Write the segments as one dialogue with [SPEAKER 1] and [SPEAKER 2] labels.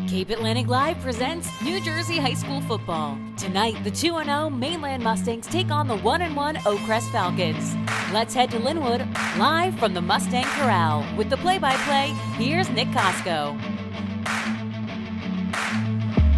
[SPEAKER 1] Cape Atlantic Live presents New Jersey High School Football. Tonight, the 2-0 Mainland Mustangs take on the 1-1 OAKCREST Falcons. Let's head to Linwood, live from the Mustang Corral. With the play-by-play, here's Nick Costco.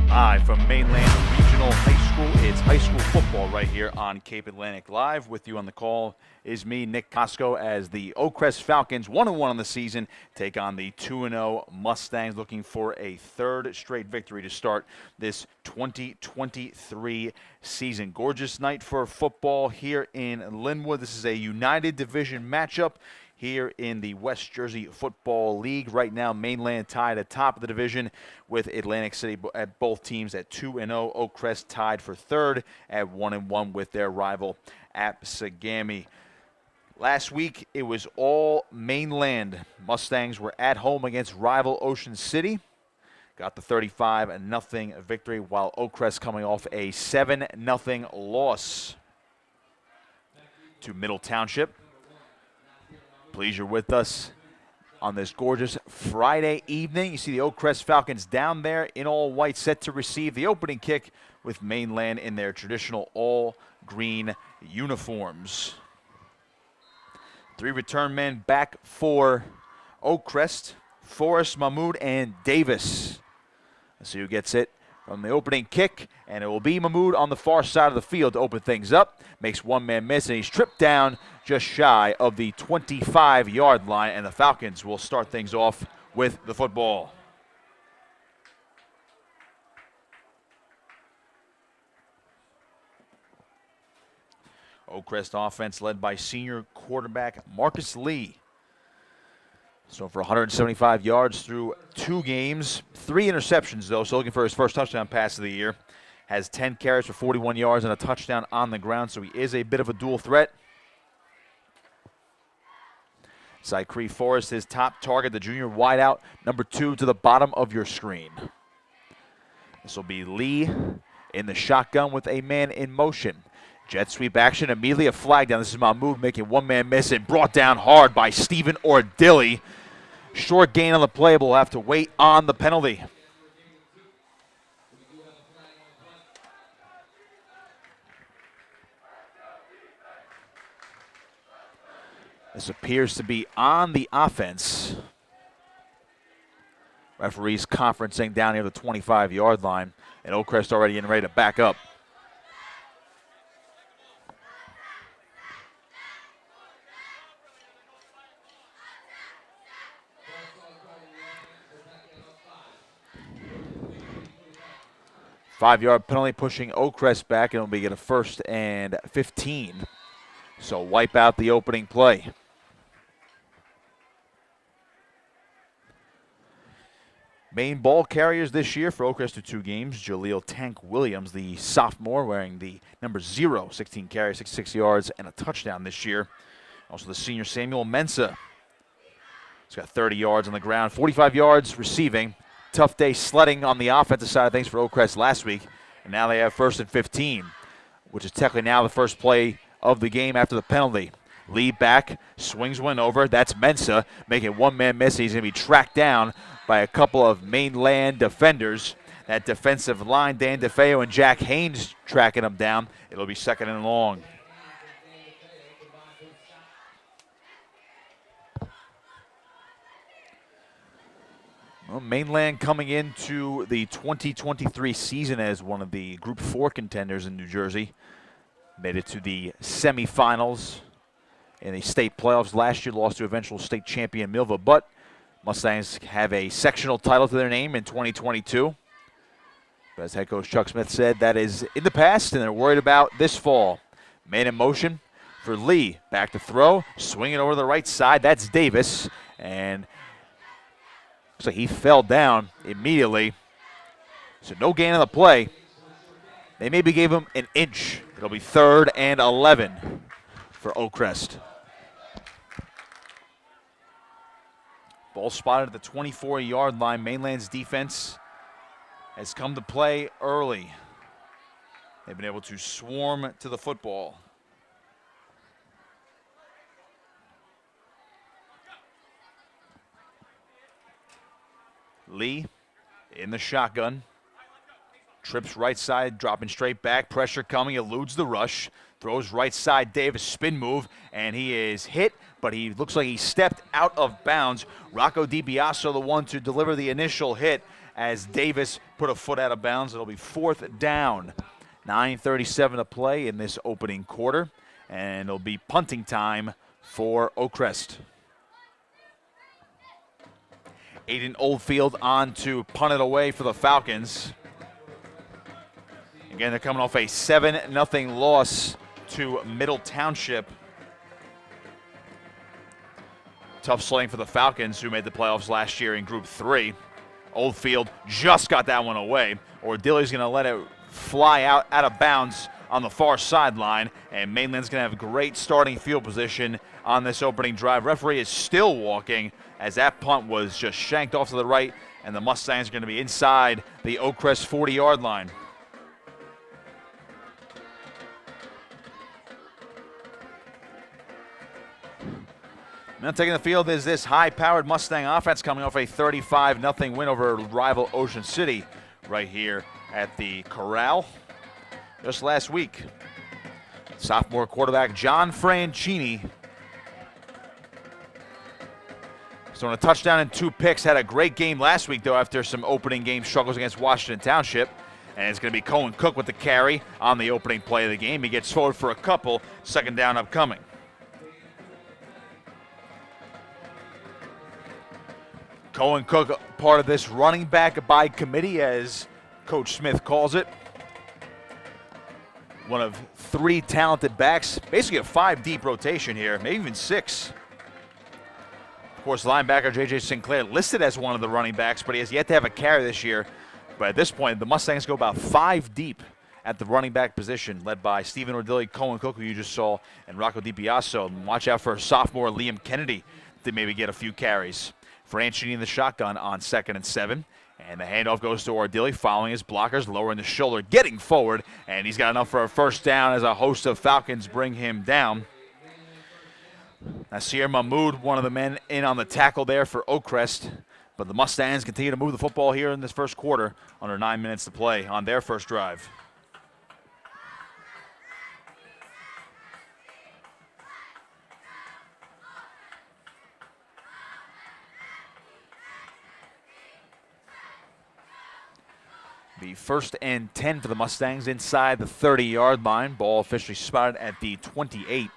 [SPEAKER 2] Live from Mainland Regional High School, it's high school football right here on Cape Atlantic Live. With you on the call is me, Nick Costco, as the OAKCREST Falcons, 1-1 on the season, take on the 2-0 Mustangs, looking for a third straight victory to start this 2023 season. Gorgeous night for football here in Linwood. This is a United Division matchup here in the West Jersey Football League. Right now, Mainland tied at top of the division with Atlantic City at both teams at 2-0. OAKCREST tied for third at 1-1 with their rival Appliance. Last week, it was all Mainland. Mustangs were at home against rival Ocean City. Got the 35-0 victory, while OAKCREST coming off a 7-0 loss to Middle Township. Pleased you're with us on this gorgeous Friday evening. You see the OAKCREST Falcons down there in all white, set to receive the opening kick with Mainland in their traditional all-green uniforms. Three return men back for OAKCREST: Forrest, Mahmoud, and Davis. Let's see who gets it from the opening kick, and it will be Mahmoud on the far side of the field to open things up. Makes one man miss, and he's tripped down just shy of the 25-yard line, and the Falcons will start things off with the football. OAKCREST offense led by senior quarterback Marcus Lee. So for 175 yards through 2 games, 3 interceptions though, so looking for his first touchdown pass of the year. Has 10 carries for 41 yards and a touchdown on the ground, so he is a bit of a dual threat. Zycree Forrest, his top target, the junior wideout, number 2 to the bottom of your screen. This will be Lee in the shotgun with a man in motion. Jet sweep action, immediately a flag down. This is Mahmoud making one man miss and brought down hard by Stephen Ordilli. Short gain on the play, but we'll have to wait on the penalty. This appears to be on the offense. Referees conferencing down near the 25-yard line, and OAKCREST already getting ready to back up. Five-yard penalty pushing OAKCREST back, and it'll be a 1st and 15. So wipe out the opening play. Main ball carriers this year for OAKCREST to 2 games. Jaleel Tank Williams, the sophomore, wearing the number 0, 16 carries, 66 yards, and a touchdown this year. Also the senior Samuel Mensah. He's got 30 yards on the ground, 45 yards receiving. Tough day sledding on the offensive side of things for OAKCREST last week. And now they have 1st and 15, which is technically now the first play of the game after the penalty. Lee back, swings one over. That's Mensah making one man miss. He's going to be tracked down by a couple of Mainland defenders. That defensive line, Dan DeFeo and Jack Haynes tracking him down. It'll be 2nd and long. Well, Mainland coming into the 2023 season as one of the Group 4 contenders in New Jersey. Made it to the semifinals in the state playoffs last year, lost to eventual state champion Milva, but Mustangs have a sectional title to their name in 2022. But as head coach Chuck Smith said, that is in the past, and they're worried about this fall. Man in motion for Lee. Back to throw, swinging over to the right side. That's Davis, and looks like he fell down immediately. So no gain on the play. They maybe gave him an inch. It'll be 3rd and 11 for OAKCREST. Ball spotted at the 24-yard line. Mainland's defense has come to play early. They've been able to swarm to the football. Lee in the shotgun. Trips right side, dropping straight back. Pressure coming, eludes the rush. Throws right side, Davis, spin move, and he is hit, but he looks like he stepped out of bounds. Rocco DiBiaso, the one to deliver the initial hit as Davis put a foot out of bounds. It'll be 4th down. 9:37 to play in this opening quarter, and it'll be punting time for OAKCREST. Aiden Oldfield on to punt it away for the Falcons. Again, they're coming off a 7-0 loss to Middle Township. Tough sledding for the Falcons, who made the playoffs last year in Group 3. Oldfield just got that one away. Ordilly's going to let it fly out of bounds on the far sideline, and Mainland's going to have great starting field position on this opening drive. Referee is still walking as that punt was just shanked off to the right, and the Mustangs are going to be inside the OAKCREST 40-yard line. Now taking the field is this high-powered Mustang offense coming off a 35-0 win over rival Ocean City right here at the Corral just last week. Sophomore quarterback John Franchini. So on a touchdown and 2 picks, had a great game last week, though, after some opening game struggles against Washington Township. And it's going to be Cohen Cook with the carry on the opening play of the game. He gets forward for a couple, 2nd down upcoming. Cohen Cook, part of this running back by committee, as Coach Smith calls it. One of 3 talented backs, basically a 5-deep rotation here, maybe even 6. Of course, linebacker J.J. Sinclair listed as one of the running backs, but he has yet to have a carry this year. But at this point, the Mustangs go about 5 deep at the running back position, led by Stephen Ordilly, Cohen Cook, who you just saw, and Rocco DiBiaso. And watch out for sophomore Liam Kennedy to maybe get a few carries. Franchini in the shotgun on 2nd and 7. And the handoff goes to Ordilly, following his blockers, lowering the shoulder, getting forward. And he's got enough for a 1st down as a host of Falcons bring him down. Nasir Mahmoud, one of the men in on the tackle there for OAKCREST. But the Mustangs continue to move the football here in this first quarter, under 9 minutes to play on their first drive. The 1st and 10 for the Mustangs inside the 30-yard line. Ball officially spotted at the 28.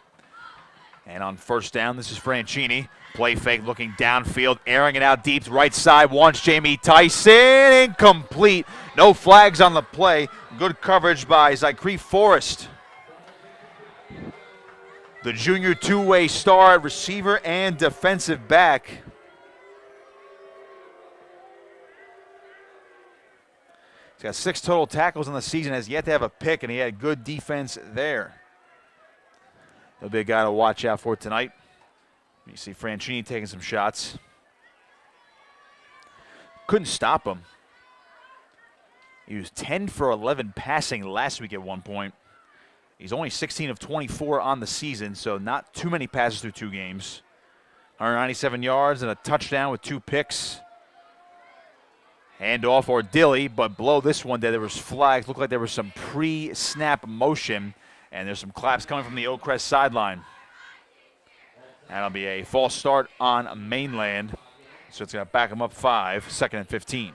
[SPEAKER 2] And on 1st down, this is Franchini. Play fake looking downfield, airing it out deep, right side, wants Jamie Tyson, incomplete. No flags on the play. Good coverage by Zycree Forrest. The junior 2-way star receiver and defensive back. He's got 6 total tackles in the season, has yet to have a pick, and he had good defense there. He'll be a guy to watch out for tonight. You see Franchini taking some shots. Couldn't stop him. He was 10 for 11 passing last week at one point. He's only 16 of 24 on the season, so not too many passes through 2 games. 197 yards and a touchdown with 2 picks. Hand off Ordilly, but below this one there was flags. Looked like there was some pre-snap motion, and there's some claps coming from the OAKCREST sideline. That'll be a false start on Mainland, so it's going to back them up 5, 2nd and 15.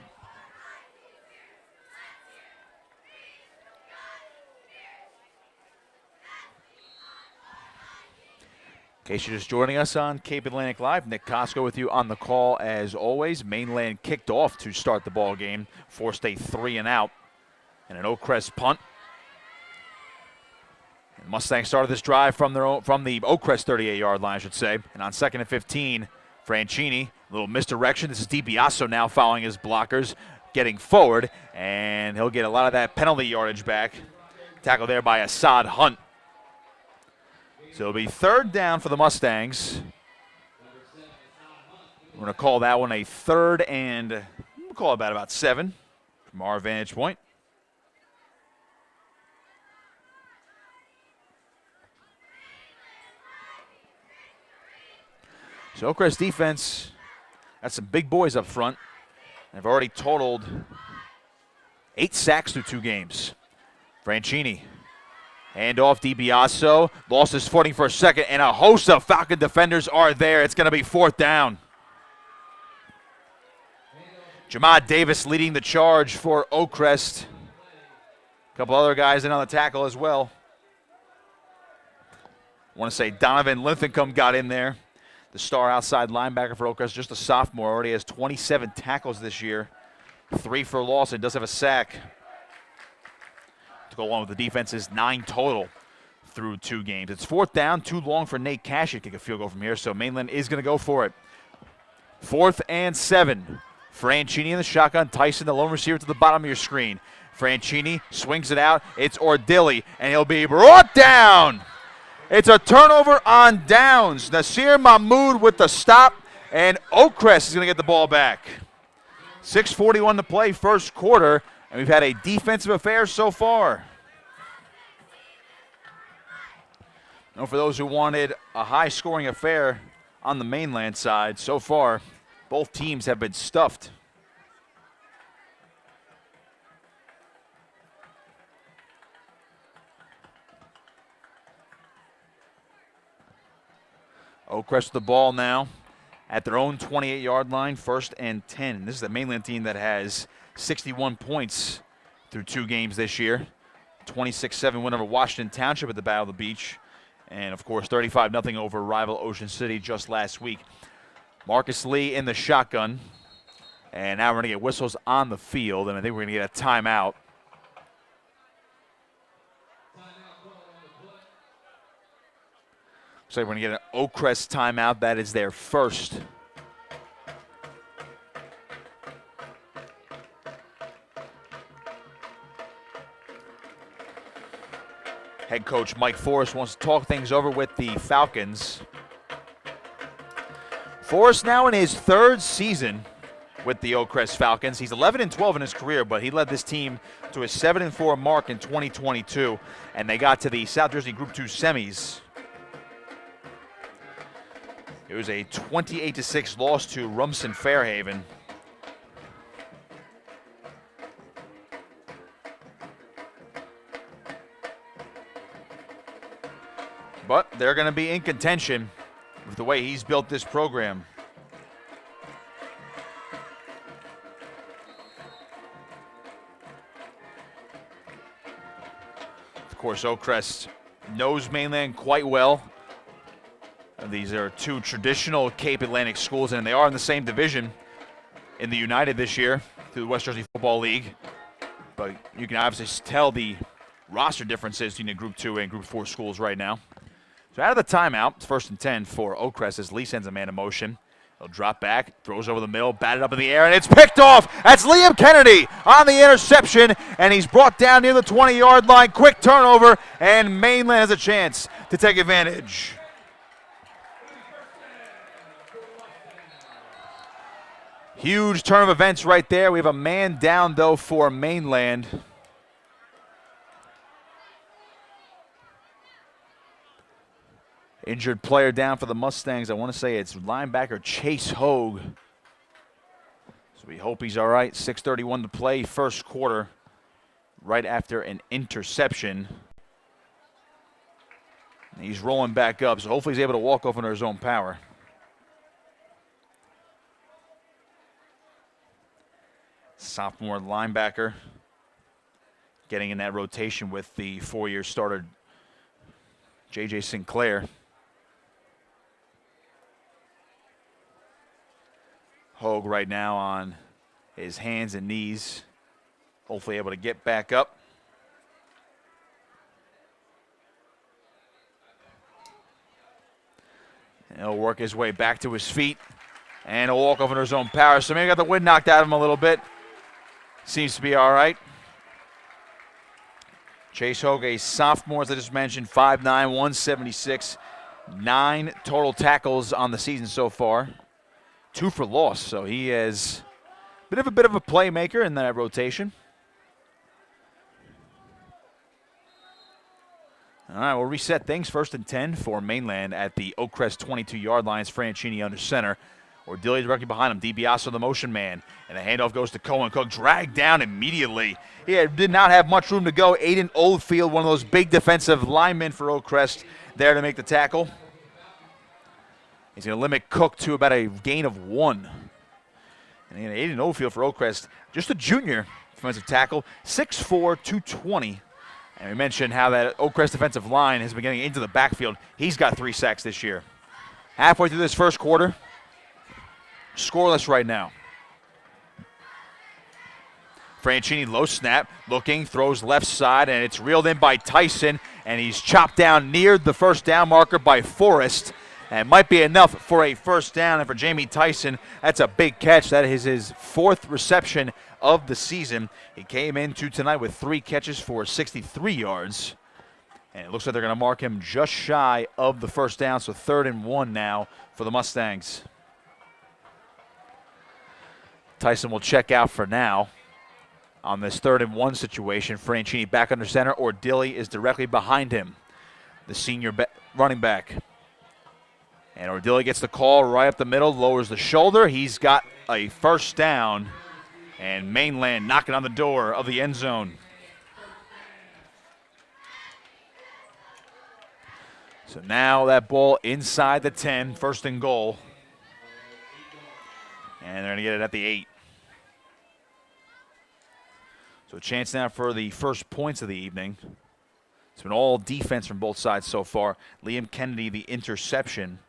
[SPEAKER 2] In case you're just joining us on Cape Atlantic Live, Nick Costco with you on the call as always. Mainland kicked off to start the ball game, forced a 3-and-out, and an OAKCREST punt. And Mustangs started this drive from the OAKCREST 38-yard line, I should say. And on 2nd and 15, Franchini, a little misdirection. This is DiBiaso now following his blockers, getting forward, and he'll get a lot of that penalty yardage back. Tackle there by Assad Hunt. So it'll be 3rd down for the Mustangs. We're going to call that one a 3rd and, we'll call it about 7 from our vantage point. So OAKCREST defense, got some big boys up front. They've already totaled 8 sacks through 2 games. Franchini, hand off DiBiaso, lost his footing for a second, and a host of Falcon defenders are there. It's going to be 4th down. Jamad Davis leading the charge for OAKCREST. A couple other guys in on the tackle as well. I want to say Donovan Linthicum got in there. The star outside linebacker for OAKCREST, just a sophomore, already has 27 tackles this year. 3 for loss and does have a sack. To go along with the defense's 9 total through 2 games. It's 4th down, too long for Nate Cash to kick a field goal from here, so Mainland is going to go for it. 4th and 7. Franchini in the shotgun. Tyson, the lone receiver, to the bottom of your screen. Franchini swings it out. It's Ordilli, and he'll be brought down. It's a turnover on downs. Nasir Mahmoud with the stop, and OAKCREST is going to get the ball back. 6:41 to play, first quarter, and we've had a defensive affair so far. Now, for those who wanted a high-scoring affair on the Mainland side, so far, both teams have been stuffed. OAKCREST with the ball now at their own 28-yard line, 1st and 10. This is the Mainland team that has 61 points through 2 games this year. 26-7 win over Washington Township at the Battle of the Beach. And, of course, 35-0 over rival Ocean City just last week. Marcus Lee in the shotgun. And now we're going to get whistles on the field, and I think we're going to get a timeout. So we're going to get an OAKCREST timeout. That is their first. Head coach Mike Forrest wants to talk things over with the Falcons. Forrest now in his 3rd season with the OAKCREST Falcons. He's 11-12 in his career, but he led this team to a 7-4 mark in 2022, and they got to the South Jersey Group 2 semis. It was a 28-6 loss to Rumson Fairhaven. But they're going to be in contention with the way he's built this program. Of course, OAKCREST knows Mainland quite well. These are 2 traditional Cape Atlantic schools, and they are in the same division in the United this year through the West Jersey Football League. But you can obviously tell the roster differences between the Group 2 and Group 4 schools right now. So out of the timeout, it's 1st and 10 for OAKCREST as Lee sends a man in motion. He'll drop back, throws over the middle, batted up in the air, and it's picked off. That's Liam Kennedy on the interception, and he's brought down near the 20-yard line. Quick turnover, and Mainland has a chance to take advantage. Huge turn of events right there. We have a man down, though, for Mainland. Injured player down for the Mustangs. I want to say it's linebacker Chase Hogue. So we hope he's all right. 6:31 to play, first quarter, right after an interception. And he's rolling back up, so hopefully he's able to walk off under his own power. Sophomore linebacker getting in that rotation with the 4-year starter J.J. Sinclair. Hogue right now on his hands and knees, hopefully able to get back up. And he'll work his way back to his feet, and he'll walk off under his own power. So maybe got the wind knocked out of him a little bit. Seems to be all right. Chase Hogue, a sophomore, as I just mentioned, 5'9", 176, 9 total tackles on the season so far. 2 for loss, so he is a bit of a playmaker in that rotation. All right, we'll reset things. 1st and 10 for Mainland at the OAKCREST 22-yard line. Franchini under center. Ordilli directly behind him. DiBiase the motion man. And the handoff goes to Cohen. Cook dragged down immediately. He did not have much room to go. Aiden Oldfield, one of those big defensive linemen for OAKCREST, there to make the tackle. He's going to limit Cook to about a gain of 1. And again, Aiden Oldfield for OAKCREST, just a junior defensive tackle, 6'4", 220. And we mentioned how that OAKCREST defensive line has been getting into the backfield. He's got 3 sacks this year. Halfway through this first quarter, scoreless right now. Franchini, low snap, looking, throws left side, and it's reeled in by Tyson, and he's chopped down near the first down marker by Forrest. And it might be enough for a first down, and for Jamie Tyson, that's a big catch. That is his 4th reception of the season. He came into tonight with 3 catches for 63 yards. And it looks like they're going to mark him just shy of the first down, so 3rd and 1 now for the Mustangs. Tyson will check out for now on this 3rd and 1 situation. Franchini back under center. Ordilli is directly behind him, the senior running back. And Ordilli gets the call right up the middle, lowers the shoulder. He's got a first down, and Mainland knocking on the door of the end zone. So now that ball inside the 10, 1st and goal. And they're going to get it at the 8. So a chance now for the first points of the evening. It's been all defense from both sides so far. Liam Kennedy, the interception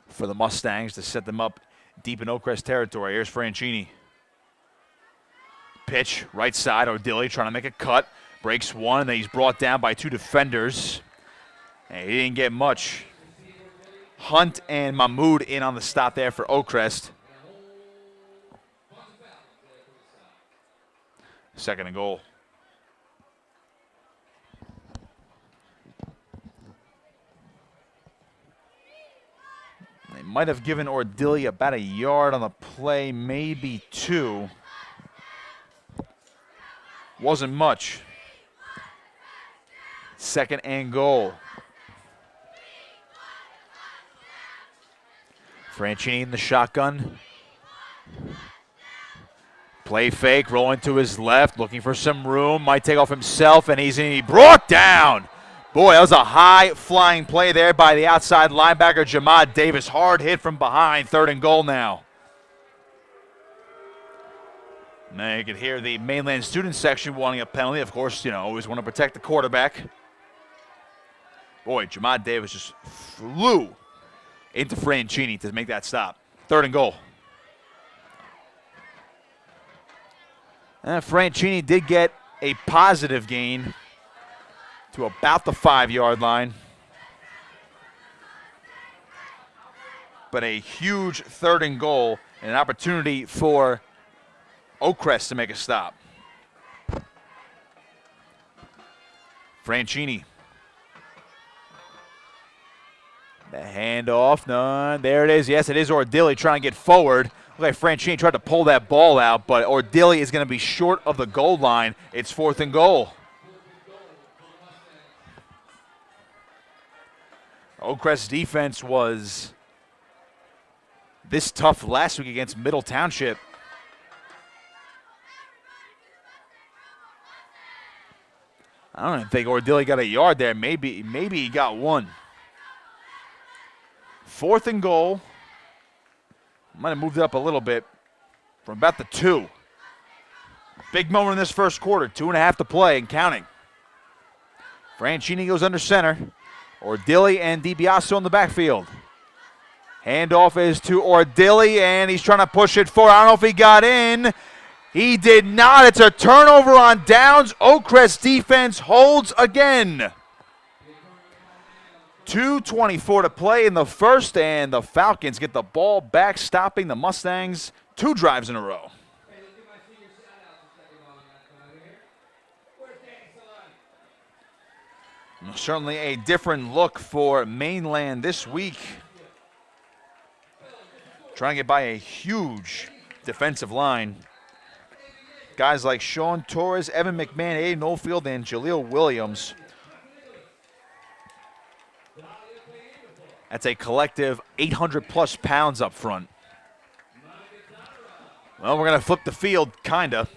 [SPEAKER 2] for the Mustangs to set them up deep in OAKCREST territory. Here's Franchini. Pitch, right side, Ordilli trying to make a cut. Breaks one, and then he's brought down by 2 defenders. And he didn't get much. Hunt and Mahmoud in on the stop there for OAKCREST. 2nd and goal. They might have given Ordilli about a yard on the play, maybe 2. Wasn't much. 2nd and goal. Franchini in the shotgun. Play fake, rolling to his left, looking for some room. Might take off himself, and he's brought down. Boy, that was a high-flying play there by the outside linebacker, Jamad Davis. Hard hit from behind, 3rd and goal now. Now you can hear the Mainland student section wanting a penalty. Of course, always want to protect the quarterback. Boy, Jamad Davis just flew into Franchini to make that stop. 3rd and goal. And Franchini did get a positive gain to about the 5-yard line. But a huge 3rd and goal and an opportunity for OAKCREST to make a stop. Franchini. The handoff, none. There it is. Yes, it is Ordilli trying to get forward. Looks like Franchini tried to pull that ball out, but Ordilli is going to be short of the goal line. It's 4th and goal. OAKCREST's defense was this tough last week against Middle Township. I don't even think Ordilli got a yard there. Maybe he got 1. 4th and goal. Might have moved it up a little bit from about the 2. Big moment in this first quarter. 2.5 to play and counting. Franchini goes under center. Ordilli and DiBiase in the backfield. Handoff is to Ordilli, and he's trying to push it forward. I don't know if he got in. He did not. It's a turnover on downs. OAKCREST defense holds again. 2:24 to play in the first, and the Falcons get the ball back, stopping the Mustangs 2 drives in a row. Certainly a different look for Mainland this week. Trying to get by a huge defensive line. Guys like Sean Torres, Evan McMahon, Aiden Oldfield, and Jaleel Williams. That's a collective 800-plus pounds up front. Well, we're going to flip the field, kind of.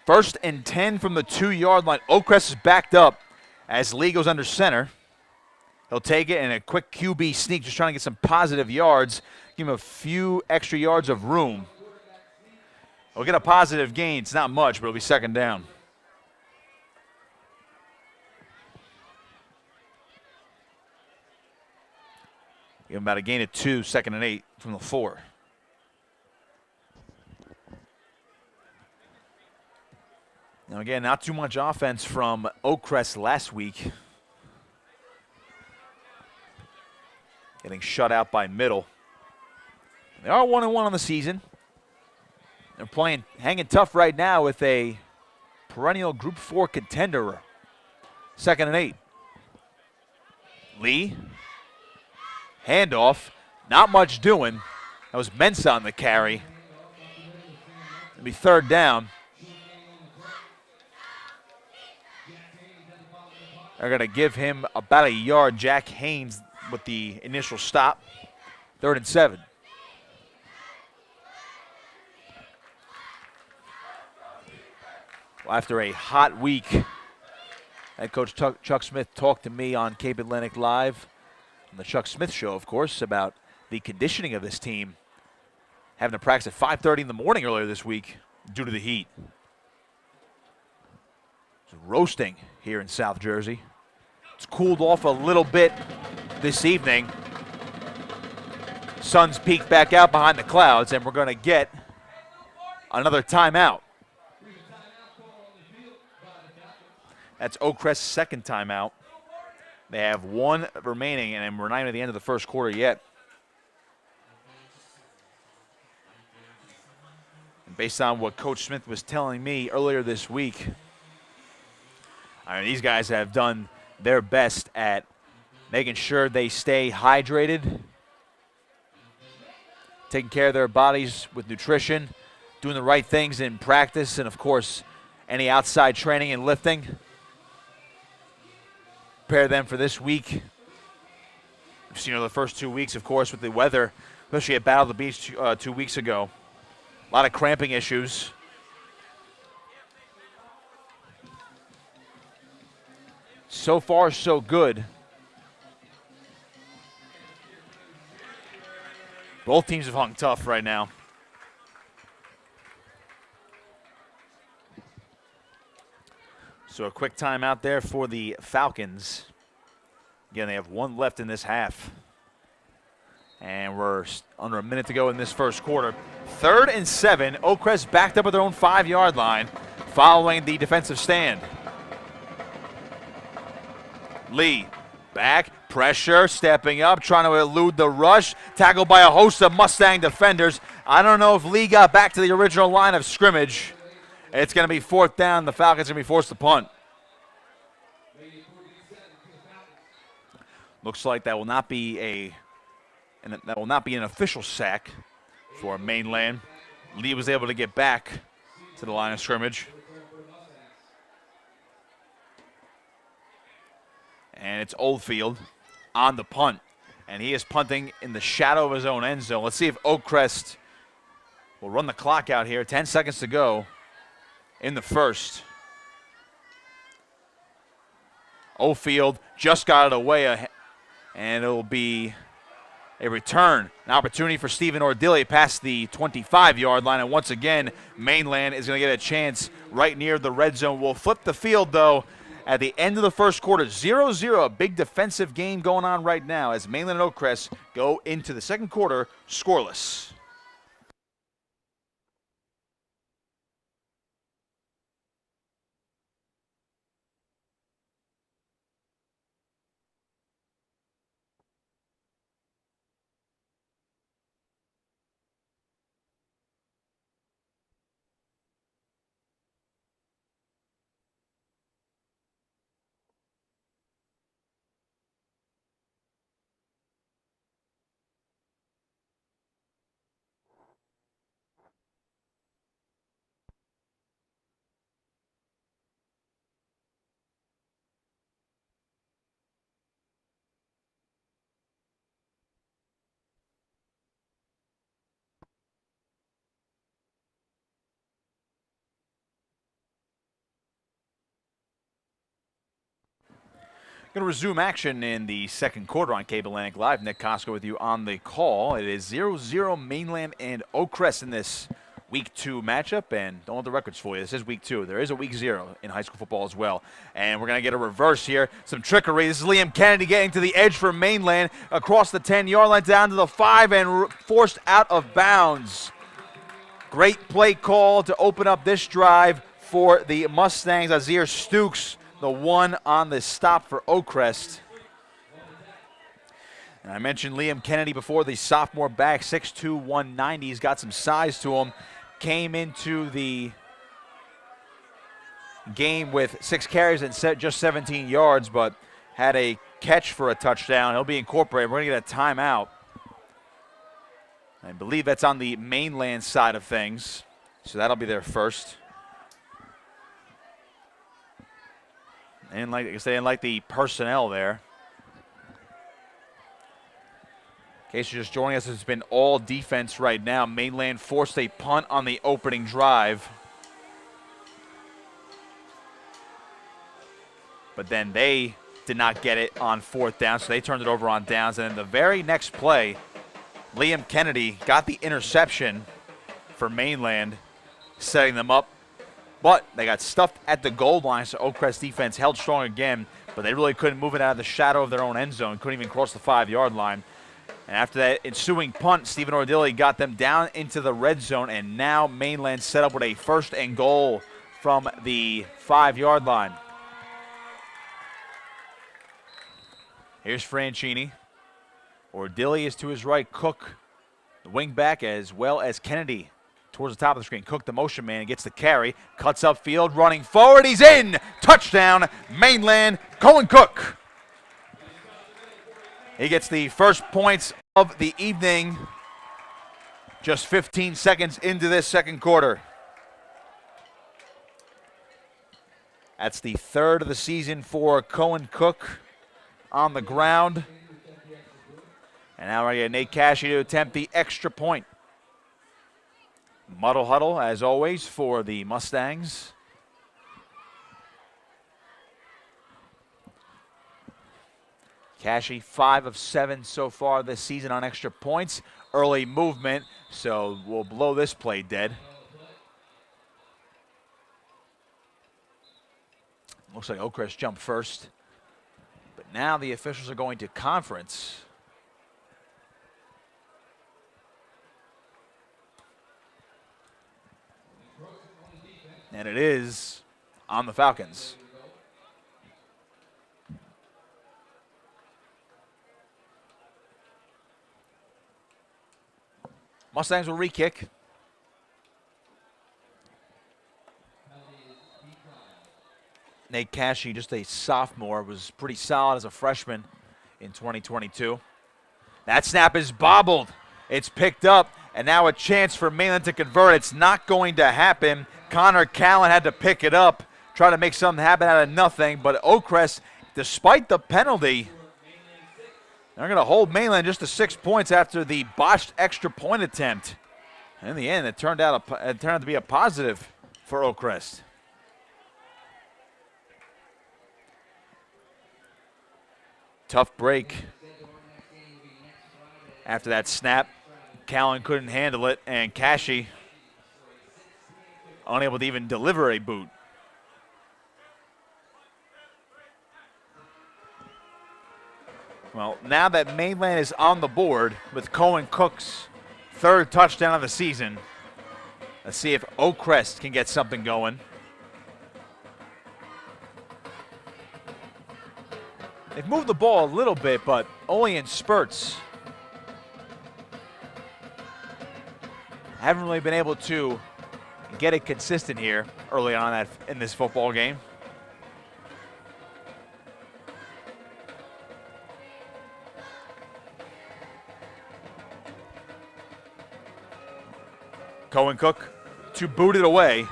[SPEAKER 2] 1st and 10 from the 2-yard line. OAKCREST is backed up as Lee goes under center. He'll take it in a quick QB sneak, just trying to get some positive yards, give him a few extra yards of room. He'll get a positive gain. It's not much, but it'll be 2nd down. Give him about a gain of 2, 2nd and 8 from the 4. Now again, not too much offense from OAKCREST last week. Getting shut out by Middle. They are 1-1 on the season. They're hanging tough right now with a perennial Group 4 contender. 2nd and 8. Lee. Handoff. Not much doing. That was Mensah on the carry. It'll be 3rd down. They're going to give him about a yard. Jack Haynes with the initial stop. 3rd and 7. Well, after a hot week, head coach Chuck Smith talked to me on Cape Atlantic Live, on the Chuck Smith Show, of course, about the conditioning of this team. Having to practice at 5:30 in the morning earlier this week due to the heat. It's roasting here in South Jersey. It's cooled off a little bit this evening. Sun's peeked back out behind the clouds, and we're going to get another timeout. That's OAKCREST's 2nd timeout. They have 1 remaining, and we're not even at the end of the 1st quarter yet. And based on what Coach Smith was telling me earlier this week, I mean, these guys have done their best at making sure they stay hydrated, taking care of their bodies with nutrition, doing the right things in practice, and, of course, any outside training and lifting. Prepare them for this week. We've seen the first 2 weeks, of course, with the weather, especially at Battle of the Beach 2 weeks ago. A lot of cramping issues. So far, so good. Both teams have hung tough right now. So a quick timeout there for the Falcons. Again, they have 1 left in this half. And we're under a minute to go in this 1st quarter. 3rd and 7. OAKCREST backed up at their own 5-yard line following the defensive stand. Lee, back, pressure, stepping up, trying to elude the rush. Tackled by a host of Mustang defenders. I don't know if Lee got back to the original line of scrimmage. It's going to be 4th down. The Falcons are going to be forced to punt. Looks like that will not be an official sack for Mainland. Lee was able to get back to the line of scrimmage. And it's Oldfield on the punt. And he is punting in the shadow of his own end zone. Let's see if OAKCREST will run the clock out here. 10 seconds to go in the 1st. Oldfield just got it away, and it'll be a return. An opportunity for Stephen Ordilli past the 25-yard line. And once again, Mainland is going to get a chance right near the red zone. We'll flip the field, though, at the end of the 1st quarter. 0-0, a big defensive game going on right now as Mainland and OAKCREST go into the 2nd quarter scoreless. Going to resume action in the second quarter on Cape Atlantic Live. Nick Costco with you on the call. It is 0-0 Mainland and OAKCREST in this Week 2 matchup. And don't have the records for you. This is Week 2. There is a Week 0 in high school football as well. And we're going to get a reverse here. Some trickery. This is Liam Kennedy getting to the edge for Mainland. Across the 10-yard line down to the 5 and forced out of bounds. Great play call to open up this drive for the Mustangs. Azir Stukes, the one on the stop for OAKCREST. And I mentioned Liam Kennedy before, the sophomore back, 6'2", 190. He's got some size to him. Came into the game with 6 carries and just 17 yards, but had a catch for a touchdown. He'll be incorporated. We're going to get a timeout. I believe that's on the Mainland side of things, so that'll be their first. I guess they didn't like the personnel there. In case you're just joining us, it's been all defense right now. Mainland forced a punt on the opening drive. But then they did not get it on 4th down, so they turned it over on downs. And then the very next play, Liam Kennedy got the interception for Mainland, setting them up. But they got stuffed at the goal line, so OAKCREST defense held strong again, but they really couldn't move it out of the shadow of their own end zone, couldn't even cross the 5-yard line. And after that ensuing punt, Stephen Ordilli got them down into the red zone, and now Mainland set up with a 1st and goal from the 5-yard line. Here's Franchini. Ordilli is to his right. Cook, the wing back, as well as Kennedy towards the top of the screen. Cook, the motion man, gets the carry, cuts upfield, running forward. He's in. Touchdown, Mainland. Cohen Cook. He gets the first points of the evening just 15 seconds into this second quarter. That's the 3rd of the season for Cohen Cook on the ground. And now we're going to get Nate Cashy to attempt the extra point. Muddle huddle, as always, for the Mustangs. Cashy, 5 of 7 so far this season on extra points. Early movement, so we'll blow this play dead. Looks like OAKCREST jumped first. But now the officials are going to conference. And it is on the Falcons. Mustangs will re-kick. Nate Cashy, just a sophomore, was pretty solid as a freshman in 2022. That snap is bobbled. It's picked up, and now a chance for Mainland to convert. It's not going to happen. Connor Callan had to pick it up, try to make something happen out of nothing, but OAKCREST, despite the penalty, they're going to hold Mainland just to 6 points after the botched extra point attempt. And in the end, it turned out to be a positive for OAKCREST. Tough break. After that snap, Callan couldn't handle it, and Cashy unable to even deliver a boot. Well, now that Mainland is on the board with Cohen Cook's 3rd touchdown of the season, let's see if OAKCREST can get something going. They've moved the ball a little bit, but only in spurts. Haven't really been able to get it consistent here early on in this football game. Cohen Cook to boot it away.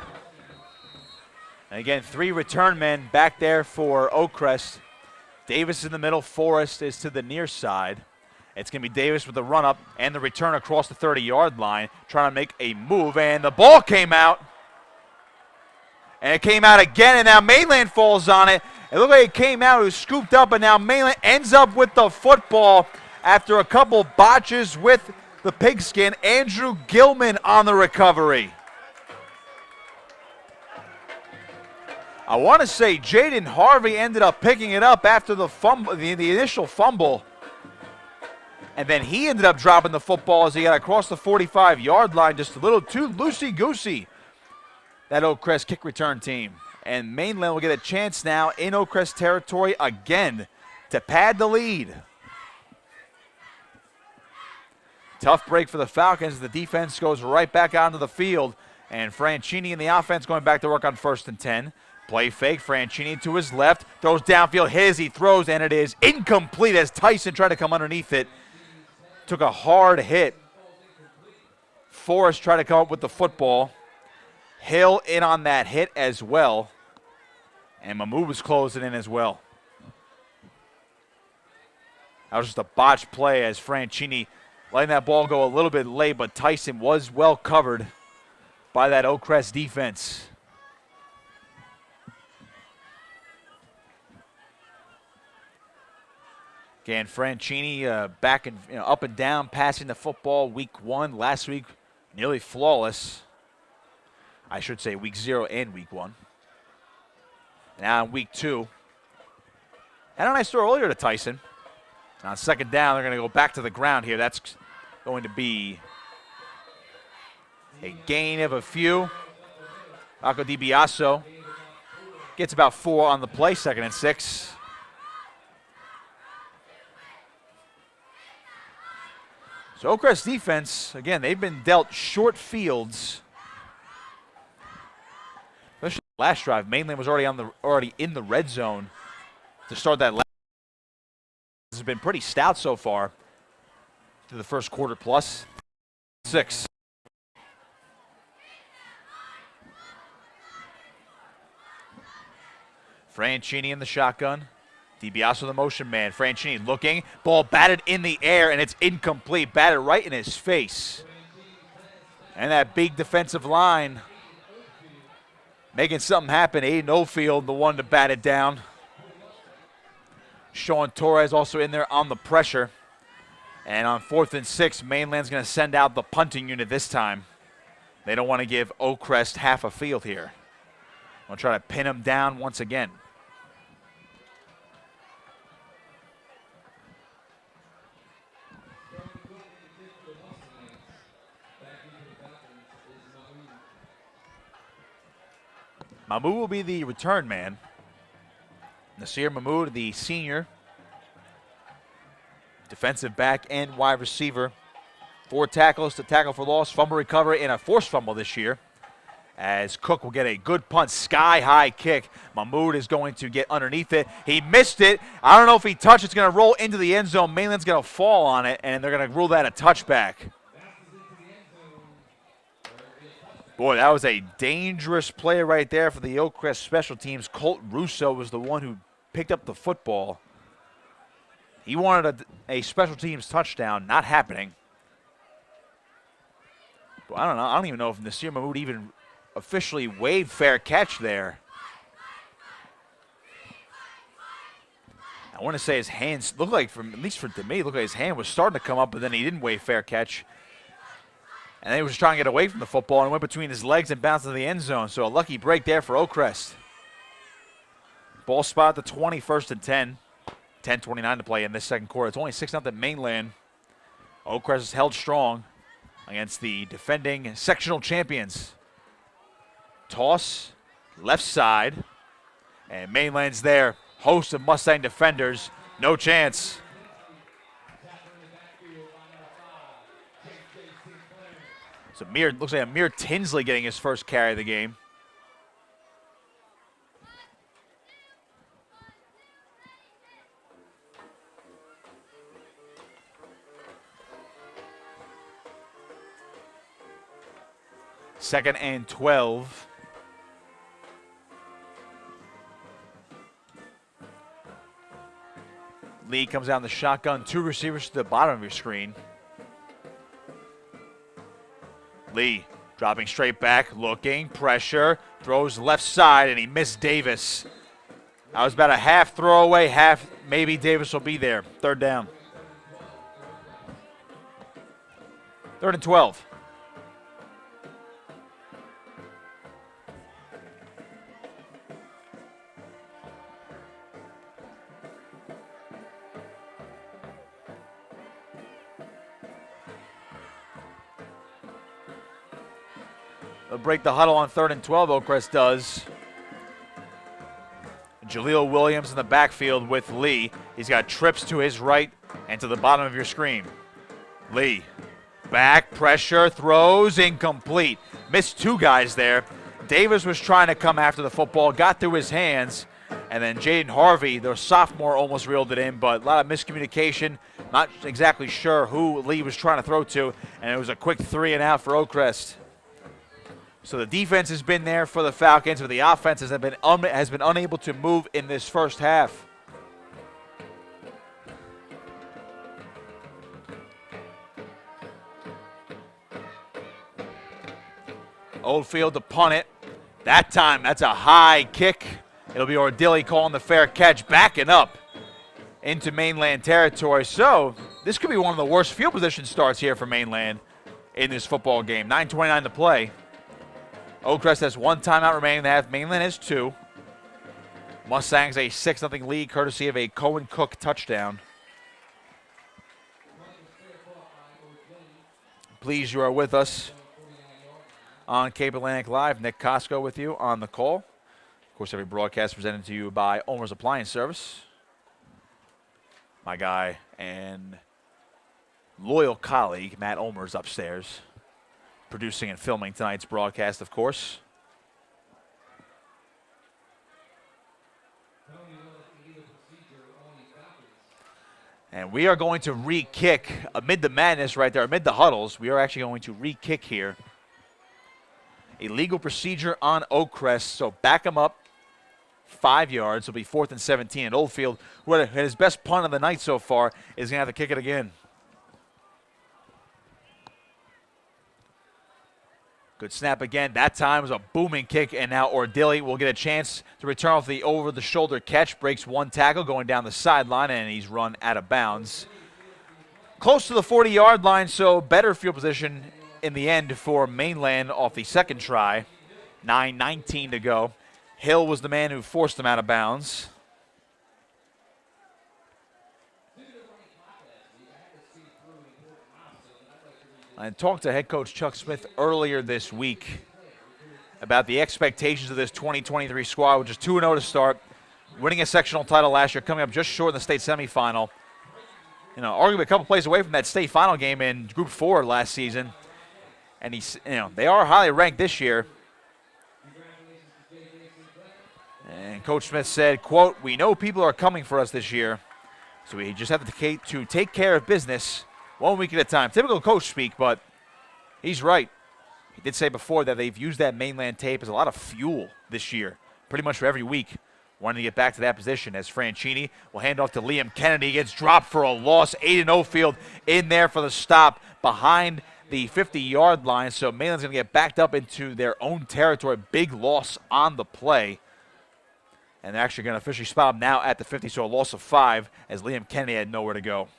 [SPEAKER 2] And again, 3 return men back there for OAKCREST. Davis in the middle, Forrest is to the near side. It's going to be Davis with the run-up and the return across the 30-yard line, trying to make a move, and the ball came out. And it came out again, and now Mainland falls on it, It looked like it came out, it was scooped up, and now Mainland ends up with the football after a couple botches with the pigskin. Andrew Gilman on the recovery. I want to say Jaden Harvey ended up picking it up after the fumble, the initial fumble. And then he ended up dropping the football as he got across the 45-yard line, just a little too loosey-goosey, that OAKCREST kick return team. And Mainland will get a chance now in OAKCREST territory again to pad the lead. Tough break for the Falcons. The defense goes right back onto the field. And Franchini and the offense going back to work on 1st and 10. Play fake, Franchini to his left. Throws downfield, hit as he throws, and it is incomplete as Tyson tried to come underneath it. Took a hard hit. Forrest tried to come up with the football. Hill in on that hit as well. And Mahmoud was closing in as well. That was just a botched play as Franchini letting that ball go a little bit late, but Tyson was well covered by that OAKCREST defense. Again, Franchini back and up and down, passing the football week 1. Last week, nearly flawless. I should say week 0 and week 1. Now in week 2. Had a nice throw earlier to Tyson. On 2nd down, they're going to go back to the ground here. That's going to be a gain of a few. Paco DiBiaso gets about 4 on the play, 2nd and 6. So OAKCREST defense, again, they've been dealt short fields. Especially last drive, Mainland was already in the red zone to start that last. This has been pretty stout so far through the first quarter plus. 6. Franchini in the shotgun. DiBiaso the motion man. Franchini looking. Ball batted in the air, and it's incomplete. Batted right in his face. And that big defensive line making something happen. Aiden Ofield, the one to bat it down. Sean Torres also in there on the pressure. And on 4th and 6, Mainland's going to send out the punting unit this time. They don't want to give OAKCREST half a field here. I'll try to pin him down once again. Mahmoud will be the return man. Nasir Mahmoud, the senior defensive back and wide receiver. 4 tackles to tackle for loss, fumble recovery, and a forced fumble this year. As Cook will get a good punt, sky-high kick. Mahmoud is going to get underneath it. He missed it. I don't know if he touched. It's going to roll into the end zone. Mainland's going to fall on it, and they're going to rule that a touchback. Boy, that was a dangerous play right there for the OAKCREST special teams. Colt Russo was the one who picked up the football. He wanted a special teams touchdown, not happening. But I don't know. I don't even know if Nasir Mahmoud even officially waved fair catch there. I want to say his hands looked like, at least to me, looked like his hand was starting to come up, but then he didn't wave fair catch. And then he was just trying to get away from the football and went between his legs and bounced into the end zone. So a lucky break there for OAKCREST. Ball spot at the 20, 1st and 10. 10:29 to play in this second quarter. It's only 6-0 Mainland. OAKCREST is held strong against the defending sectional champions. Toss, left side, and Mainland's there. Host of Mustang defenders, no chance. So looks like Amir Tinsley getting his first carry of the game. Second and 12. Lee comes down the shotgun. 2 receivers to the bottom of your screen. Lee dropping straight back, looking, pressure, throws left side, and he missed Davis. I was about a half throw away, half maybe Davis will be there. Third down. 3rd and 12. They'll break the huddle on 3rd and 12, Oakcrest does. Jaleel Williams in the backfield with Lee. He's got trips to his right and to the bottom of your screen. Lee, back, pressure, throws, incomplete. Missed 2 guys there. Davis was trying to come after the football, got through his hands, and then Jaden Harvey, the sophomore, almost reeled it in, but a lot of miscommunication. Not exactly sure who Lee was trying to throw to, and it was a quick 3 and out for Oakcrest. So the defense has been there for the Falcons, but the offense has been unable to move in this first half. Oldfield to punt it. That time, that's a high kick. It'll be Ordilli calling the fair catch, backing up into Mainland territory. So this could be one of the worst field position starts here for Mainland in this football game. 9:29 to play. Oakcrest has 1 timeout remaining in the half. Mainland has 2. Mustangs a 6-0 lead courtesy of a Cohen Cook touchdown. Pleased you are with us on Cape Atlantic Live. Nick Costco with you on the call. Of course, every broadcast presented to you by Ulmers Appliance Service. My guy and loyal colleague, Matt Ulmers, upstairs, producing and filming tonight's broadcast, of course. And we are going to re-kick amid the madness right there, amid the huddles. We are actually going to re-kick here. Illegal procedure on Oakcrest, so back him up 5 yards. It'll be 4th and 17. And Oldfield, who had his best punt of the night so far, is going to have to kick it again. Good snap again. That time was a booming kick, and now Ordilli will get a chance to return off the over-the-shoulder catch. Breaks 1 tackle going down the sideline, and he's run out of bounds. Close to the 40-yard line, so better field position in the end for Mainland off the second try. 9:19 to go. Hill was the man who forced him out of bounds. I talked to head coach Chuck Smith earlier this week about the expectations of this 2023 squad, which is 2-0 to start, winning a sectional title last year, coming up just short in the state semifinal. You know, arguably a couple plays away from that state final game in Group 4 last season. And they are highly ranked this year. And Coach Smith said, quote, "We know people are coming for us this year, so we just have to take care of business 1 week at a time." Typical coach speak, but he's right. He did say before that they've used that Mainland tape as a lot of fuel this year, pretty much for every week. Wanting to get back to that position as Franchini will hand off to Liam Kennedy. Gets dropped for a loss. Aiden Oldfield in there for the stop behind the 50-yard line. So Mainland's going to get backed up into their own territory. Big loss on the play. And they're actually going to officially spot him now at the 50, so a loss of 5 as Liam Kennedy had nowhere to go.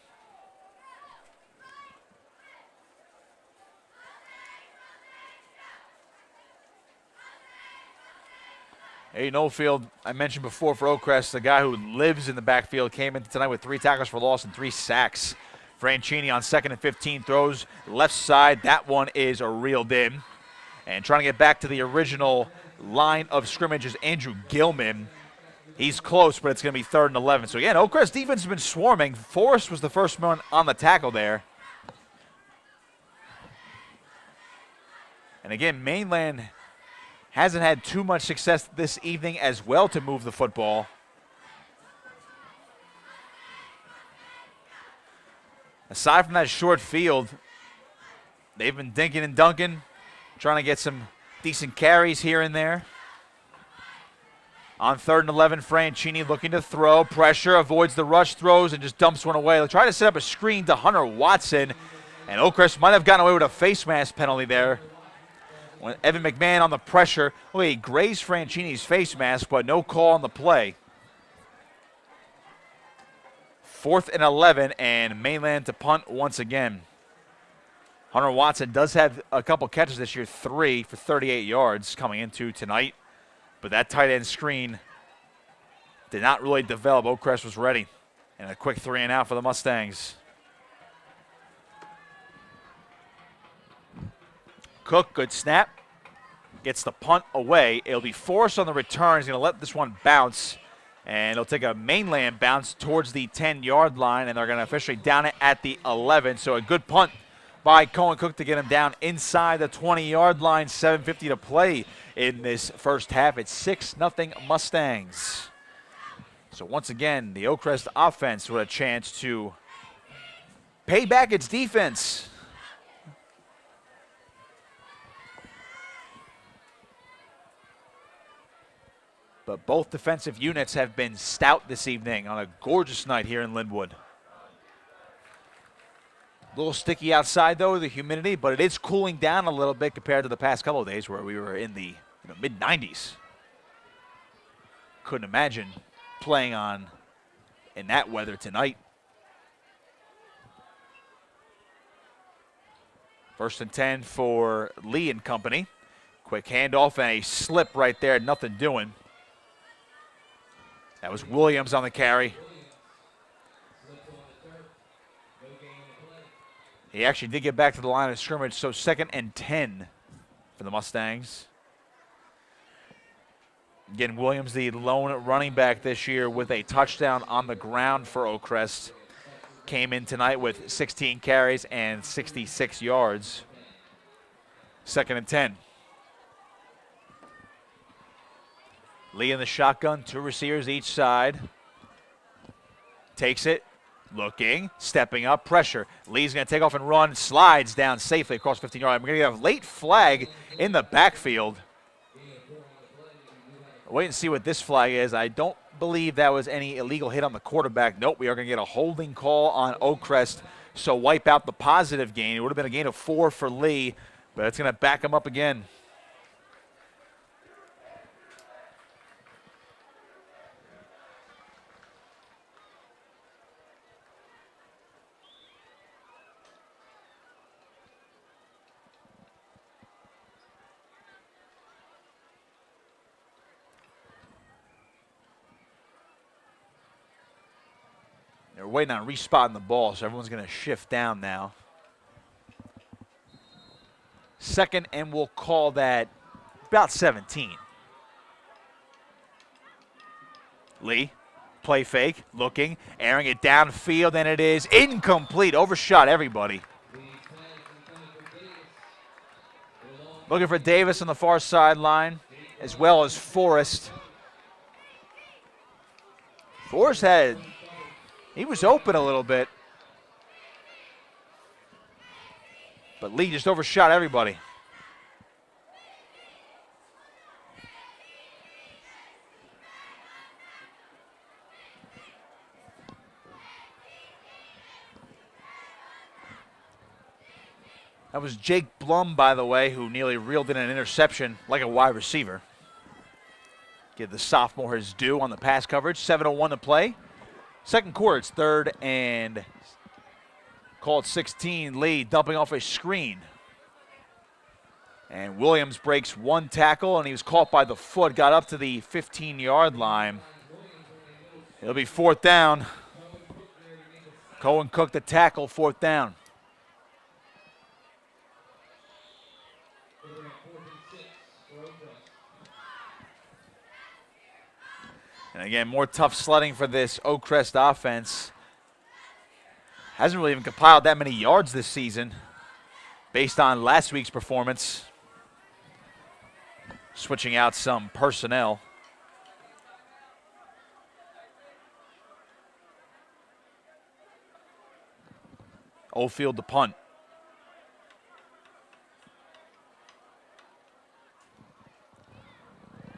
[SPEAKER 2] Aiden Oldfield, I mentioned before for Oakcrest, the guy who lives in the backfield, came into tonight with 3 tackles for loss and 3 sacks. Franchini on 2nd and 15 throws left side. That one is reeled in. And trying to get back to the original line of scrimmage is Andrew Gilman. He's close, but it's going to be 3rd and 11. So again, Oakcrest defense has been swarming. Forrest was the first one on the tackle there. And again, Mainland hasn't had too much success this evening as well to move the football. Aside from that short field, they've been dinking and dunking, trying to get some decent carries here and there. On 3rd and 11, Franchini looking to throw. Pressure, avoids the rush, throws, and just dumps one away. They'll try to set up a screen to Hunter Watson, and Oakcrest might have gotten away with a face mask penalty there. When Evan McMahon on the pressure, he grazed Franchini's face mask, but no call on the play. 4th and 11, and Mainland to punt once again. Hunter Watson does have a couple catches this year, 3 for 38 yards coming into tonight. But that tight end screen did not really develop. OAKCREST was ready. And a quick 3 and out for the Mustangs. Cook, good snap. Gets the punt away. It'll be forced on the return. He's going to let this one bounce. And it'll take a Mainland bounce towards the 10-yard line. And they're going to officially down it at the 11. So a good punt by Cohen Cook to get him down inside the 20-yard line. 7:50 to play in this first half. It's 6-0 Mustangs. So once again, the OAKCREST offense with a chance to pay back its defense. But both defensive units have been stout this evening on a gorgeous night here in Linwood. A little sticky outside, though, the humidity, but it is cooling down a little bit compared to the past couple of days where we were in the mid-90s. Couldn't imagine playing in that weather tonight. 1st and 10 for Lee and company. Quick handoff and a slip right there, nothing doing. That was Williams on the carry. He actually did get back to the line of scrimmage, so 2nd and 10 for the Mustangs. Again, Williams, the lone running back this year with a touchdown on the ground for OAKCREST. Came in tonight with 16 carries and 66 yards. 2nd and 10. Lee in the shotgun, 2 receivers each side. Takes it. Looking, stepping up, pressure. Lee's going to take off and run, slides down safely across 15-yard. We're going to get a late flag in the backfield. Wait and see what this flag is. I don't believe that was any illegal hit on the quarterback. Nope, we are going to get a holding call on OAKCREST, so wipe out the positive gain. It would have been a gain of 4 for Lee, but it's going to back him up again. They're waiting on respotting the ball, so everyone's going to shift down now. 2nd, and we'll call that about 17. Lee, play fake, looking, airing it downfield, and it is incomplete. Overshot everybody. Looking for Davis on the far sideline, as well as Forrest. Forrest he was open a little bit. But Lee just overshot everybody. That was Jake Blum, by the way, who nearly reeled in an interception like a wide receiver. Give the sophomore his due on the pass coverage. 7:01 to play. 2nd quarter, it's 3rd and call it 16. Lee dumping off a screen. And Williams breaks 1 tackle, and he was caught by the foot, got up to the 15-yard line. It'll be 4th down. Cohen Cook the tackle, 4th down. And again, more tough sledding for this OAKCREST offense. Hasn't really even compiled that many yards this season based on last week's performance. Switching out some personnel. Oldfield to punt.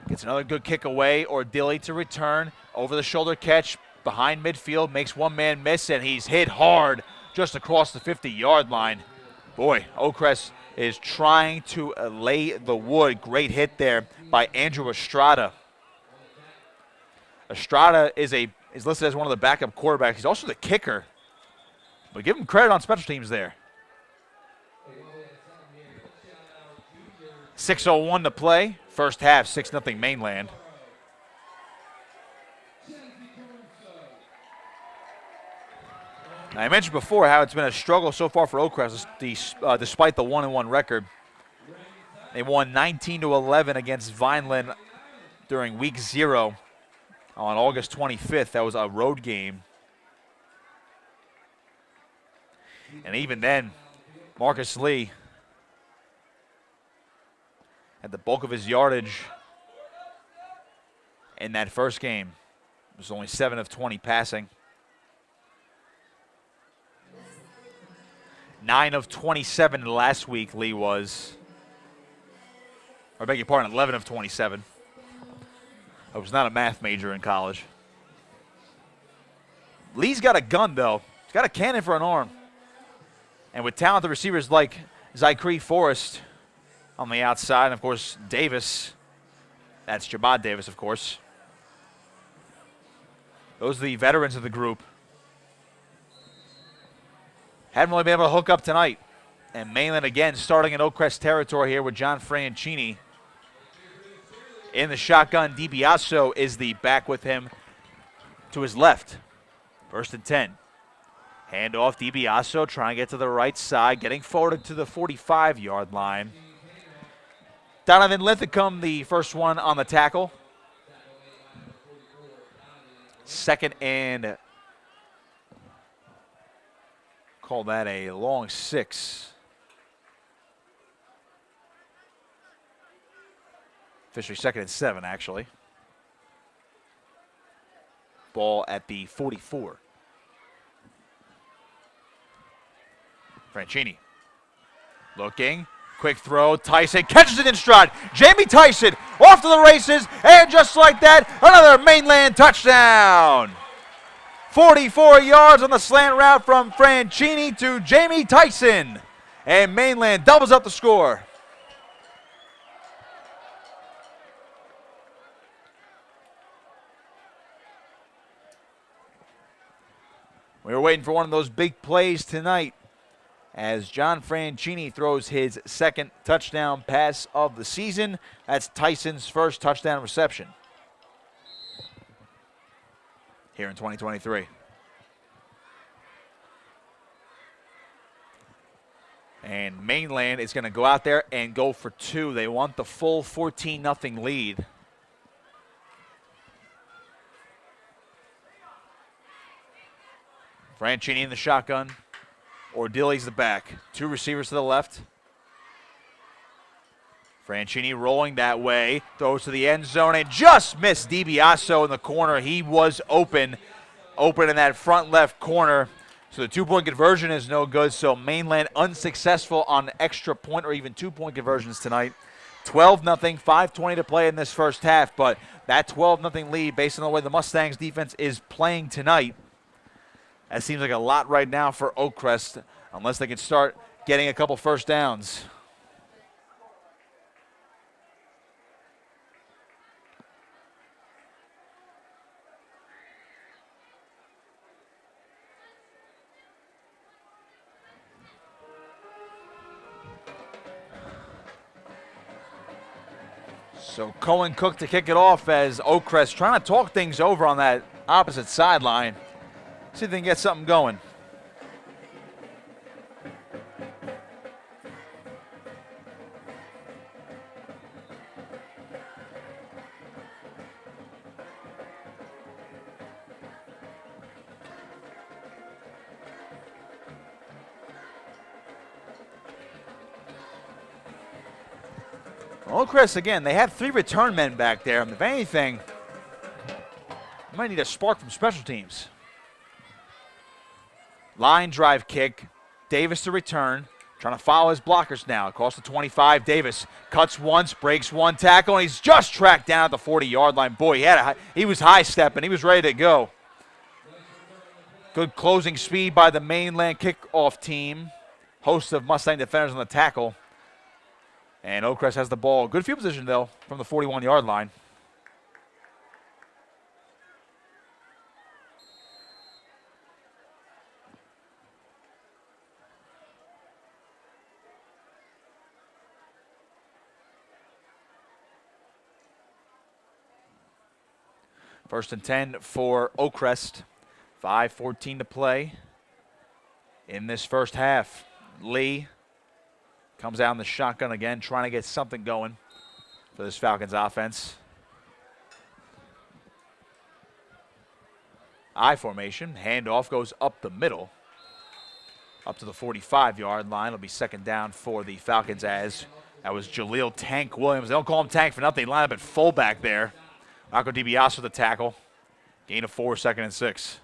[SPEAKER 2] Gets another good kick away, or Dilly to return. Over the shoulder catch behind midfield, makes one man miss, and he's hit hard just across the 50-yard line. Boy, OAKCREST is trying to lay the wood. Great hit there by Andrew Estrada. Estrada is is listed as one of the backup quarterbacks. He's also the kicker. But give him credit on special teams there. 6:01 to play. First half, 6-0 Mainland. Now, I mentioned before how it's been a struggle so far for OAKCREST despite the 1-1 record. They won 19-11 against Vineland during week 0 on August 25th. That was a road game. And even then, Marcus Lee had the bulk of his yardage in that first game. It was only 7 of 20 passing. 9 of 27 last week, Lee was. I beg your pardon, 11 of 27. I was not a math major in college. Lee's got a gun, though. He's got a cannon for an arm. And with talented receivers like Zycree Forrest on the outside, and, of course, Davis. That's Jabad Davis, of course. Those are the veterans of the group. Haven't really been able to hook up tonight. And Mainland again starting in OAKCREST territory here with John Franchini. In the shotgun, DiBiaso is the back with him to his left. 1st and 10. Hand off DiBiaso, trying to get to the right side, getting forward to the 45-yard line. Donovan Linthicum, the first one on the tackle. 2nd and call that a long 6. Officially 2nd and 7, actually. Ball at the 44. Franchini looking. Quick throw. Tyson catches it in stride. Jamie Tyson off to the races. And just like that, another Mainland touchdown. 44 yards on the slant route from Franchini to Jamie Tyson. And Mainland doubles up the score. We were waiting for one of those big plays tonight as John Franchini throws his 2nd touchdown pass of the season. That's Tyson's first touchdown reception here in 2023. And Mainland is going to go out there and go for 2. They want the full 14-0 lead. Franchini in the shotgun. Ordilli's the back. 2 receivers to the left. Franchini rolling that way. Throws to the end zone and just missed DiBiaso in the corner. He was open in that front left corner. So the 2-point conversion is no good. So Mainland unsuccessful on extra point or even 2-point conversions tonight. 12-0, 5:20 to play in this first half. But that 12-0 lead, based on the way the Mustangs defense is playing tonight, that seems like a lot right now for OAKCREST, unless they can start getting a couple first downs. So Cohen Cook to kick it off as OAKCREST trying to talk things over on that opposite sideline. See if they can get something going. OAKCREST, again, they have 3 return men back there. If anything, they might need a spark from special teams. Line drive kick. Davis to return. Trying to follow his blockers now. Across the 25. Davis cuts once, breaks one tackle, and he's just tracked down at the 40-yard line. Boy, he was high-stepping. He was ready to go. Good closing speed by the Mainland kickoff team. Host of Mustang defenders on the tackle. And OAKCREST has the ball. Good field position, though, from the 41-yard line. First and 10 for OAKCREST. 5:14 to play in this first half. Lee comes out in the shotgun again, trying to get something going for this Falcons offense. I formation. Handoff goes up the middle, up to the 45-yard line. It'll be second down for the Falcons, as that was Jaleel Tank Williams. They don't call him Tank for nothing. They line up at fullback there. Marco DiBiase with the tackle. Gain of 4, 2nd and 6.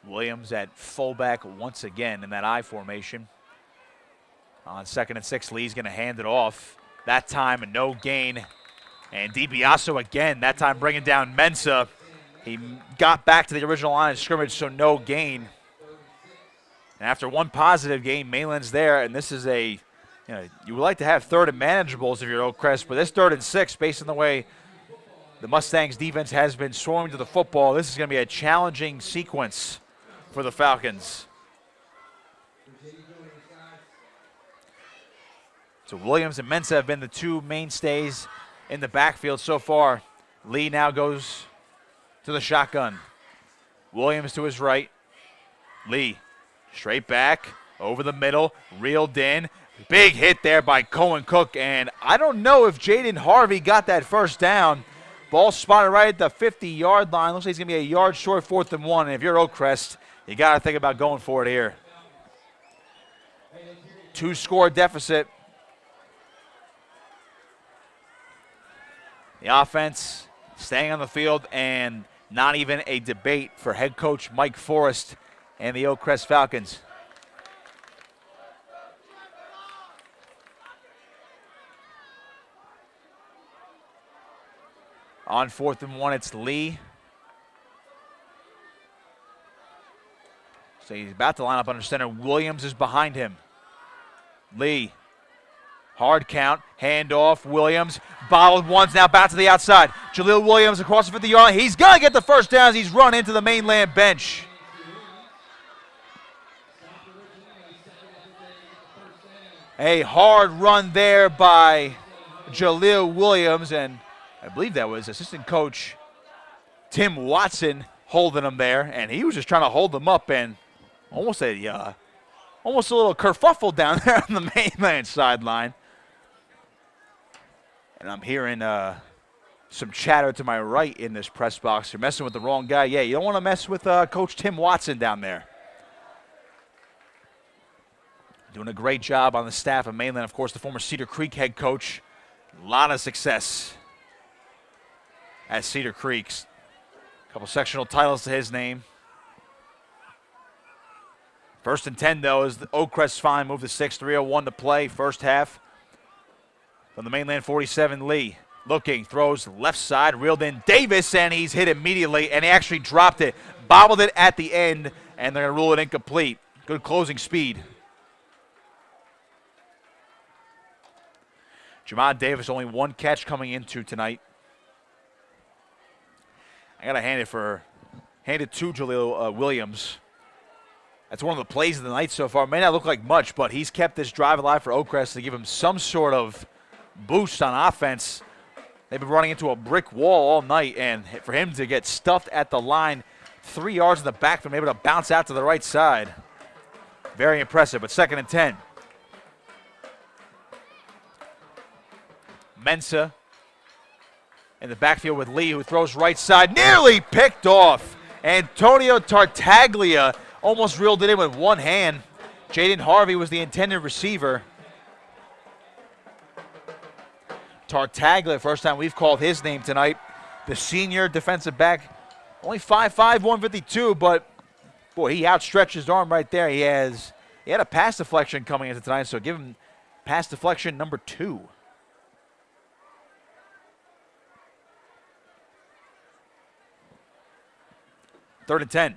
[SPEAKER 2] Williams at fullback once again in that I formation. On 2nd and 6, Lee's going to hand it off. That time, a no gain. And DiBiase again, that time bringing down Mensah. He got back to the original line of scrimmage, so no gain. And after one positive gain, Mainland's there, and this is a, you would like to have 3rd and manageables if you're OAKCREST, but this 3rd and 6, based on the way the Mustangs defense has been swarming to the football, this is going to be a challenging sequence for the Falcons. So Williams and Mensah have been the two mainstays in the backfield so far. Lee now goes to the shotgun. Williams to his right. Lee straight back, over the middle, reeled in. Big hit there by Cohen Cook, and I don't know if Jaden Harvey got that first down. Ball spotted right at the 50-yard line. Looks like he's going to be a yard short, 4th and 1, and if you're OAKCREST, you got to think about going for it here. 2-score deficit. The offense staying on the field, and not even a debate for head coach Mike Forrest and the OAKCREST Falcons. On 4th and 1, it's Lee. So he's about to line up under center. Williams is behind him. Lee. Hard count, handoff, Williams, bottled ones, now back to the outside. Jaleel Williams across the 50-yard line. He's going to get the first down as he's run into the Mainland bench. A hard run there by Jaleel Williams, and I believe that was assistant coach Tim Watson holding him there, and he was just trying to hold him up, and almost a little kerfuffle down there on the Mainland sideline. And I'm hearing some chatter to my right in this press box. You're messing with the wrong guy. Yeah, you don't want to mess with Coach Tim Watson down there. Doing a great job on the staff of Mainland. Of course, the former Cedar Creek head coach. A lot of success at Cedar Creek's. A couple sectional titles to his name. 1st and 10, though, as the OAKCREST fine move to 6, 3:01 to play, first half. From the Mainland 47, Lee looking, throws left side, reeled in Davis, and he's hit immediately, and he actually dropped it, bobbled it at the end, and they're going to rule it incomplete. Good closing speed. Jamon Davis, only one catch coming into tonight. I got to hand it to Jaleel Williams. That's one of the plays of the night so far. May not look like much, but he's kept this drive alive for OAKCREST to give him some sort of boost on offense. They've been running into a brick wall all night, and for him to get stuffed at the line 3 yards in the backfield, able to bounce out to the right side. Very impressive, but 2nd and 10. Mensah in the backfield with Lee, who throws right side, nearly picked off. Antonio Tartaglia almost reeled it in with one hand. Jaden Harvey was the intended receiver. Tartaglia, first time we've called his name tonight. The senior defensive back, only 5'5", 152, but boy, he outstretched his arm right there. He had a pass deflection coming into tonight, so give him pass deflection number 2. Third and 10.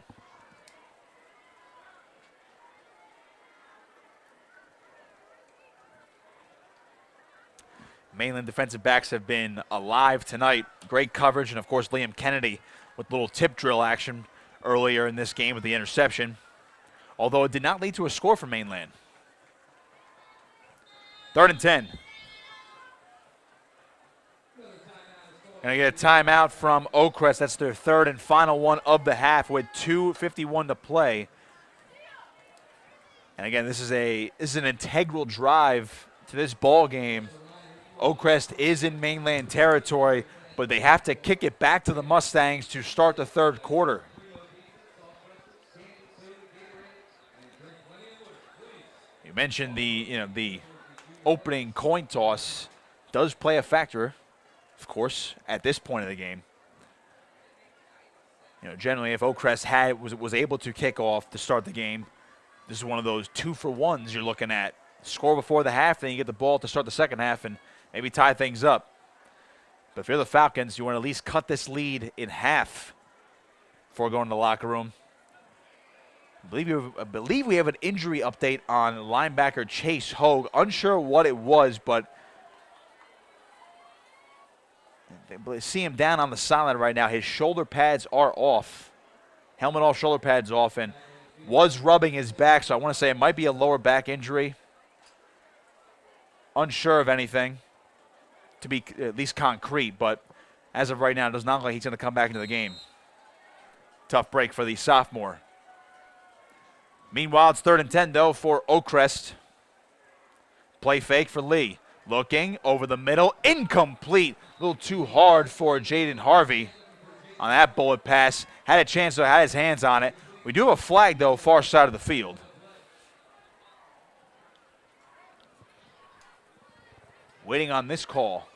[SPEAKER 2] Mainland defensive backs have been alive tonight. Great coverage, and of course Liam Kennedy with a little tip drill action earlier in this game with the interception, although it did not lead to a score for Mainland. 3rd and 10. Going to get a timeout from OAKCREST. That's their 3rd and final one of the half with 2:51 to play. And again, this is an integral drive to this ball game. OAKCREST is in Mainland territory, but they have to kick it back to the Mustangs to start the 3rd quarter. You mentioned the opening coin toss does play a factor, of course, at this point of the game. Generally, if OAKCREST was able to kick off to start the game, this is one of those 2-for-1s you're looking at. Score before the half, then you get the ball to start the second half and maybe tie things up. But if you're the Falcons, you want to at least cut this lead in half before going to the locker room. I believe we have an injury update on linebacker Chase Hogue. Unsure what it was, but they see him down on the sideline right now. His shoulder pads are off. Helmet off, shoulder pads off, and was rubbing his back, so I want to say it might be a lower back injury. Unsure of anything to be at least concrete, but as of right now, it does not look like he's going to come back into the game. Tough break for the sophomore. Meanwhile, it's 3rd and 10, though, for OAKCREST. Play fake for Lee. Looking over the middle. Incomplete. A little too hard for Jaden Harvey on that bullet pass. Had a chance, though, had his hands on it. We do have a flag, though, far side of the field. Waiting on this call.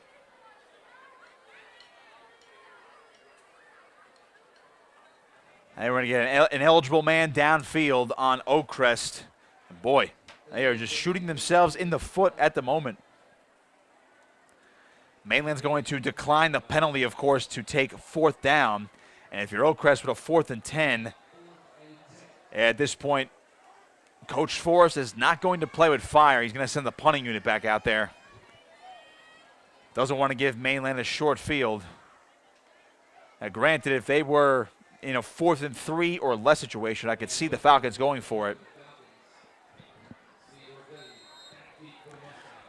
[SPEAKER 2] And we're going to get an eligible man downfield on OAKCREST. And boy, they are just shooting themselves in the foot at the moment. Mainland's going to decline the penalty, of course, to take 4th down. And if you're OAKCREST with a 4th and 10, at this point, Coach Forrest is not going to play with fire. He's going to send the punting unit back out there. Doesn't want to give Mainland a short field. Now, granted, if they were in a 4th and 3 or less situation, I could see the Falcons going for it.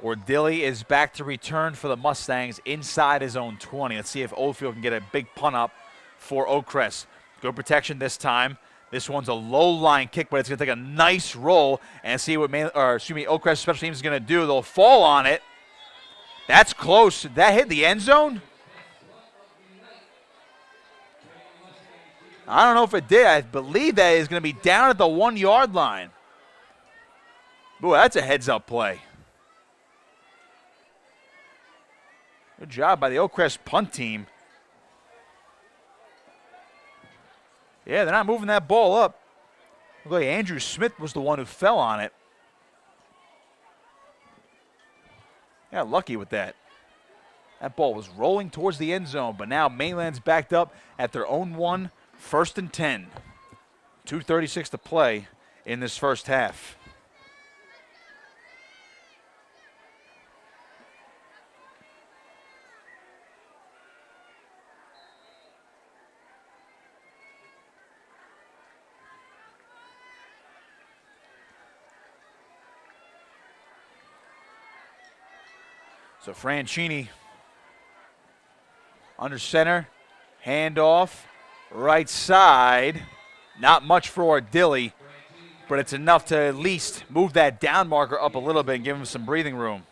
[SPEAKER 2] Ordilly is back to return for the Mustangs inside his own 20. Let's see if Oldfield can get a big punt up for OAKCREST. Good protection this time. This one's a low line kick, but it's going to take a nice roll and see what OAKCREST special teams is going to do. They'll fall on it. That's close. That hit the end zone? I don't know if it did. I believe that is going to be down at the 1-yard line. Boy, that's a heads-up play. Good job by the OAKCREST punt team. Yeah, they're not moving that ball up. Look like Andrew Smith was the one who fell on it. Got lucky with that. That ball was rolling towards the end zone, but now Mainland's backed up at their own 1, 1st and 10. 2:36 to play in this first half. So Franchini under center, handoff, right side. Not much for Ordilly, but it's enough to at least move that down marker up a little bit and give him some breathing room.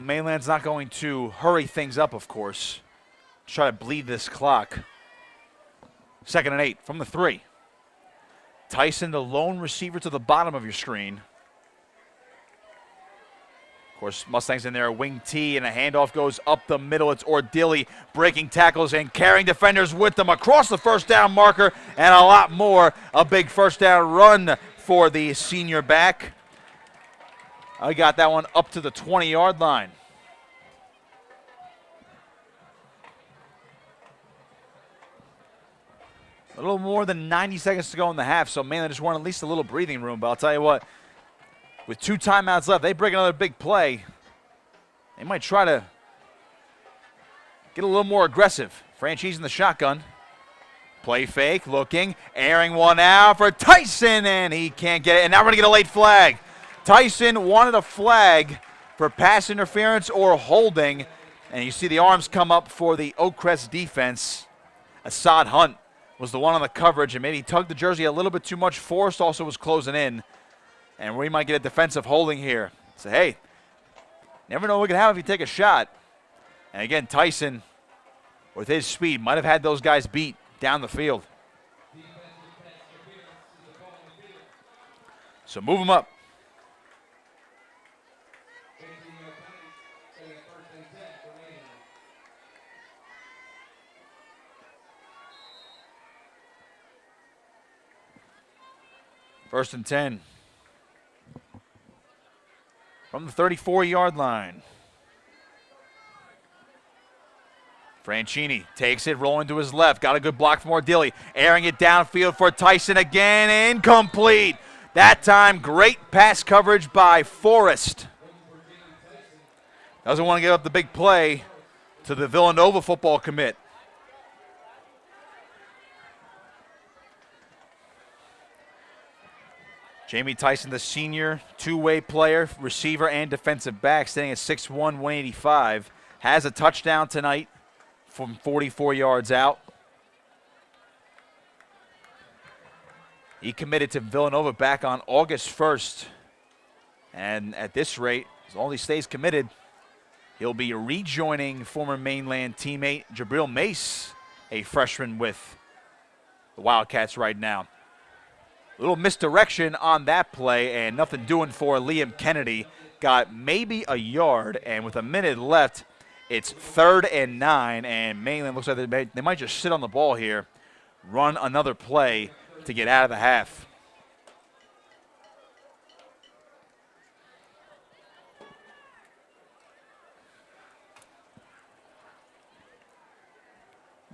[SPEAKER 2] Mainland's not going to hurry things up, of course. Try to bleed this clock. 2nd and 8 from the 3. Tyson, the lone receiver to the bottom of your screen. Of course, Mustangs in there, a wing T, and a handoff goes up the middle. It's Ordilly breaking tackles and carrying defenders with them across the first down marker and a lot more. A big first down run for the senior back. I got that one up to the 20-yard line. A little more than 90 seconds to go in the half, so Mainland just want at least a little breathing room. But I'll tell you what, with 2 timeouts left, they break another big play. They might try to get a little more aggressive. Franchi's in the shotgun. Play fake, looking, airing one out for Tyson, and he can't get it. And now we're going to get a late flag. Tyson wanted a flag for pass interference or holding, and you see the arms come up for the OAKCREST defense. Assad Hunt was the one on the coverage, and maybe he tugged the jersey a little bit too much. Forrest also was closing in, and we might get a defensive holding here. So, hey, never know what can happen if you take a shot. And again, Tyson, with his speed, might have had those guys beat down the field. So move them up. First and 10 from the 34-yard line. Franchini takes it, rolling to his left. Got a good block from Ordili. Airing it downfield for Tyson again. Incomplete. That time, great pass coverage by Forrest. Doesn't want to give up the big play to the Villanova football commit. Jamie Tyson, the senior two-way player, receiver and defensive back, standing at 6'1", 185, has a touchdown tonight from 44 yards out. He committed to Villanova back on August 1st. And at this rate, as long as he stays committed, he'll be rejoining former Mainland teammate Jabril Mace, a freshman with the Wildcats right now. A little misdirection on that play and nothing doing for Liam Kennedy. Got maybe a yard, and with a minute left, it's 3rd and 9, and Mainland looks like they might just sit on the ball here, run another play to get out of the half.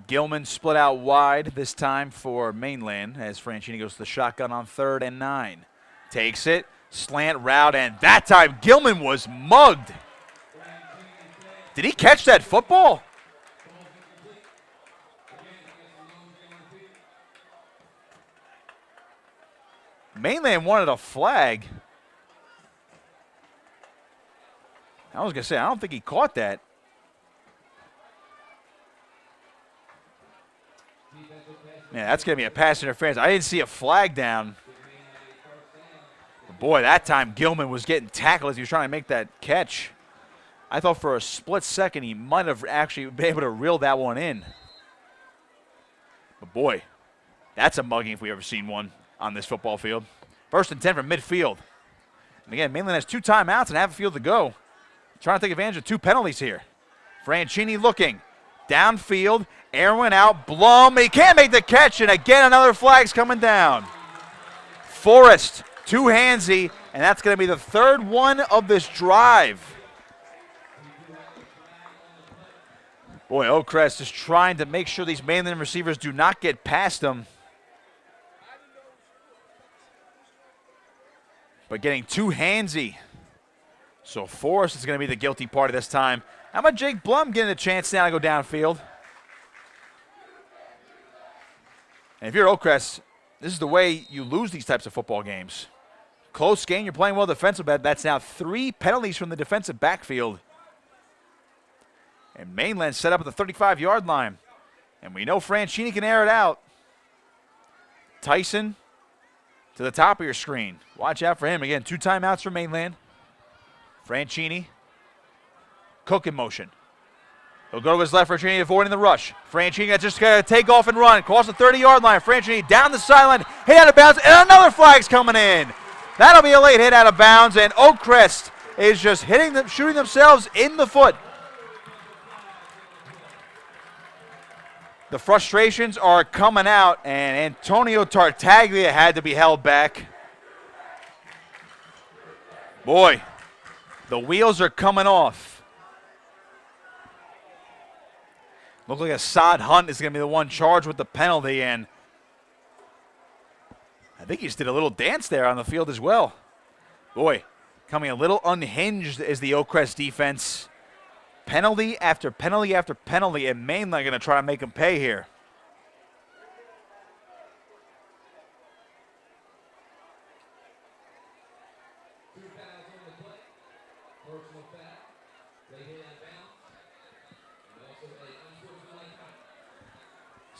[SPEAKER 2] Gilman split out wide this time for Mainland as Franchini goes to the shotgun on 3rd and 9. Takes it, slant route, and that time Gilman was mugged. Did he catch that football? Mainland wanted a flag. I was going to say, I don't think he caught that. Yeah, that's going to be a pass interference. I didn't see a flag down. But boy, that time Gilman was getting tackled as he was trying to make that catch. I thought for a split second he might have actually been able to reel that one in. But boy, that's a mugging if we ever seen one on this football field. 1st and 10 from midfield. And again, Mainland has 2 timeouts and half a field to go. Trying to take advantage of 2 penalties here. Franchini looking. Downfield, air went out, Blum, he can't make the catch, and again another flag's coming down. Forrest, too handsy, and that's going to be the 3rd one of this drive. Boy, OAKCREST is trying to make sure these Mainland receivers do not get past them. But getting too handsy. So Forrest is going to be the guilty party this time. How about Jake Blum getting a chance now to go downfield? And if you're OAKCREST, this is the way you lose these types of football games. Close game, you're playing well defensive, but that's now 3 penalties from the defensive backfield. And Mainland set up at the 35-yard line. And we know Franchini can air it out. Tyson to the top of your screen. Watch out for him. Again, 2 timeouts for Mainland. Franchini. Cook in motion. He'll go to his left. Franchini avoiding the rush. Franchini just going to take off and run. Across the 30-yard line. Franchini down the sideline. Hit out of bounds. And another flag's coming in. That'll be a late hit out of bounds. And OAKCREST is just hitting them, shooting themselves in the foot. The frustrations are coming out. And Antonio Tartaglia had to be held back. Boy, The wheels are coming off. Looks like Assad Hunt is going to be the one charged with the penalty, and I think he just did a little dance there on the field as well. Boy, coming a little unhinged is the OAKCREST defense. Penalty after penalty after penalty, and Mainland going to try to make him pay here.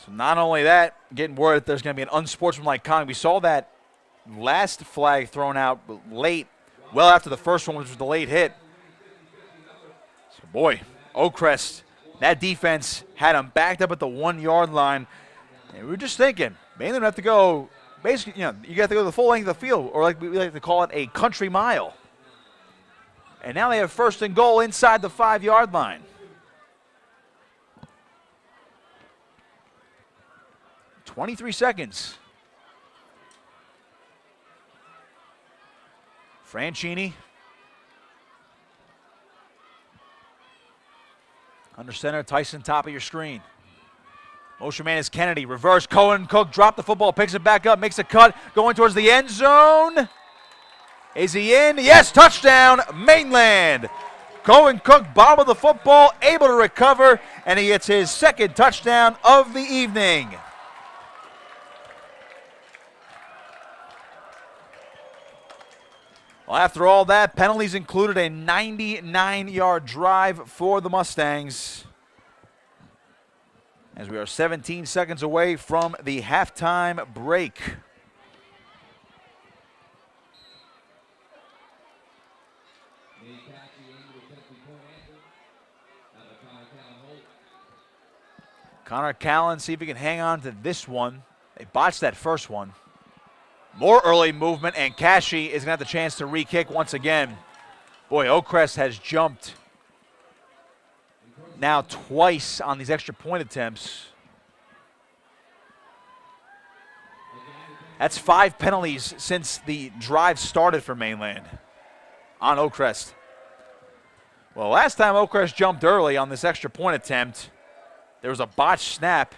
[SPEAKER 2] So not only that, getting word that there's going to be an unsportsmanlike conduct. We saw that last flag thrown out late, well after the first one, which was the late hit. So boy, OAKCREST, that defense had them backed up at the 1 yard line. And we were just thinking, Mainland have to go, basically, you got to go the full length of the field, or like we like to call it, a country mile. And now they have first and goal inside the 5 yard line. 23 seconds. Franchini. Under center, Tyson, top of your screen. Motion man is Kennedy. Reverse, Cohen Cook dropped the football, picks it back up, makes a cut, going towards the end zone. Is he in? Yes, touchdown, Mainland. Cohen Cook bobbled the football, able to recover, and he gets his second touchdown of the evening. Well, after all that, penalties included a 99-yard drive for the Mustangs, as we are 17 seconds away from the halftime break. Connor Callan, see if he can hang on to this one. They botched that first one. More early movement, and Cashy is going to have the chance to re-kick once again. Boy, OAKCREST has jumped now twice on these extra point attempts. That's 5 penalties since the drive started for Mainland on OAKCREST. Well, last time OAKCREST jumped early on this extra point attempt, there was a botched snap.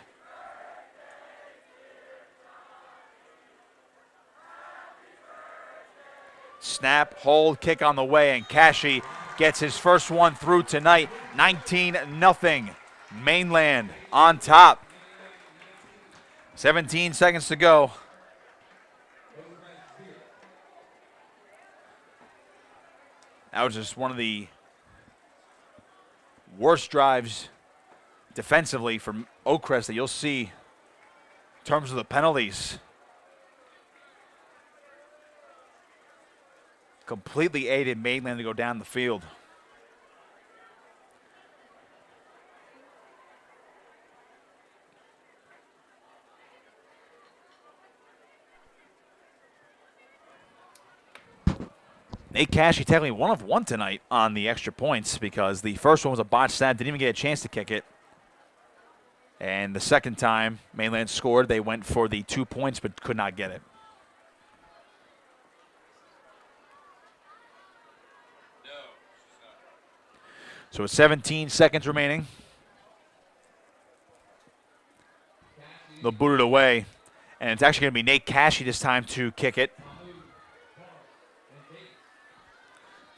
[SPEAKER 2] Snap, hold, kick on the way, and Cashy gets his first one through tonight. 19-0. Mainland on top. 17 seconds to go. That was just one of the worst drives defensively from OAKCREST that you'll see in terms of the penalties. Completely aided Mainland to go down the field. Nate Cashy technically 1 of 1 tonight on the extra points, because the first one was a botched snap, didn't even get a chance to kick it. And the second time Mainland scored, they went for the 2 points but could not get it. So with 17 seconds remaining, they'll boot it away. And it's actually going to be Nate Cashy this time to kick it.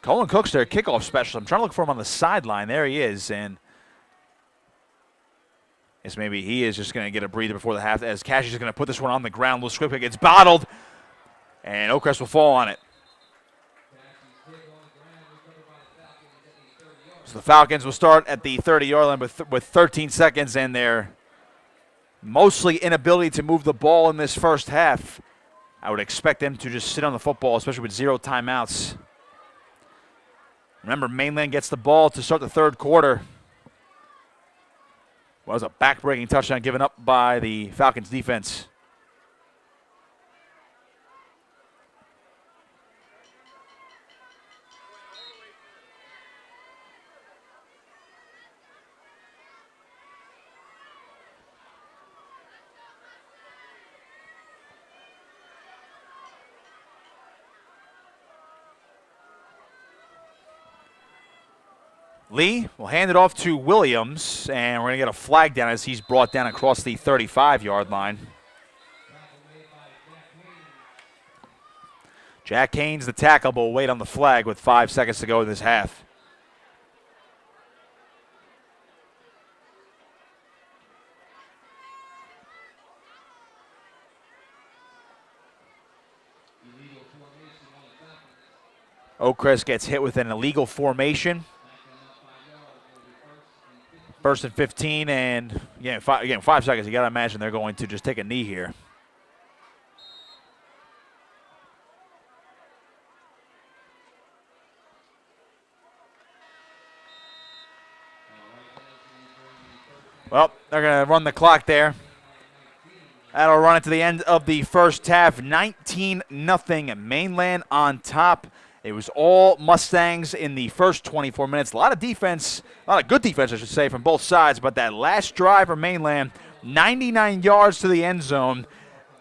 [SPEAKER 2] Colin Cook's their kickoff specialist. I'm trying to look for him on the sideline. There he is. And I guess maybe he is just going to get a breather before the half, as Cashy's going to put this one on the ground. Little squib kick gets bottled, and OAKCREST will fall on it. So the Falcons will start at the 30-yard line with 13 seconds, and their mostly inability to move the ball in this first half. I would expect them to just sit on the football, especially with 0 timeouts. Remember, Mainland gets the ball to start the third quarter. Well, it was a back-breaking touchdown given up by the Falcons defense. Lee will hand it off to Williams, and we're going to get a flag down as he's brought down across the 35-yard line. Jack Haynes, the tackle, but will wait on the flag with 5 seconds to go in this half. OAKCREST gets hit with an illegal formation. First and 15, and again, 5 seconds. You got to imagine they're going to just take a knee here. Well, they're going to run the clock there. That'll run it to the end of the first half. 19-0, Mainland on top. It was all Mustangs in the first 24 minutes. A lot of defense, a lot of good defense, I should say, from both sides. But that last drive for Mainland, 99 yards to the end zone,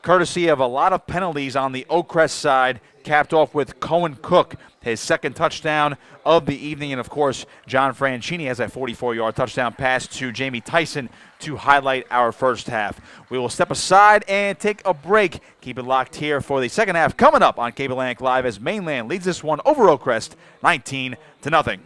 [SPEAKER 2] courtesy of a lot of penalties on the OAKCREST side, capped off with Cohen Cook, his second touchdown of the evening. And, of course, John Franchini has that 44-yard touchdown pass to Jamie Tyson to highlight our first half. We will step aside and take a break. Keep it locked here for the second half coming up on Cape Atlantic Live as Mainland leads this one over OAKCREST 19-0.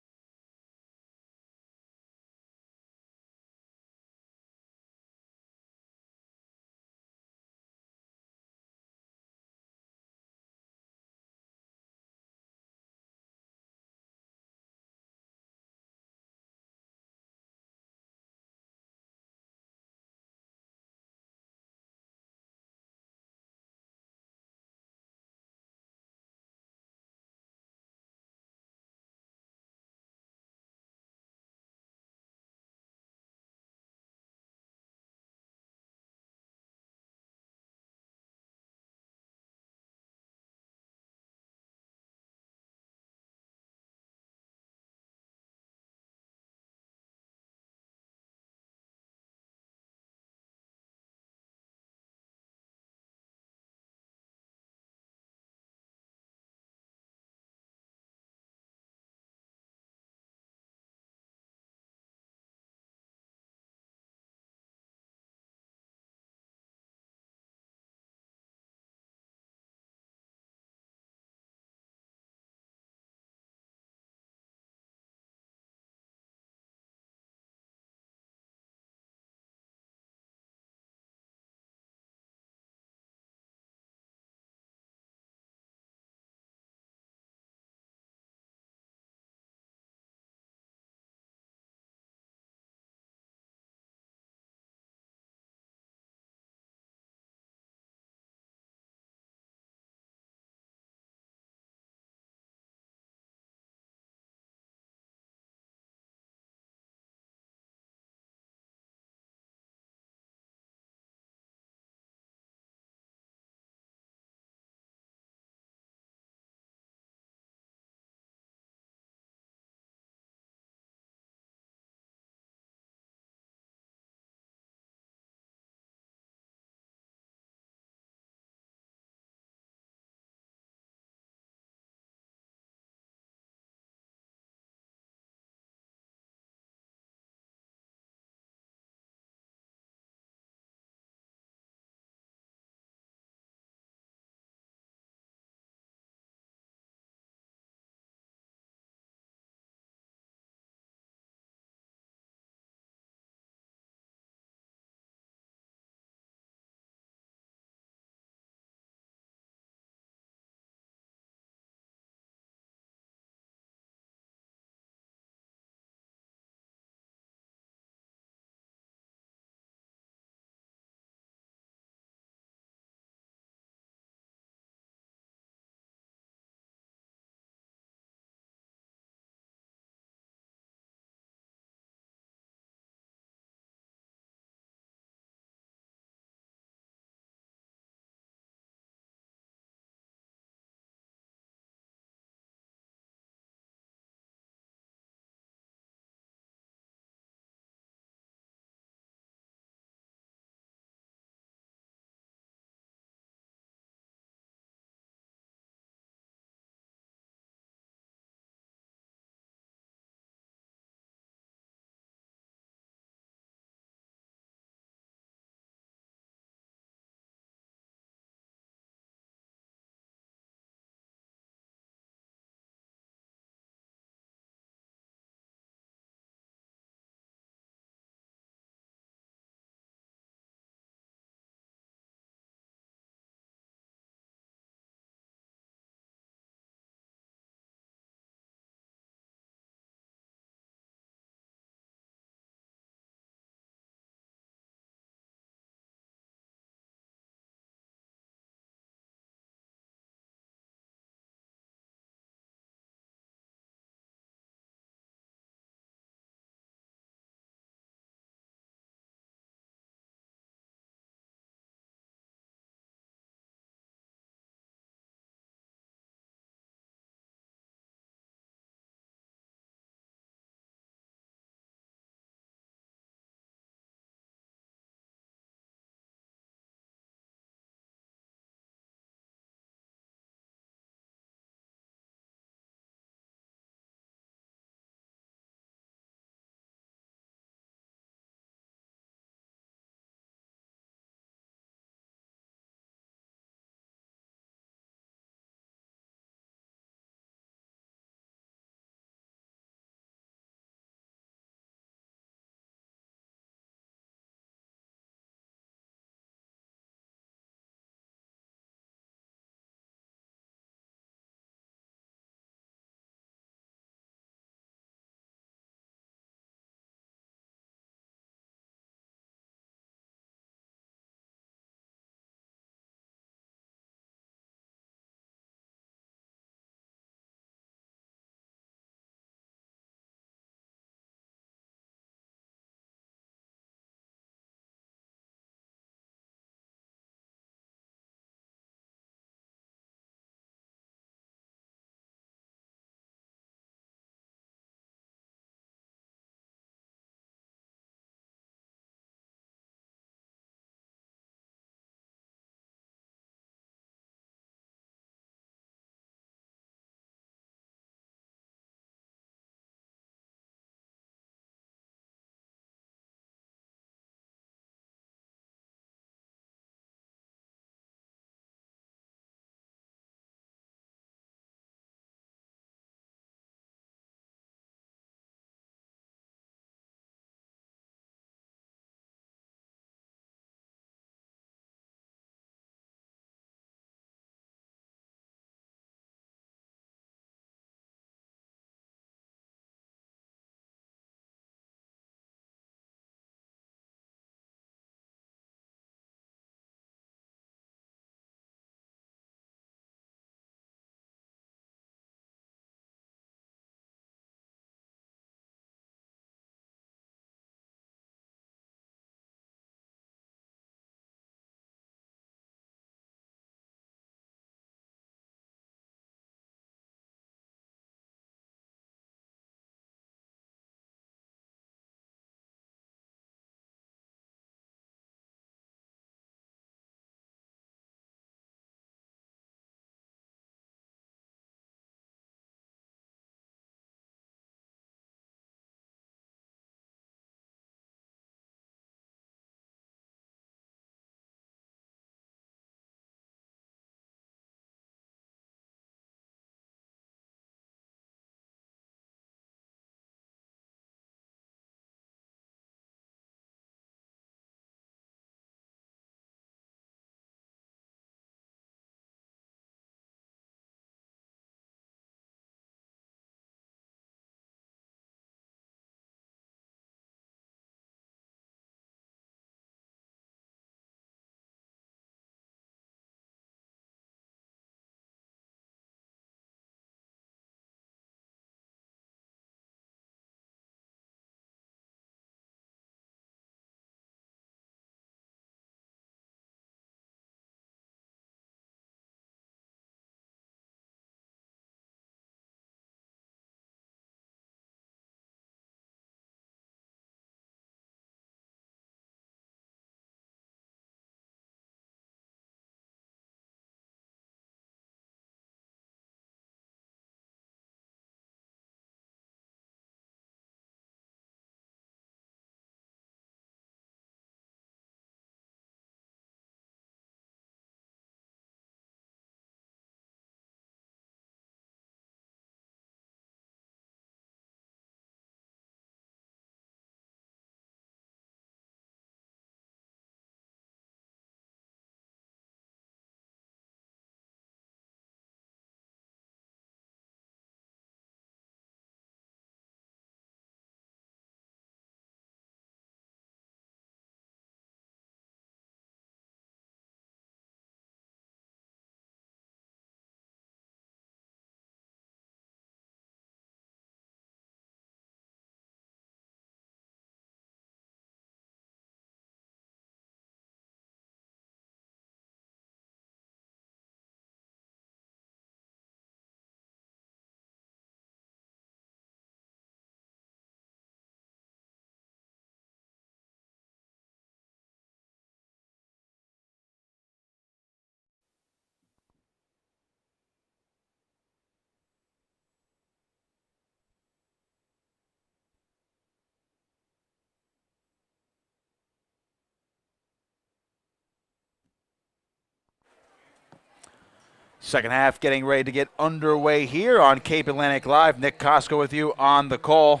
[SPEAKER 2] Second half getting ready to get underway here on Cape Atlantic Live. Nick Costco with you on the call.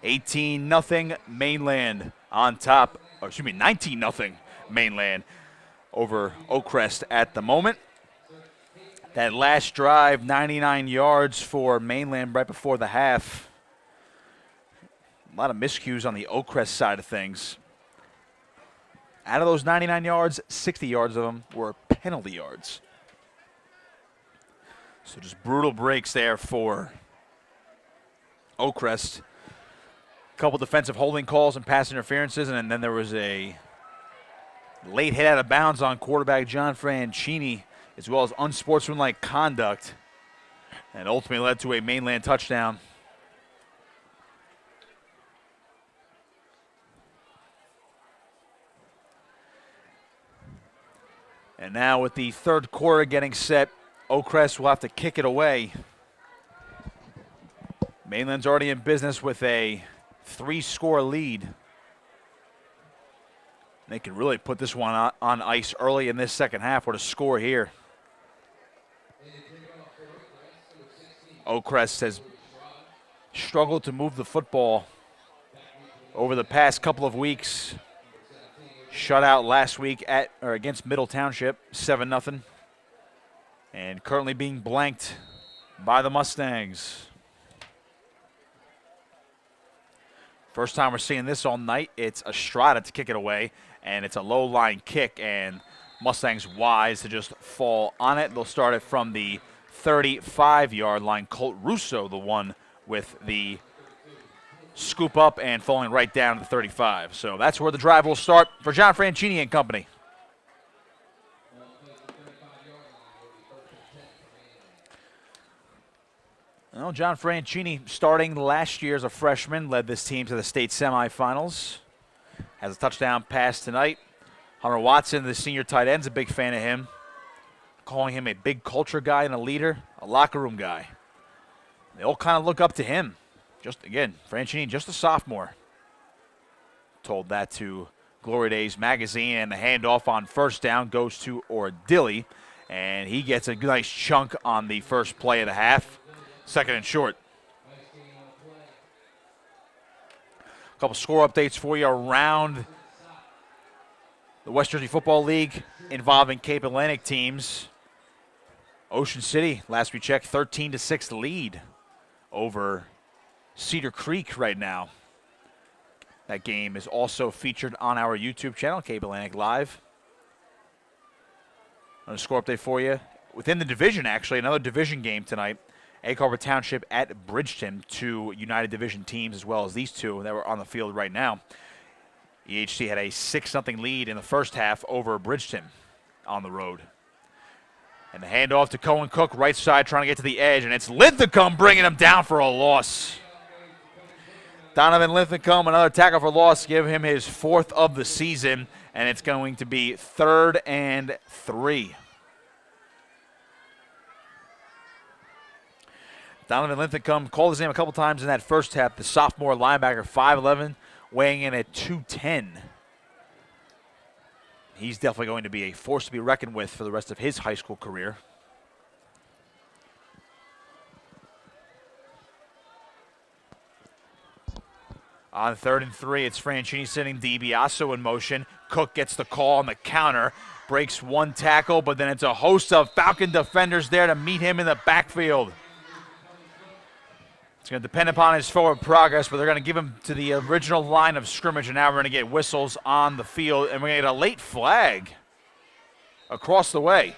[SPEAKER 2] 18-0 Mainland on top. Or excuse me, 19-0 Mainland over OAKCREST at the moment. That last drive, 99 yards for Mainland right before the half. A lot of miscues on the OAKCREST side of things. Out of those 99 yards, 60 yards of them were penalty yards. So just brutal breaks there for OAKCREST. A couple defensive holding calls and pass interferences, and then there was a late hit out of bounds on quarterback John Franchini, as well as unsportsmanlike conduct, and ultimately led to a Mainland touchdown. And now with the third quarter getting set, OAKCREST will have to kick it away. Mainland's already in business with a 3-score lead. They can really put this one on ice early in this second half with a score here. OAKCREST has struggled to move the football over the past couple of weeks. Shut out last week against Middle Township, 7-0. And currently being blanked by the Mustangs. First time we're seeing this all night. It's Estrada to kick it away, and it's a low-line kick, and Mustangs wise to just fall on it. They'll start it from the 35-yard line. Colt Russo, the one with the scoop up and falling right down to the 35. So that's where the drive will start for John Franchini and company. Well, John Franchini, starting last year as a freshman, led this team to the state semifinals. Has a touchdown pass tonight. Hunter Watson, the senior tight end, is a big fan of him, calling him a big culture guy and a leader, a locker room guy. They all kind of look up to him. Just, again, Franchini, just a sophomore. Told that to Glory Days magazine, and the handoff on first down goes to Ordilly, and he gets a nice chunk on the first play of the half. Second and short. A couple score updates for you around the West Jersey Football League involving Cape Atlantic teams. Ocean City, last we checked, 13-6 lead over Cedar Creek right now. That game is also featured on our YouTube channel, Cape Atlantic Live. Another score update for you. Within the division, actually, another division game tonight. Egg Harbor Township at Bridgeton, two United Division teams, as well as these two that were on the field right now. EHC had a 6-0 lead in the first half over Bridgeton on the road. And the handoff to Cohen Cook, right side, trying to get to the edge, and it's Linthicum bringing him down for a loss. Donovan Linthicum, another tackle for loss, give him his 4th of the season, and it's going to be 3rd and 3. Donovan Linthicum called his name a couple times in that first half. The sophomore linebacker, 5'11", weighing in at 210. He's definitely going to be a force to be reckoned with for the rest of his high school career. On 3rd and 3, it's Franchini sending DiBiaso in motion. Cook gets the call on the counter, breaks one tackle, but then it's a host of Falcon defenders there to meet him in the backfield. It's going to depend upon his forward progress, but they're going to give him to the original line of scrimmage, and now we're going to get whistles on the field, and we're going to get a late flag across the way.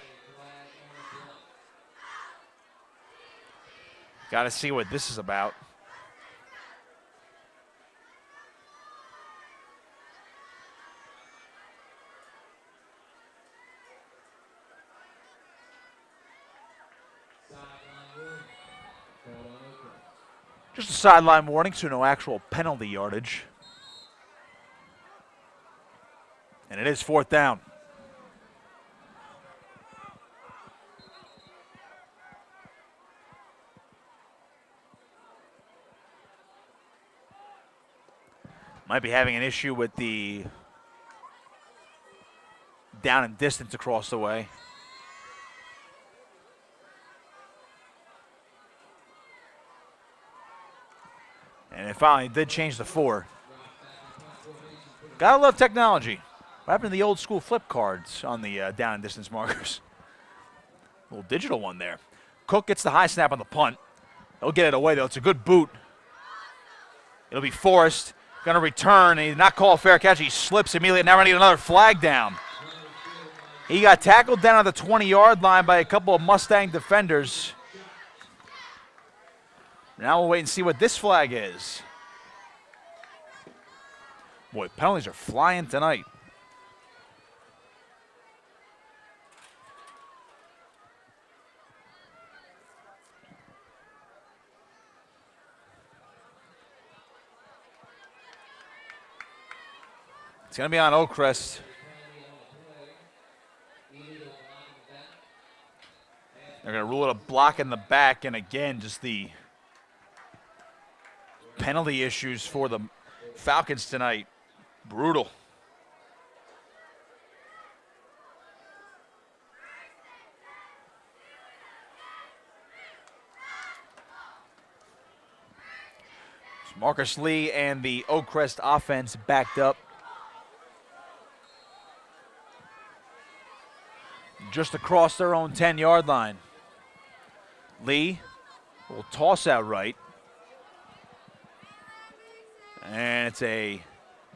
[SPEAKER 2] Got to see what this is about. Just a sideline warning, so no actual penalty yardage. And it is 4th down. Might be having an issue with the down and distance across the way. And it finally did change to 4. Gotta love technology. What happened to the old school flip cards on the down and distance markers? A little digital one there. Cook gets the high snap on the punt. He'll get it away, though. It's a good boot. It'll be Forrest. Going to return. He did not call a fair catch. He slips immediately. Now we're going to get another flag down. He got tackled down on the 20-yard line by a couple of Mustang defenders. Now we'll wait and see what this flag is. Boy, penalties are flying tonight. It's going to be on OAKCREST. They're going to rule it a block in the back, and again, just the penalty issues for the Falcons tonight. Brutal. So Marcus Lee and the OAKCREST offense backed up. Just across their own 10-yard line. Lee will toss out right. And it's a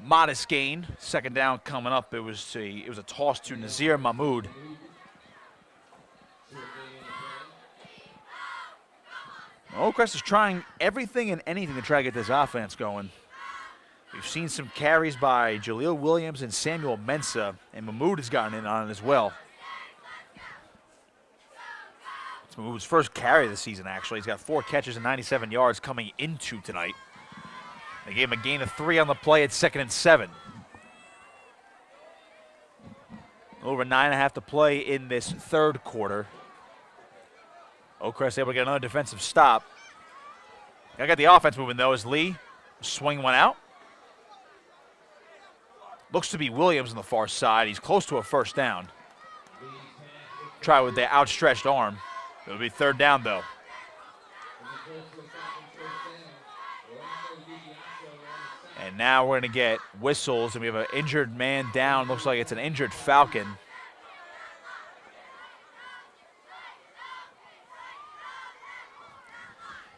[SPEAKER 2] modest gain. Second down coming up. It was a toss to Nazir Mahmood. OAKCREST is trying everything and anything to try to get this offense going. We've seen some carries by Jaleel Williams and Samuel Mensah, and Mahmood has gotten in on it as well. It's Mahmood's first carry of the season, actually. He's got 4 catches and 97 yards coming into tonight. They gave him a gain of 3 on the play at 2nd and 7. Over 9.5 to play in this third quarter. OAKCREST able to get another defensive stop. Gotta get the offense moving, though, as Lee swing one out. Looks to be Williams on the far side. He's close to a first down. Try with the outstretched arm. It'll be 3rd down, though. And now we're going to get whistles, and we have an injured man down. Looks like it's an injured Falcon.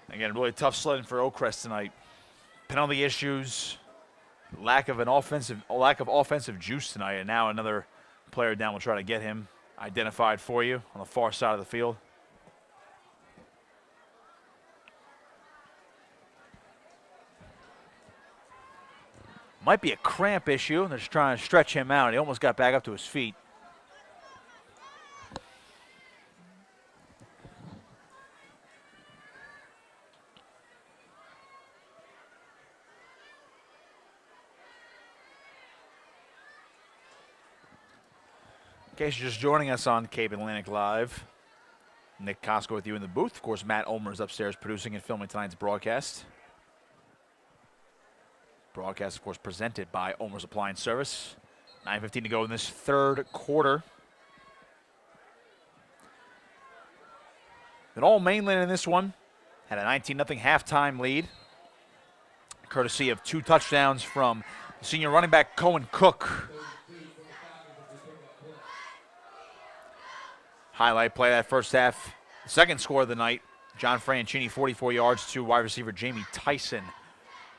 [SPEAKER 2] Again, really tough sledding for OAKCREST tonight. Penalty issues, lack of offensive juice tonight, and now another player down. We'll try to get him identified for you on the far side of the field. Might be a cramp issue. They're just trying to stretch him out. He almost got back up to his feet. In case you're just joining us on Cape Atlantic Live, Nick Costco with you in the booth. Of course, Matt Ulmers upstairs producing and filming tonight's broadcast. Broadcast, of course, presented by Ulmers Appliance Service. 9:15 to go in this third quarter. Then all Mainland in this one had a 19-0 halftime lead, courtesy of 2 touchdowns from senior running back Cohen Cook. Highlight play that first half. The second score of the night, John Franchini, 44 yards to wide receiver Jamie Tyson.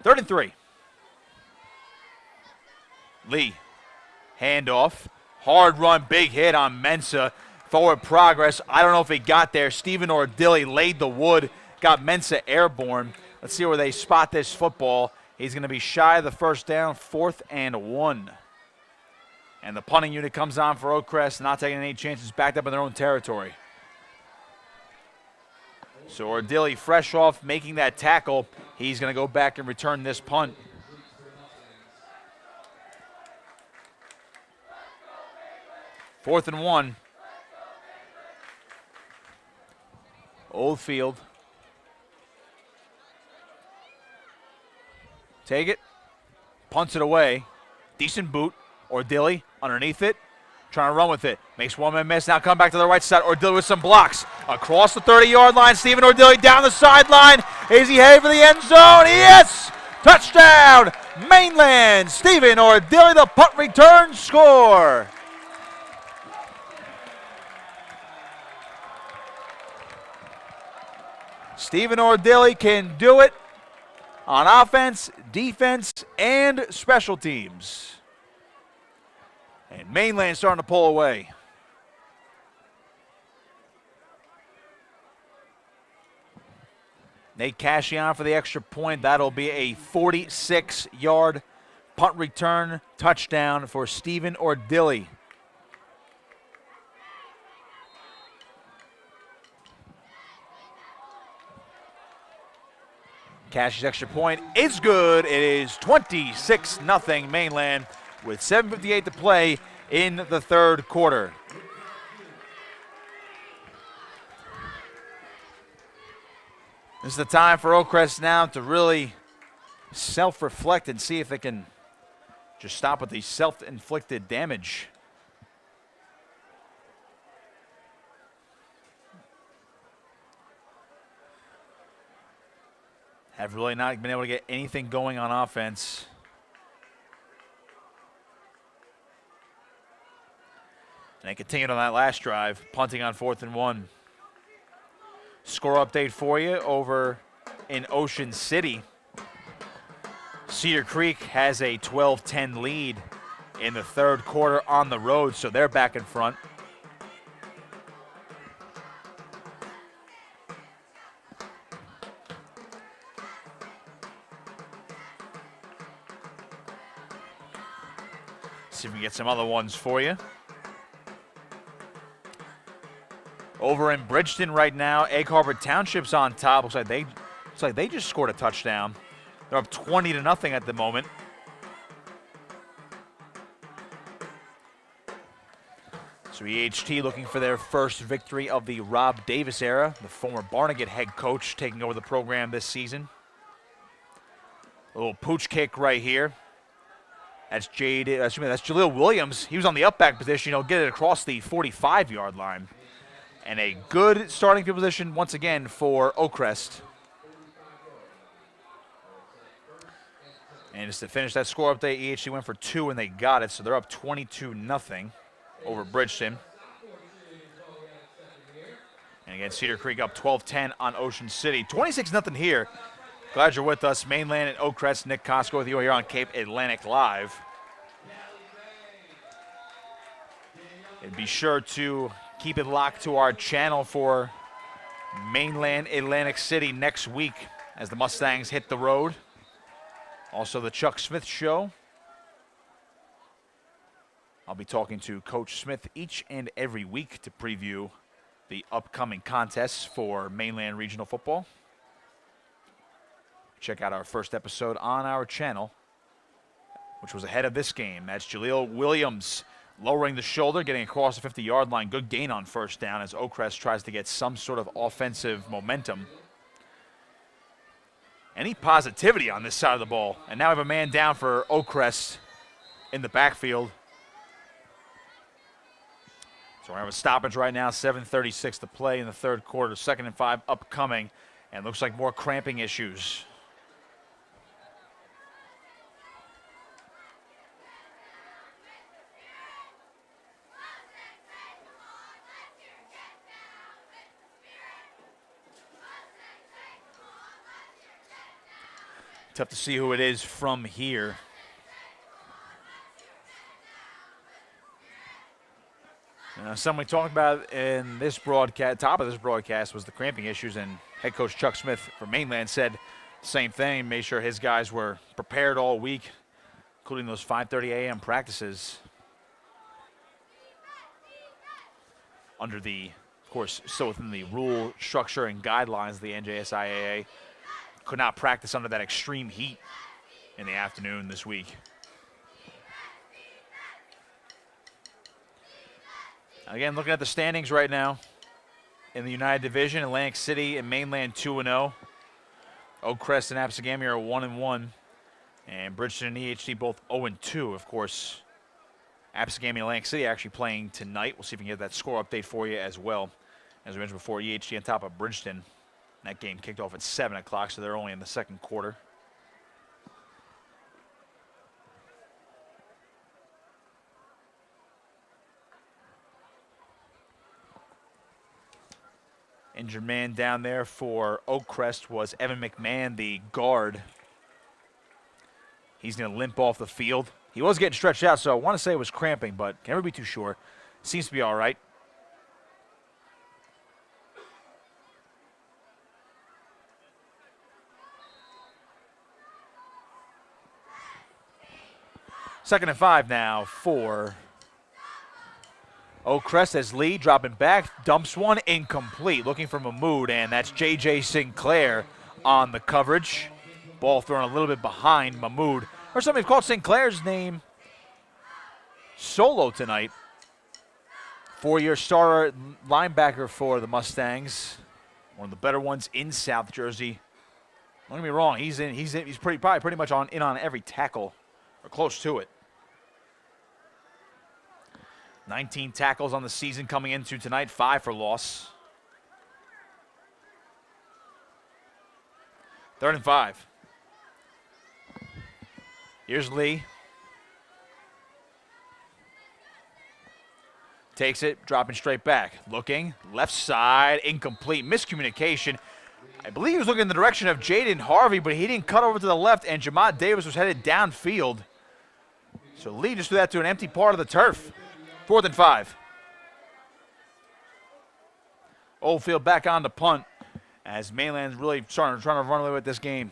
[SPEAKER 2] 3rd and 3. Lee, handoff, hard run, big hit on Mensah. Forward progress. I don't know if he got there. Stephen Ordilli laid the wood, got Mensah airborne. Let's see where they spot this football. He's going to be shy of the first down, 4th and 1. And the punting unit comes on for OAKCREST, not taking any chances, backed up in their own territory. So Ordilli, fresh off making that tackle, he's going to go back and return this punt. Fourth and 1. Oldfield. Take it. Punts it away. Decent boot. Ordilli underneath it. Trying to run with it. Makes one man miss. Now come back to the right side. Ordilli with some blocks. Across the 30-yard line. Stephen Ordilli down the sideline. Is he headed for the end zone? Yes! Touchdown, Mainland. Stephen Ordilly, the punt return score. Stephen Ordilly can do it on offense, defense, and special teams. And Mainland starting to pull away. Nate Cashion for the extra point. That'll be a 46-yard punt return touchdown for Stephen Ordilly. Cash's extra point is good. It is 26-0 Mainland with 7:58 to play in the third quarter. This is the time for OAKCREST now to really self-reflect and see if they can just stop with the self-inflicted damage. Have really not been able to get anything going on offense. And they continued on that last drive, punting on 4th and 1. Score update for you over in Ocean City. Cedar Creek has a 12-10 lead in the third quarter on the road, so they're back in front. See if we can get some other ones for you. Over in Bridgeton right now, Egg Harbor Township's on top. Looks like they just scored a touchdown. They're up 20-0 at the moment. So EHT looking for their first victory of the Rob Davis era, the former Barnegat head coach taking over the program this season. A little pooch kick right here. That's Jaleel Williams. He was on the up back position. He'll get it across the 45-yard line. And a good starting field position once again for OAKCREST. And just to finish that score update, EHC went for 2 and they got it, so they're up 22-0 over Bridgeton. And again, Cedar Creek up 12-10 on Ocean City. 26-0 here. Glad you're with us. Mainland and OAKCREST. Nick Costco with you here on Cape Atlantic Live. And be sure to keep it locked to our channel for Mainland Atlantic City next week as the Mustangs hit the road. Also the Chuck Smith Show. I'll be talking to Coach Smith each and every week to preview the upcoming contests for Mainland Regional Football. Check out our first episode on our channel, which was ahead of this game. That's Jaleel Williams lowering the shoulder, getting across the 50-yard line. Good gain on first down as OAKCREST tries to get some sort of offensive momentum. Any positivity on this side of the ball. And now we have a man down for OAKCREST in the backfield. So we have a stoppage right now, 7:36 to play in the third quarter. 2nd and 5 upcoming, and looks like more cramping issues. Tough to see who it is from here. Something we talked about in this broadcast, top of this broadcast, was the cramping issues, and head coach Chuck Smith from Mainland said the same thing, made sure his guys were prepared all week, including those 5:30 a.m. practices. Under the, of course, still within the rule structure and guidelines of the NJSIAA. Could not practice under that extreme heat in the afternoon this week. Again, looking at the standings right now in the United Division, Atlantic City and Mainland 2-0. OAKCREST and Appliance are 1-1. And Bridgeton and EHT both 0-2. Of course, Appliance and Atlantic City actually playing tonight. We'll see if we can get that score update for you as well. As we mentioned before, EHT on top of Bridgeton. That game kicked off at 7 o'clock, so they're only in the second quarter. Injured man down there for OAKCREST was Evan McMahon, the guard. He's going to limp off the field. He was getting stretched out, so I want to say it was cramping, but can't ever be too sure. Seems to be all right. Second and 5 now for OAKCREST as Lee dropping back, dumps one, incomplete. Looking for Mahmoud, and that's J.J. Sinclair on the coverage. Ball thrown a little bit behind Mahmoud. Or somebody's called Sinclair's name solo tonight. 4-year starter linebacker for the Mustangs. One of the better ones in South Jersey. Don't get me wrong, he's probably pretty much in on every tackle, or close to it. 19 tackles on the season coming into tonight, 5 for loss. 3rd and 5. Here's Lee. Takes it, dropping straight back. Looking, left side, incomplete. Miscommunication. I believe he was looking in the direction of Jaden Harvey, but he didn't cut over to the left, and Jamad Davis was headed downfield. So Lee just threw that to an empty part of the turf. 4th and 5. Oldfield back on the punt as Mainland's really trying to run away with this game.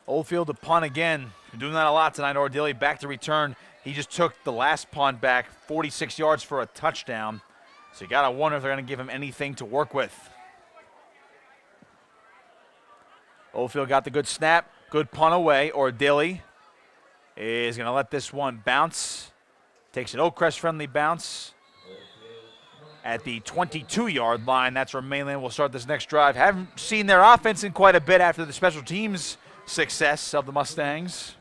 [SPEAKER 2] Oldfield to punt again. Been doing that a lot tonight. Ordilli back to return. He just took the last punt back, 46 yards for a touchdown. So you got to wonder if they're going to give him anything to work with. Oldfield got the good snap. Good punt away. Ordilli is going to let this one bounce. Takes an OAKCREST friendly bounce at the 22-yard line. That's where Mainland will start this next drive. Haven't seen their offense in quite a bit after the special teams success of the Mustangs.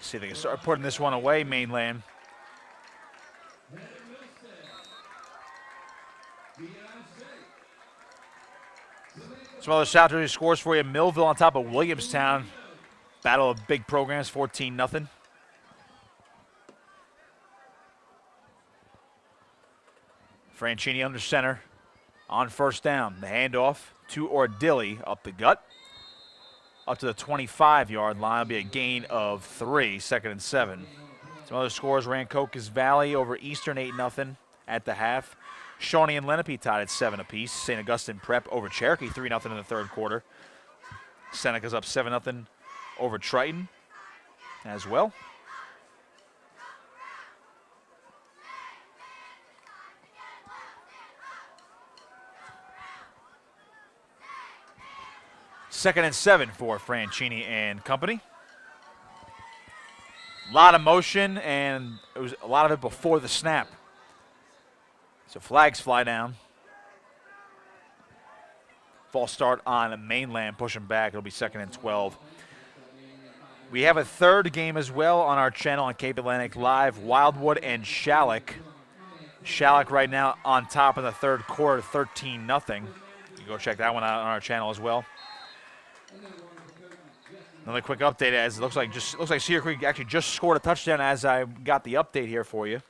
[SPEAKER 2] See if they can start putting this one away, Mainland. Some other South Jersey scores for you. Millville on top of Williamstown. Battle of big programs, 14-0. Franchini under center on 1st down. The handoff to Ordilli up the gut. Up to the 25-yard line. It'll be a gain of 3, 2nd and 7. Some other scores, Rancocas Valley over Eastern 8-0 at the half. Shawnee and Lenape tied at 7 apiece. St. Augustine Prep over Cherokee 3-0 in the 3rd quarter. Seneca's up 7-0 over Triton as well. Second and 7 for Franchini and company. A lot of motion, and it was a lot of it before the snap. So flags fly down. False start on Mainland, pushing back. It'll be 2nd and 12. We have a 3rd game as well on our channel on Cape Atlantic Live, Wildwood and Shalleck. Shalleck right now on top in the 3rd quarter, 13-0. You can go check that one out on our channel as well. Another quick update, as it looks like Cedar Creek actually just scored a touchdown as I got the update here for you,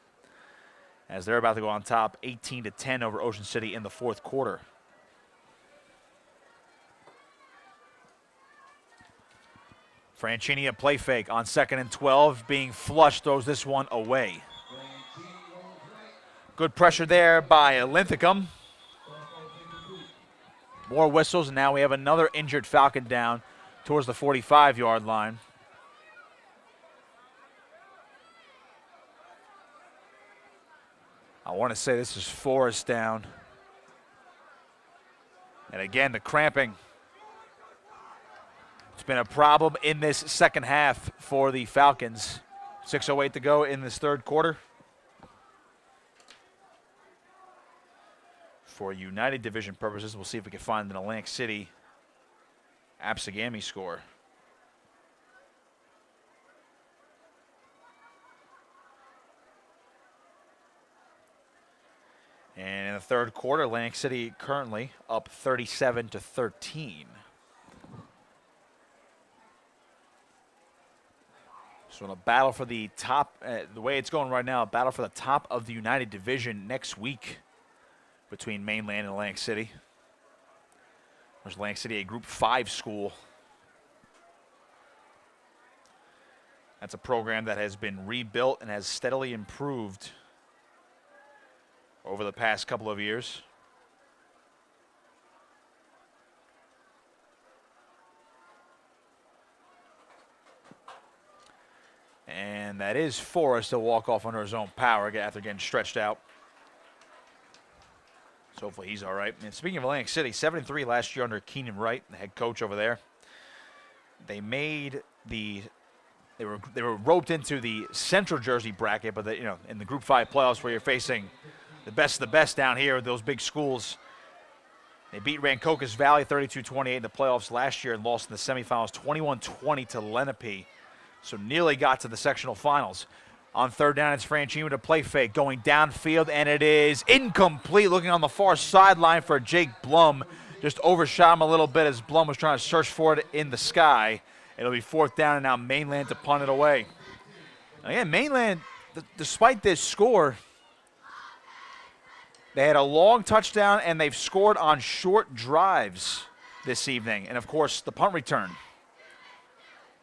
[SPEAKER 2] as they're about to go on top 18-10 over Ocean City in the 4th quarter. Franchini a play fake on 2nd and 12, being flushed, throws this one away. Good pressure there by Linthicum. More whistles, and now we have another injured Falcon down towards the 45-yard line. I want to say this is Forrest down. And again, the cramping. It's been a problem in this second half for the Falcons. 6:08 to go in this 3rd quarter. for United Division purposes. We'll see if we can find an Atlantic City Apsigami score. And in the third quarter, Atlantic City currently up 37-13. So in a battle for the top, the way it's going right now, a battle for the top of the United Division next week between Mainland and Atlantic City. There's Atlantic City, a Group 5 school. That's a program that has been rebuilt and has steadily improved over the past couple of years. And that is Forrest to walk off under his own power after getting stretched out. So hopefully he's all right. And speaking of Atlantic City, 7-3 last year under Keenan Wright, the head coach over there. They made the they were roped into the Central Jersey bracket, but in the Group 5 playoffs where you're facing the best of the best down here, those big schools. They beat Rancocas Valley 32-28 in the playoffs last year and lost in the semifinals 21-20 to Lenape. So nearly got to the sectional finals. On third down, it's Franchino to play fake, going downfield, and it is incomplete. Looking on the far sideline for Jake Blum. Just overshot him a little bit as Blum was trying to search for it in the sky. It'll be fourth down, and now Mainland to punt it away. Again, Mainland, despite this score, they had a long touchdown, and they've scored on short drives this evening. And, of course, the punt return.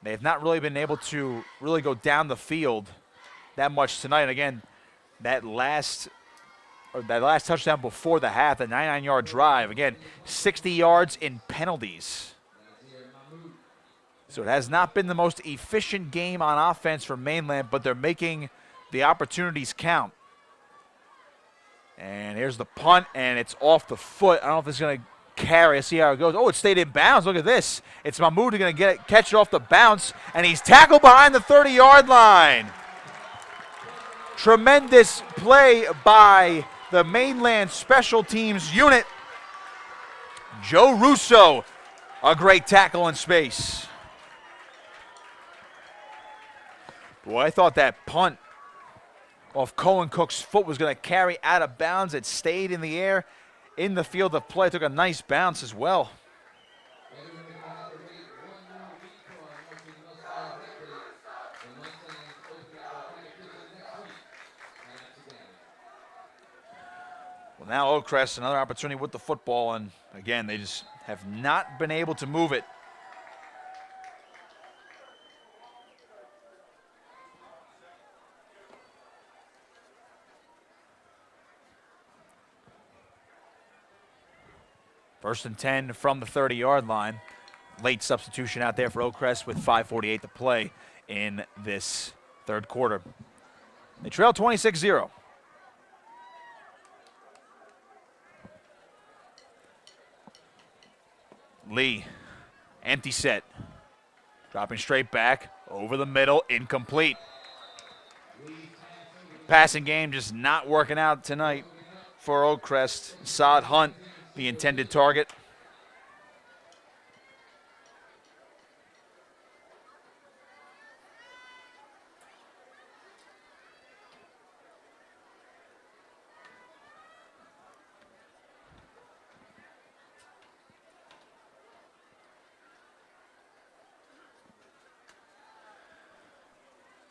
[SPEAKER 2] They have not really been able to really go down the field that much tonight. And, again, that last touchdown before the half, the 99-yard drive, again, 60 yards in penalties. So it has not been the most efficient game on offense for Mainland, but they're making the opportunities count. And here's the punt, and it's off the foot. I don't know if it's going to carry. See how it goes. Oh, it stayed in bounds. Look at this. It's Mahmoud going to catch it off the bounce, and he's tackled behind the 30-yard line. Tremendous play by the Mainland Special Teams unit. Joe Russo, a great tackle in space. Boy, I thought that punt off Cohen Cook's foot was going to carry out of bounds. It stayed in the air in the field of play. Took a nice bounce as well. Well, now OAKCREST, another opportunity with the football, and again, they just have not been able to move it. First and 10 from the 30-yard line. Late substitution out there for OAKCREST with 5:48 to play in this third quarter. They trail 26-0. Lee, empty set. Dropping straight back, over the middle, incomplete. Passing game just not working out tonight for OAKCREST. Saad Hunt, the intended target.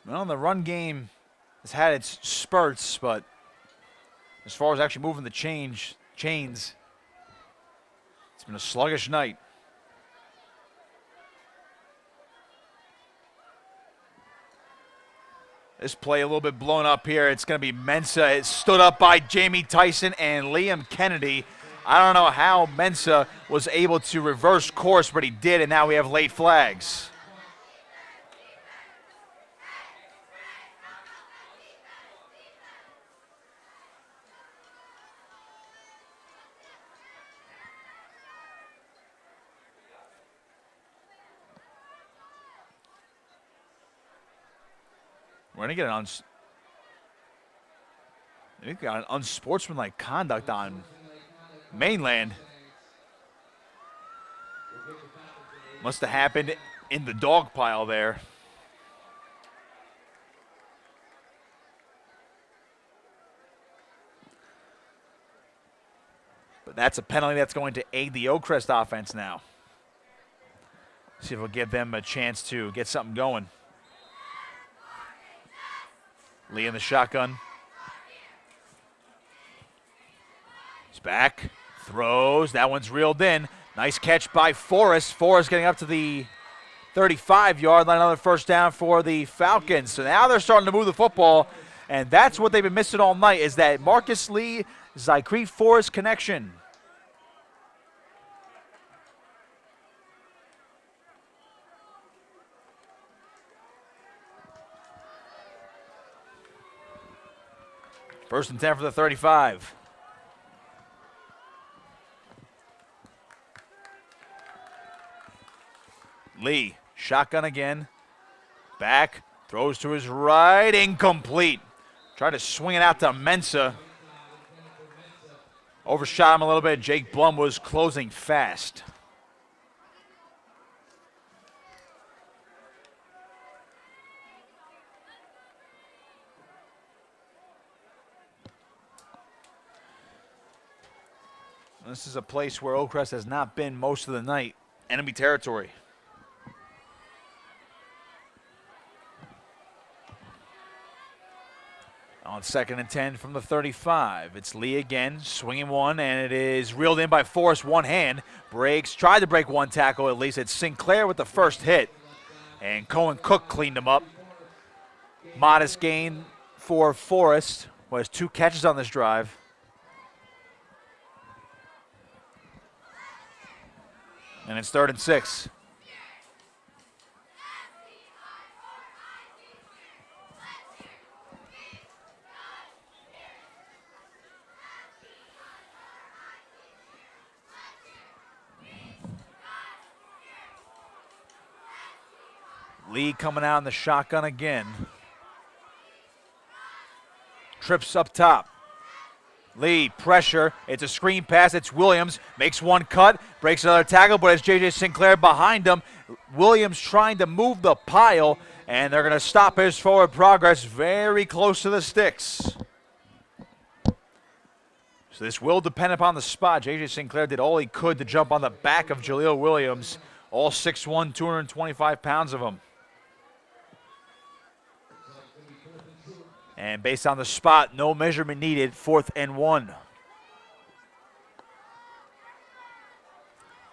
[SPEAKER 2] Well, the run game has had its spurts, but as far as actually moving the chains, it's been a sluggish night. This play a little bit blown up here. It's going to be Mensa. It stood up by Jamie Tyson and Liam Kennedy. I don't know how Mensa was able to reverse course, but he did, and now we have late flags. We're going to get an unsportsmanlike conduct on Mainland. Must have happened in the dog pile there. But that's a penalty that's going to aid the OAKCREST offense now. See if we'll give them a chance to get something going. Lee in the shotgun. He's back, throws, that one's reeled in. Nice catch by Forrest. Forrest getting up to the 35-yard line, another first down for the Falcons. So now they're starting to move the football, and that's what they've been missing all night, is that Marcus Lee, Zycrete Forrest connection. First and 10 for the 35. Lee, shotgun again. Back, throws to his right, incomplete. Tried to swing it out to Mensa. Overshot him a little bit. Jake Blum was closing fast. This is a place where OAKCREST has not been most of the night. Enemy territory. On 2nd and 10 from the 35. It's Lee again, swinging one, and it is reeled in by Forrest, one hand. Breaks, tried to break one tackle at least. It's Sinclair with the first hit. And Cohen Cook cleaned him up. Modest gain for Forrest. Was 2 catches on this drive. And it's 3rd and 6. Lee coming out in the shotgun again. Trips up top. Lee, pressure. It's a screen pass. It's Williams. Makes one cut. Breaks another tackle, but it's J.J. Sinclair behind him. Williams trying to move the pile, and they're going to stop his forward progress very close to the sticks. So this will depend upon the spot. J.J. Sinclair did all he could to jump on the back of Jaleel Williams. All 6'1", 225 pounds of him. And based on the spot, no measurement needed, 4th and 1.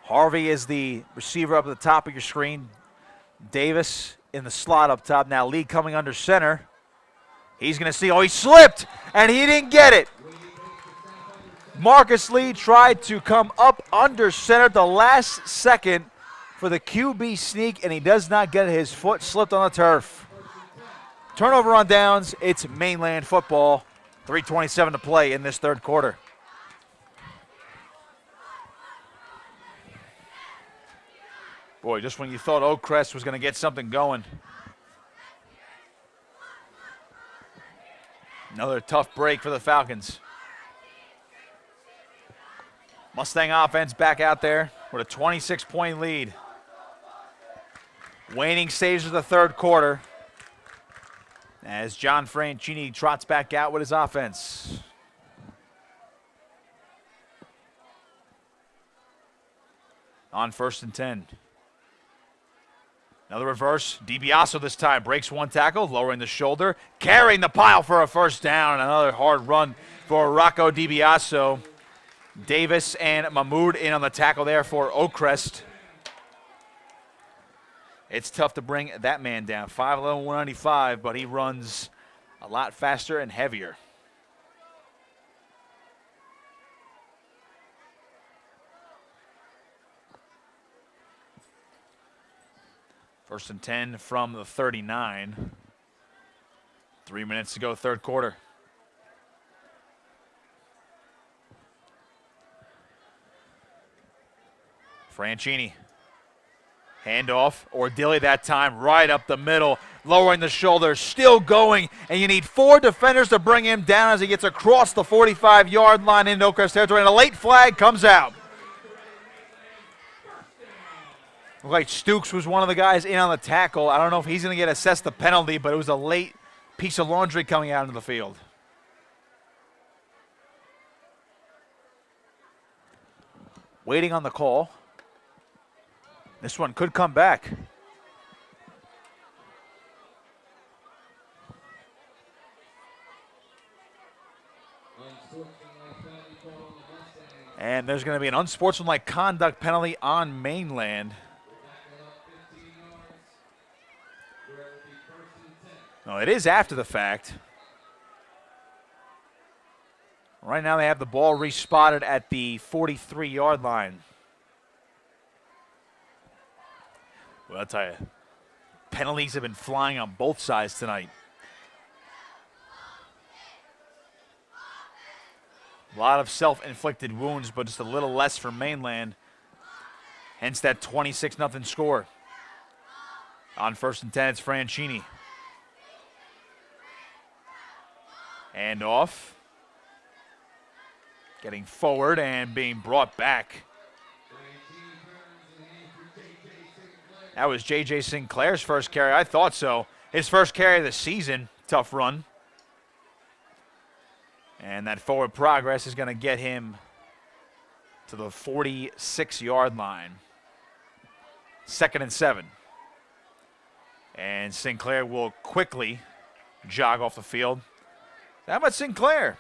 [SPEAKER 2] Harvey is the receiver up at the top of your screen. Davis in the slot up top. Now Lee coming under center. He's going to see, he slipped, and he didn't get it. Marcus Lee tried to come up under center at the last second for the QB sneak, and he does not get it. His foot slipped on the turf. Turnover on downs. It's Mainland football. 3:27 to play in this 3rd quarter. Boy, just when you thought OAKCREST was going to get something going. Another tough break for the Falcons. Mustang offense back out there with a 26-point lead. Waning stages of the 3rd quarter as John Franchini trots back out with his offense. On 1st and 10. Another reverse. DiBiaso this time breaks one tackle, lowering the shoulder, carrying the pile for a first down. Another hard run for Rocco DiBiaso. Davis and Mahmoud in on the tackle there for OAKCREST. It's tough to bring that man down. 5'11", 195, but he runs a lot faster and heavier. First and 10 from the 39. 3 minutes to go, 3rd quarter. Franchini. Handoff, Ordilli that time, right up the middle. lowering the shoulder, still going, and you need 4 defenders to bring him down as he gets across the 45-yard line into Oakcrest territory, and a late flag comes out. Looked like Stukes was one of the guys in on the tackle. I don't know if he's going to get assessed the penalty, but it was a late piece of laundry coming out into the field. Waiting on the call. This one could come back. And there's going to be an unsportsmanlike conduct penalty on Mainland. No, it is after the fact. Right now they have the ball respotted at the 43-yard line. Well, I'll tell you, penalties have been flying on both sides tonight. A lot of self-inflicted wounds, but just a little less for Mainland. Hence that 26-0 score. On 1st and 10, it's Franchini. And off. Getting forward and being brought back. That was J.J. Sinclair's first carry. I thought so. His first carry of the season. Tough run. And that forward progress is going to get him to the 46-yard line. 2nd and 7. And Sinclair will quickly jog off the field. How about Sinclair?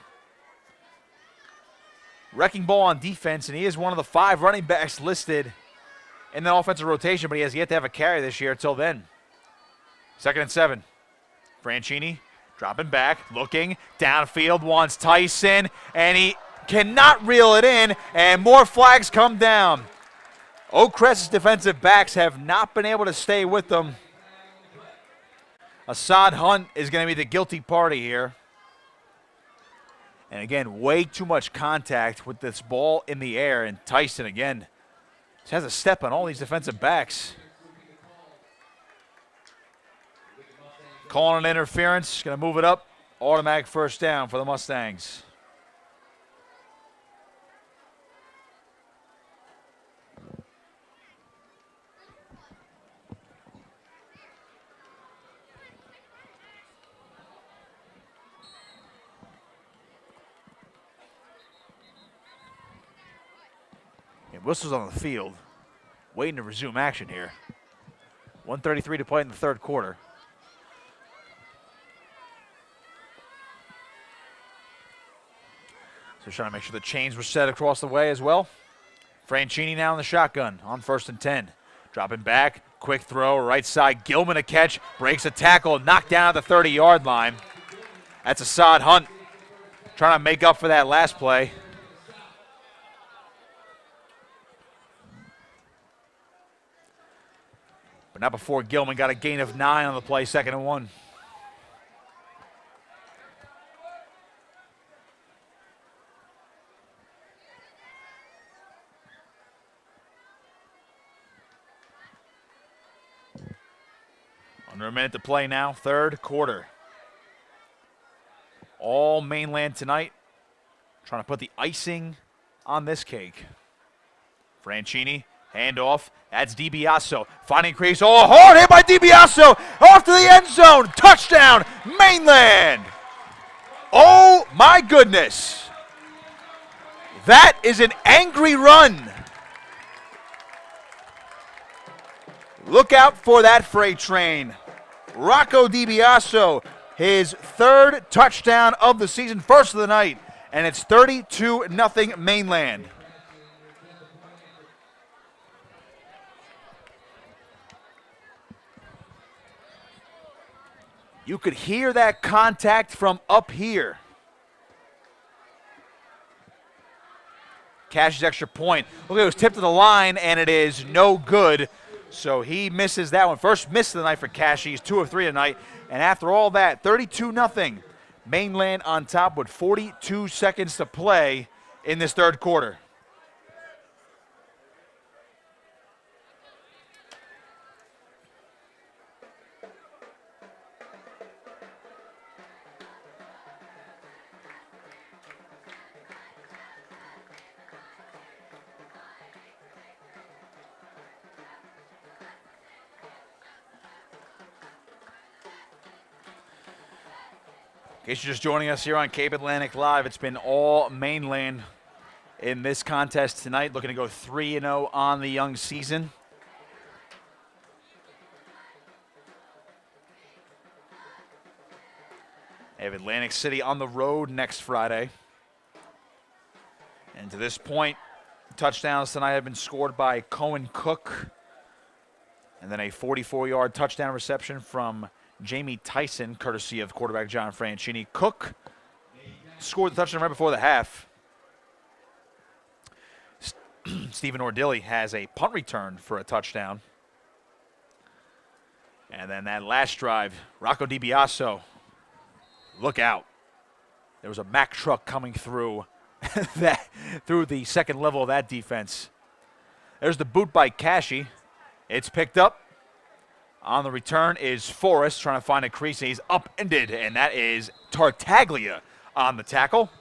[SPEAKER 2] Wrecking ball on defense, and he is one of the 5 running backs listed in the offensive rotation, but he has yet to have a carry this year until then. 2nd and 7. Franchini dropping back, looking, downfield, wants Tyson, and he cannot reel it in, and more flags come down. OAKCREST's defensive backs have not been able to stay with them. Assad Hunt is going to be the guilty party here. And again, way too much contact with this ball in the air, and Tyson again just has a step on all these defensive backs. Calling an interference, going to move it up. Automatic first down for the Mustangs. And whistles on the field, waiting to resume action here. 1:33 to play in the 3rd quarter. So trying to make sure the chains were set across the way as well. Franchini now in the shotgun on 1st and 10. Dropping back, quick throw, right side. Gilman a catch, breaks a tackle, knocked down at the 30-yard line. That's Assad Hunt trying to make up for that last play. But not before Gilman got a gain of 9 on the play, 2nd and 1. Under a minute to play now, 3rd quarter. All Mainland tonight, trying to put the icing on this cake. Franchini, handoff, that's DiBiaso, finding crease, oh, hard hit by DiBiaso, off to the end zone, touchdown, Mainland. Oh my goodness. That is an angry run. Look out for that freight train. Rocco DiBiaso, his 3rd touchdown of the season, 1st of the night, and it's 32-0 Mainland. You could hear that contact from up here. Cash's extra point. Look, it was tipped to the line, and it is no good. So he misses that one. First miss of the night for Cash. He's 2 of 3 tonight. And after all that, 32-0. Mainland on top with 42 seconds to play in this 3rd quarter. In case you're just joining us here on Cape Atlantic Live, it's been all Mainland in this contest tonight, looking to go 3-0 on the young season. They have Atlantic City on the road next Friday. And to this point, touchdowns tonight have been scored by Cohen Cook. And then a 44-yard touchdown reception from Jamie Tyson, courtesy of quarterback John Franchini. Cook scored the touchdown right before the half. Stephen Ordilli has a punt return for a touchdown. And then that last drive, Rocco DiBiaso, look out. There was a Mack truck coming through through the second level of that defense. There's the boot by Cashy. It's picked up. On the return is Forrest trying to find a crease. He's upended, and that is Tartaglia on the tackle.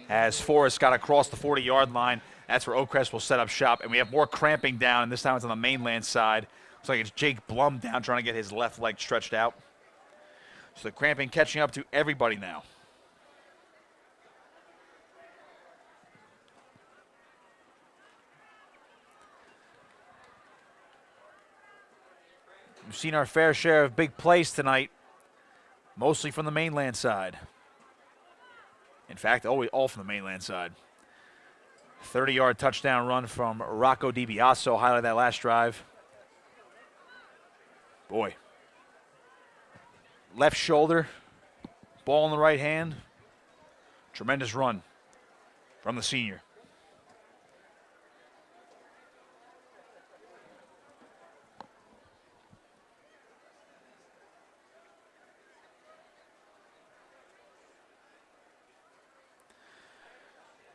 [SPEAKER 2] As Forrest got across the 40-yard line, that's where OAKCREST will set up shop. And we have more cramping down, and this time it's on the Mainland side. Looks like it's Jake Blum down trying to get his left leg stretched out. So the cramping catching up to everybody now. We've seen our fair share of big plays tonight, mostly from the Mainland side. In fact, all from the Mainland side. 30-yard touchdown run from Rocco DiBiaso, highlighted that last drive. Boy. Left shoulder, ball in the right hand. Tremendous run from the senior.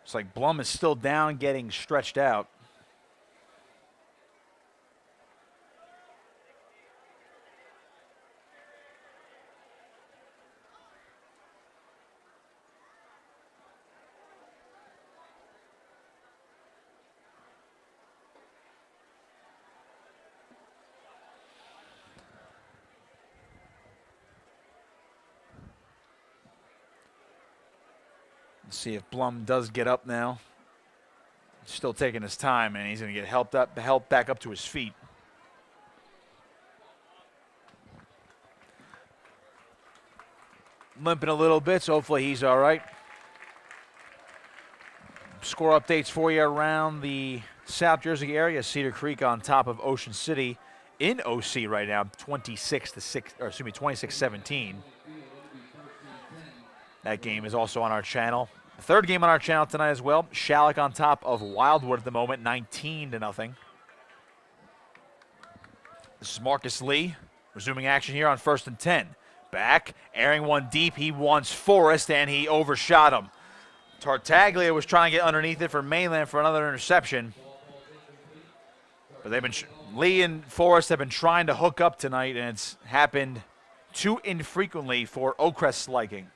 [SPEAKER 2] It's like Blum is still down, getting stretched out. Let's see if Blum does get up now. Still taking his time, and he's going to get helped back up to his feet. Limping a little bit, so hopefully he's all right. Score updates for you around the South Jersey area. Cedar Creek on top of Ocean City in OC right now, 26-17. That game is also on our channel. The third game on our channel tonight as well. Shalleck on top of Wildwood at the moment, 19-0. This is Marcus Lee resuming action here on 1st and 10. Back, airing one deep. He wants Forrest, and he overshot him. Tartaglia was trying to get underneath it for Mainland for another interception. But they've been Lee and Forrest have been trying to hook up tonight, and it's happened too infrequently for OAKCREST's liking.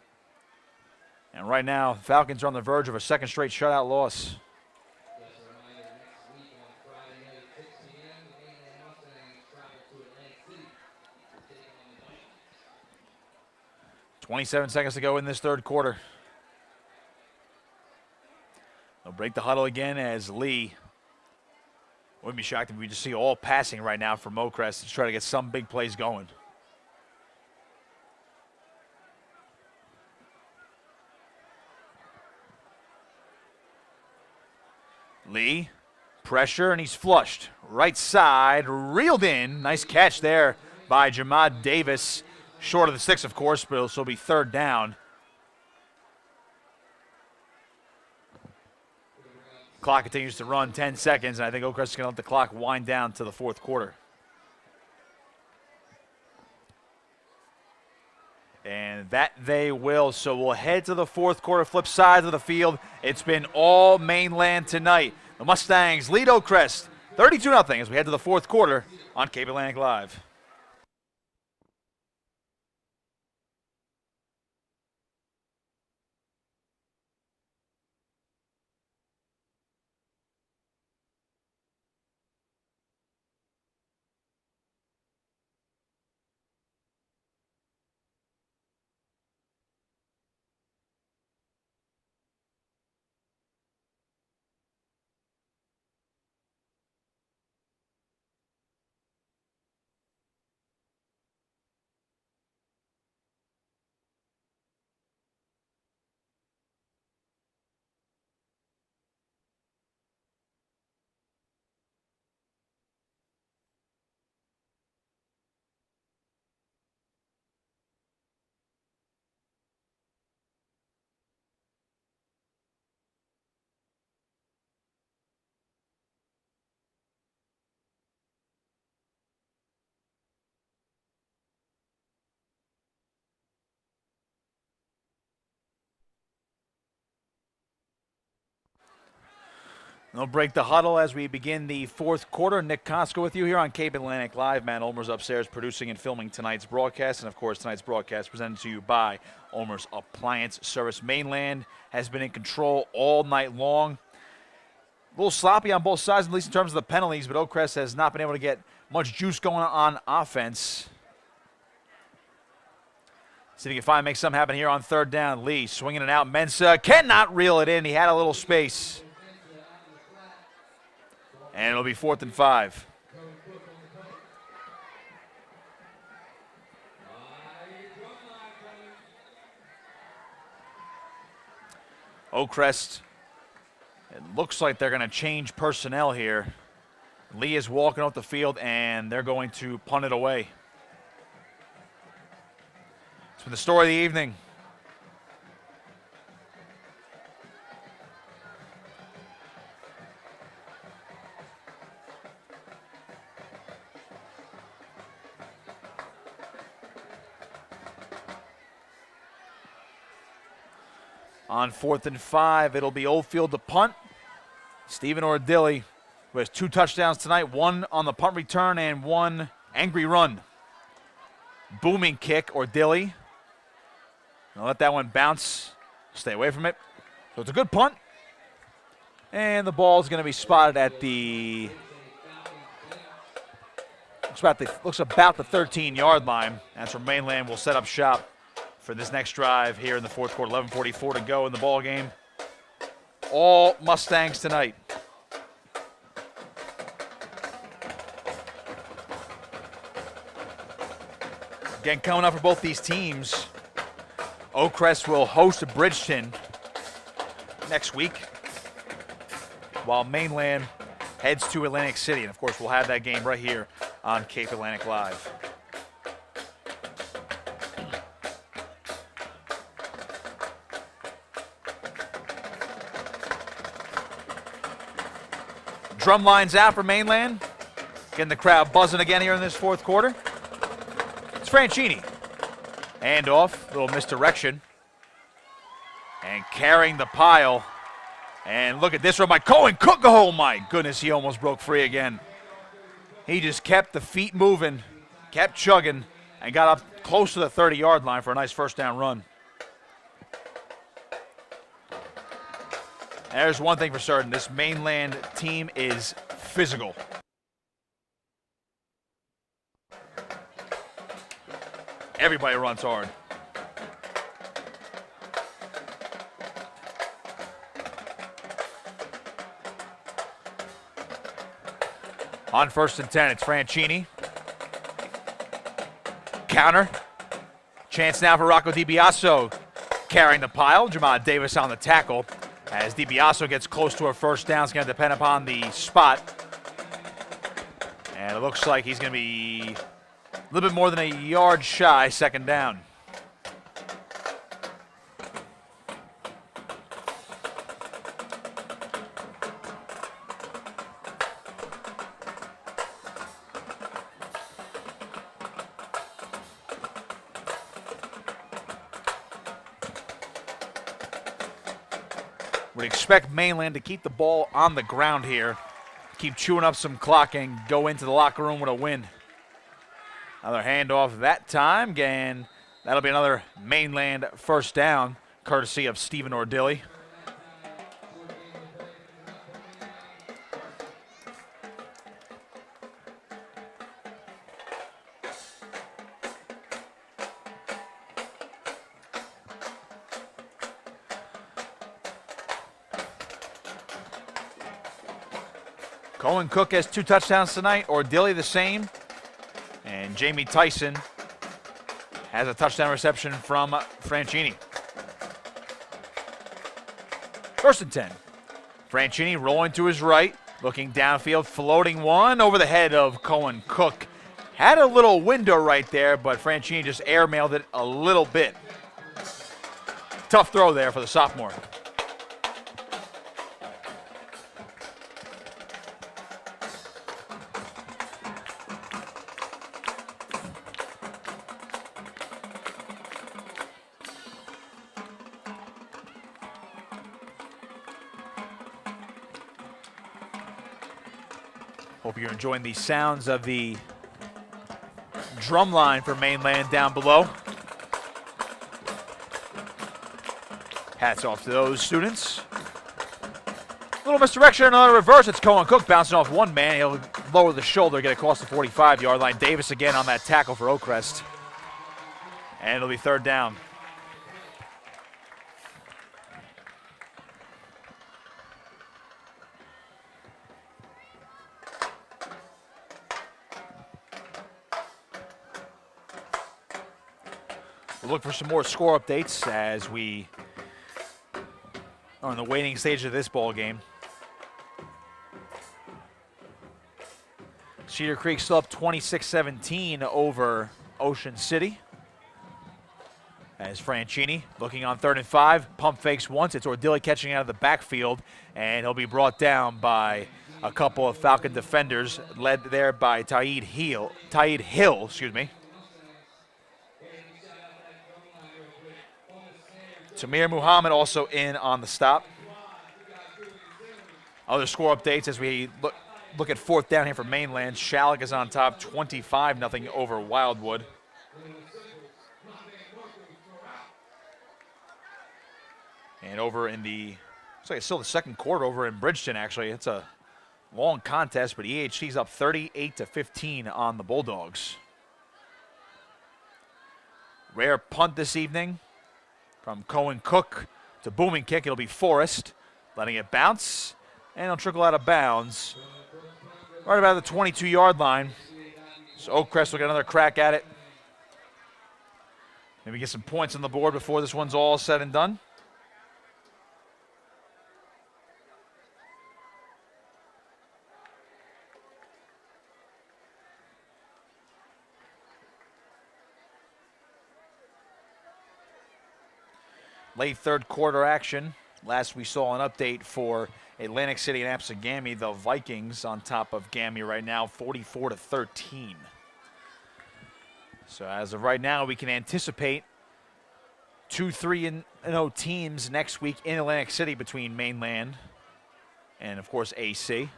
[SPEAKER 2] And right now, Falcons are on the verge of a second straight shutout loss. .27 seconds to go in this third quarter. They'll break the huddle again as Lee. Wouldn't be shocked if we just see all passing right now from OAKCREST to try to get some big plays going. Lee, pressure, and he's flushed. Right side, reeled in. Nice catch there by Jamad Davis. Short of the 6, of course, but it'll be third down. Clock continues to run, 10 seconds, and I think OAKCREST is going to let the clock wind down to the fourth quarter. And that they will. So we'll head to the fourth quarter, flip sides of the field. It's been all Mainland tonight. The Mustangs lead OAKCREST 32-0 as we head to the fourth quarter on Cape Atlantic Live. They'll break the huddle as we begin the fourth quarter. Nick Costco with you here on Cape Atlantic Live. Matt Ulmers upstairs producing and filming tonight's broadcast. And, of course, tonight's broadcast presented to you by Ulmers Appliance Service. Mainland has been in control all night long. A little sloppy on both sides, at least in terms of the penalties, but OAKCREST has not been able to get much juice going on offense. See if he can finally make something happen here on third down. Lee swinging it out. Mensa cannot reel it in. He had a little space. And it'll be 4th and 5. OAKCREST, it looks like they're going to change personnel here. Lee is walking off the field, and they're going to punt it away. It's been the story of the evening. On 4th and 5, it'll be Oldfield to punt. Stephen Ordilly, who has 2 touchdowns tonight, 1 on the punt return and 1 angry run. Booming kick, Ordilly. I'll let that one bounce. Stay away from it. So it's a good punt. And the ball is going to be spotted at the looks about the 13-yard line. That's where Mainland will set up shop for this next drive here in the fourth quarter. 11:44 to go in the ball game. All Mustangs tonight. Again, coming up for both these teams, OAKCREST will host Bridgeton next week, while Mainland heads to Atlantic City. And, of course, we'll have that game right here on Cape Atlantic Live. Drum lines out for Mainland. Getting the crowd buzzing again here in this fourth quarter. It's Franchini. Handoff, little misdirection. And carrying the pile. And look at this from my Cohen Cook. Oh my goodness, he almost broke free again. He just kept the feet moving, kept chugging, and got up close to the 30-yard line for a nice first down run. There's one thing for certain. This Mainland team is physical. Everybody runs hard. On 1st and 10, it's Franchini. Counter. Chance now for Rocco DiBiaso carrying the pile. Jamal Davis on the tackle. As DiBiaso gets close to a first down, it's going to depend upon the spot. And it looks like he's going to be a little bit more than a yard shy, second down. Would expect Mainland to keep the ball on the ground here, keep chewing up some clock and go into the locker room with a win. Another handoff that time, and that'll be another Mainland first down, courtesy of Stephen Ordilly. Cohen Cook has 2 touchdowns tonight, Ordilly the same, and Jamie Tyson has a touchdown reception from Franchini. 1st and 10. Franchini rolling to his right, looking downfield, floating one over the head of Cohen Cook. Had a little window right there, but Franchini just airmailed it a little bit. Tough throw there for the sophomore.
[SPEAKER 3] Hope you're enjoying the sounds of the drum line for Mainland down below. Hats off to those students. Little misdirection, another reverse. It's Cohen Cook bouncing off one man. He'll lower the shoulder, get across the 45-yard line. Davis again on that tackle for OAKCREST. And it'll be third down. We'll look for some more score updates as we are in the waiting stage of this ball game. Cedar Creek still up 26-17 over Ocean City. As Franchini looking on 3rd and 5, pump fakes once. It's Ordilli catching out of the backfield, and he'll be brought down by a couple of Falcon defenders, led there by Taid Hill. Tamir Muhammad also in on the stop. Other score updates as we look at 4th down here for Mainland. Shalleck is on top, 25-0 over Wildwood. And over in looks like it's still the second quarter over in Bridgeton, actually. It's a long contest, but EHC's up 38-15 on the Bulldogs. Rare punt this evening from Cohen Cook. It's a booming kick. It'll be Forrest letting it bounce, and it'll trickle out of bounds right about the 22-yard line. So OAKCREST will get another crack at it. Maybe get some points on the board before this one's all said and done. Late third quarter action. Last we saw an update for Atlantic City and Apsagami. The Vikings on top of Gami right now, 44-13. So as of right now, we can anticipate 2 3-0 teams next week in Atlantic City between Mainland and, of course, AC.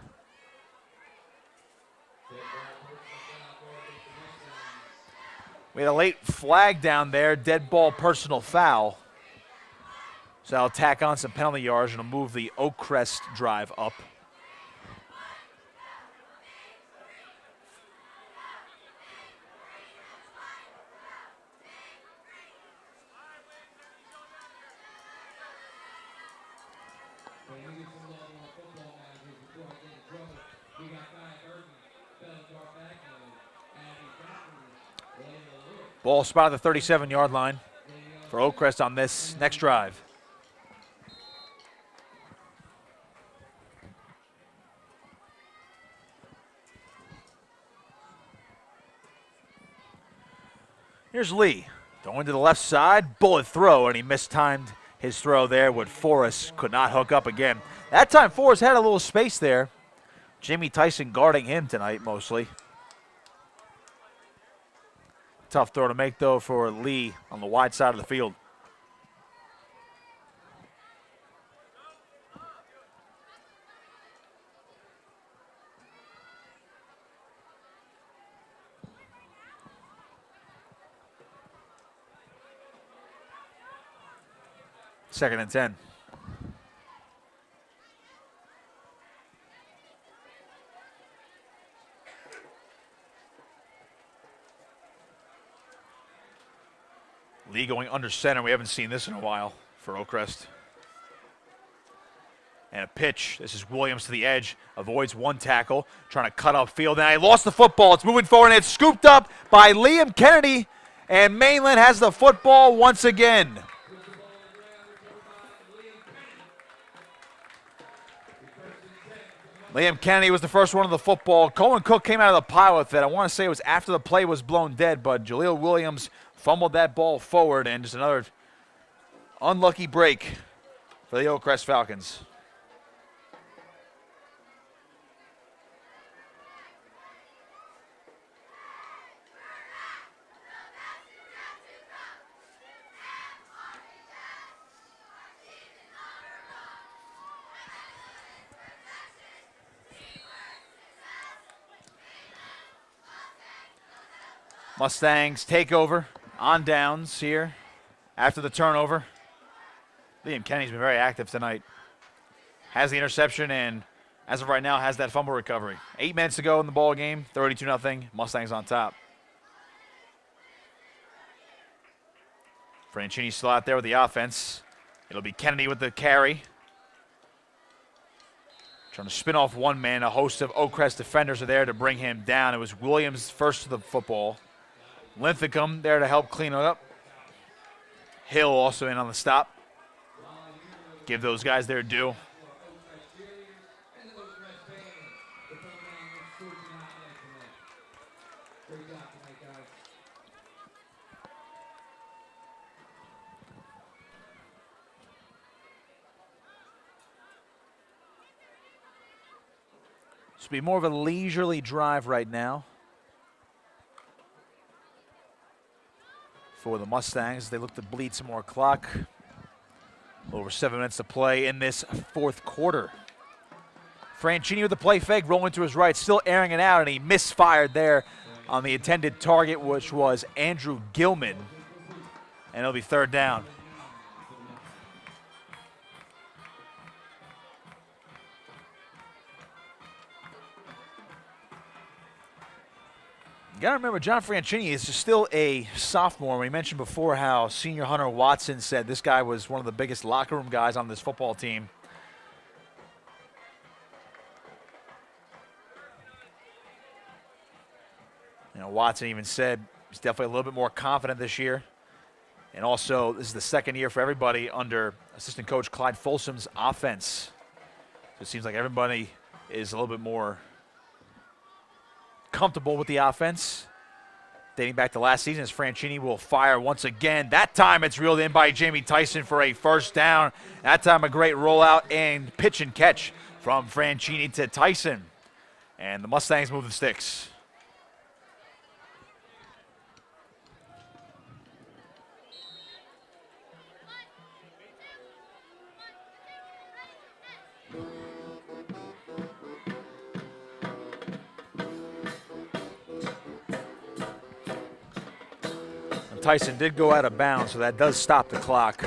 [SPEAKER 3] We had a late flag down there, dead ball personal foul. So that'll tack on some penalty yards and it'll move the OAKCREST drive up. Ball spot at the 37-yard line for OAKCREST on this next drive. Here's Lee, going to the left side, bullet throw, and he mistimed his throw there. What Forrest could not hook up again. That time Forrest had a little space there. Jimmy Tyson guarding him tonight mostly. Tough throw to make though for Lee on the wide side of the field. Second and 10. Lee going under center. We haven't seen this in a while for OAKCREST. And a pitch. This is Williams to the edge. Avoids one tackle. Trying to cut upfield. And he lost the football. It's moving forward and it's scooped up by Liam Kennedy. And Mainland has the football once again. Liam Kennedy was the first one of the football. Cohen Cook came out of the pile with it. I want to say it was after the play was blown dead, but Jaleel Williams fumbled that ball forward, and just another unlucky break for the OAKCREST Falcons. Mustangs take over on downs here after the turnover. Liam Kenny's been very active tonight. Has the interception and, as of right now, has that fumble recovery. 8 minutes to go in the ball game, 32-0. Mustangs on top. Franchini still out there with the offense. It'll be Kennedy with the carry. Trying to spin off one man. A host of OAKCREST defenders are there to bring him down. It was Williams first to the football. Linthicum there to help clean it up. Hill also in on the stop. Give those guys their due. This will be more of a leisurely drive right now for the Mustangs. They look to bleed some more clock. Over 7 minutes to play in this fourth quarter. Franchini with the play fake, rolling to his right, still airing it out, and he misfired there on the intended target, which was Andrew Gilman. And it'll be third down. You gotta remember, John Franchini is still a sophomore. We mentioned before how senior Hunter Watson said this guy was one of the biggest locker room guys on this football team. You know, Watson even said he's definitely a little bit more confident this year. And also, this is the second year for everybody under assistant coach Clyde Folsom's offense. So it seems like everybody is a little bit more comfortable with the offense. Dating back to last season, as Franchini will fire once again. That time it's reeled in by Jamie Tyson for a first down. That time a great rollout and pitch and catch from Franchini to Tyson. And the Mustangs move the sticks. Tyson did go out of bounds, so that does stop the clock.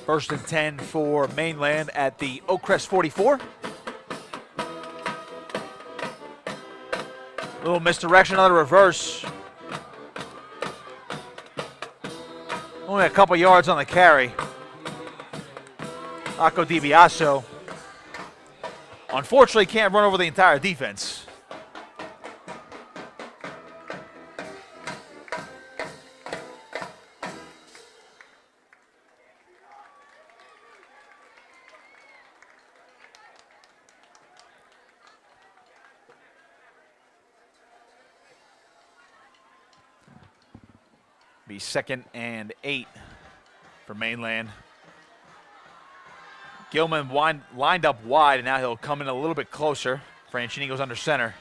[SPEAKER 3] First and 10 for Mainland at the OAKCREST 44. Little misdirection on the reverse. Only a couple yards on the carry. Akko DiBiaso unfortunately can't run over the entire defense. Be 2nd and 8 for Mainland. Gilman lined up wide, and now he'll come in a little bit closer. Franchini goes under center.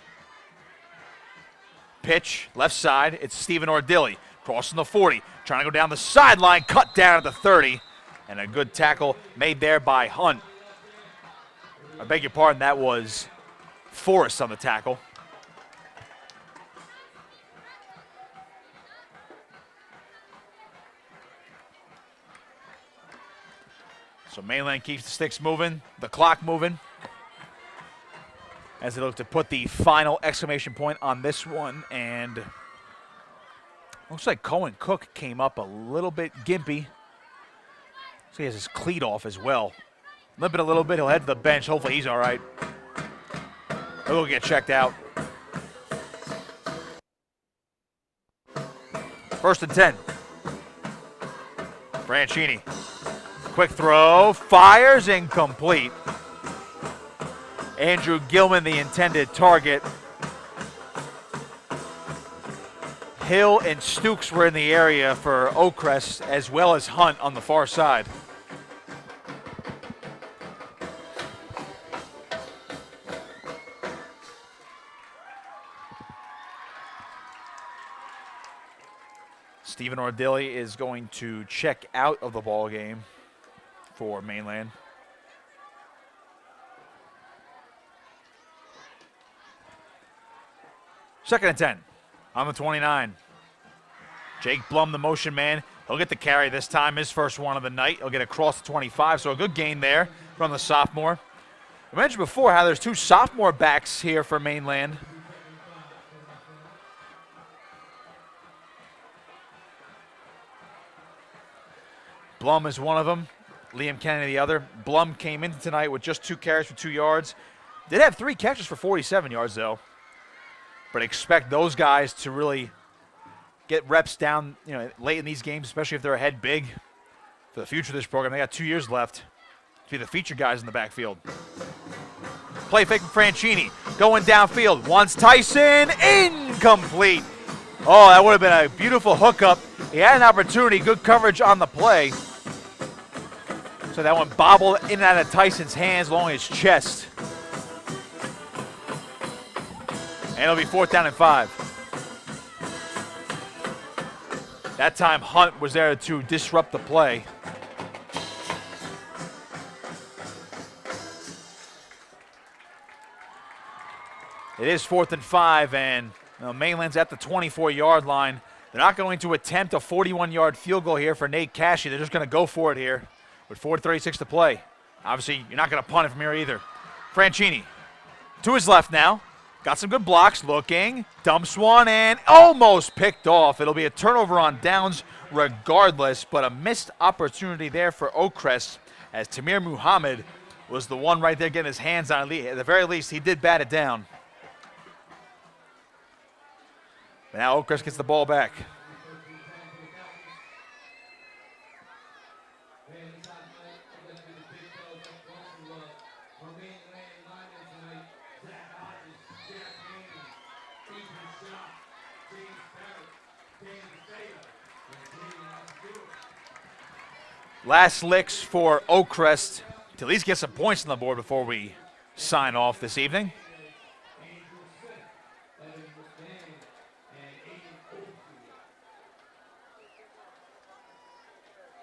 [SPEAKER 3] Pitch, left side, it's Stephen Ordilli. Crossing the 40, trying to go down the sideline, cut down at the 30. And a good tackle made there by Hunt. I beg your pardon, that was Forrest on the tackle. So Mainland keeps the sticks moving, the clock moving, as they look to put the final exclamation point on this one. And looks like Cohen Cook came up a little bit gimpy. So he has his cleat off as well. Limp it a little bit, he'll head to the bench. Hopefully he's all right. He'll get checked out. 1st and 10. Franchini. Quick throw, fires, incomplete. Andrew Gilman, the intended target. Hill and Stukes were in the area for OAKCREST, as well as Hunt on the far side. Stephen Ordilli is going to check out of the ball game for Mainland. 2nd and 10 on the 29. Jake Blum, the motion man. He'll get the carry this time, his first one of the night. He'll get across the 25, so a good gain there from the sophomore. I mentioned before how there's 2 sophomore backs here for Mainland. Blum is one of them. Liam Kennedy the other. Blum came into tonight with just 2 carries for 2 yards. Did have 3 catches for 47 yards, though. But expect those guys to really get reps down, late in these games, especially if they're ahead big for the future of this program. They got 2 years left to be the featured guys in the backfield. Play fake from Franchini. Going downfield. Wants Tyson. Incomplete. Oh, that would have been a beautiful hookup. He had an opportunity. Good coverage on the play. So that one bobbled in and out of Tyson's hands along his chest. And it'll be 4th down and 5. That time Hunt was there to disrupt the play. It is 4th and 5, and Mainland's at the 24-yard line. They're not going to attempt a 41-yard field goal here for Nate Cashy. They're just going to go for it here with 4:36 to play. Obviously, you're not going to punt it from here either. Franchini to his left now. Got some good blocks, looking, dumps one, and almost picked off. It'll be a turnover on downs regardless, but a missed opportunity there for OAKCREST as Tamir Muhammad was the one right there getting his hands on it. At the very least, he did bat it down. But now OAKCREST gets the ball back. Last licks for OAKCREST to at least get some points on the board before we sign off this evening.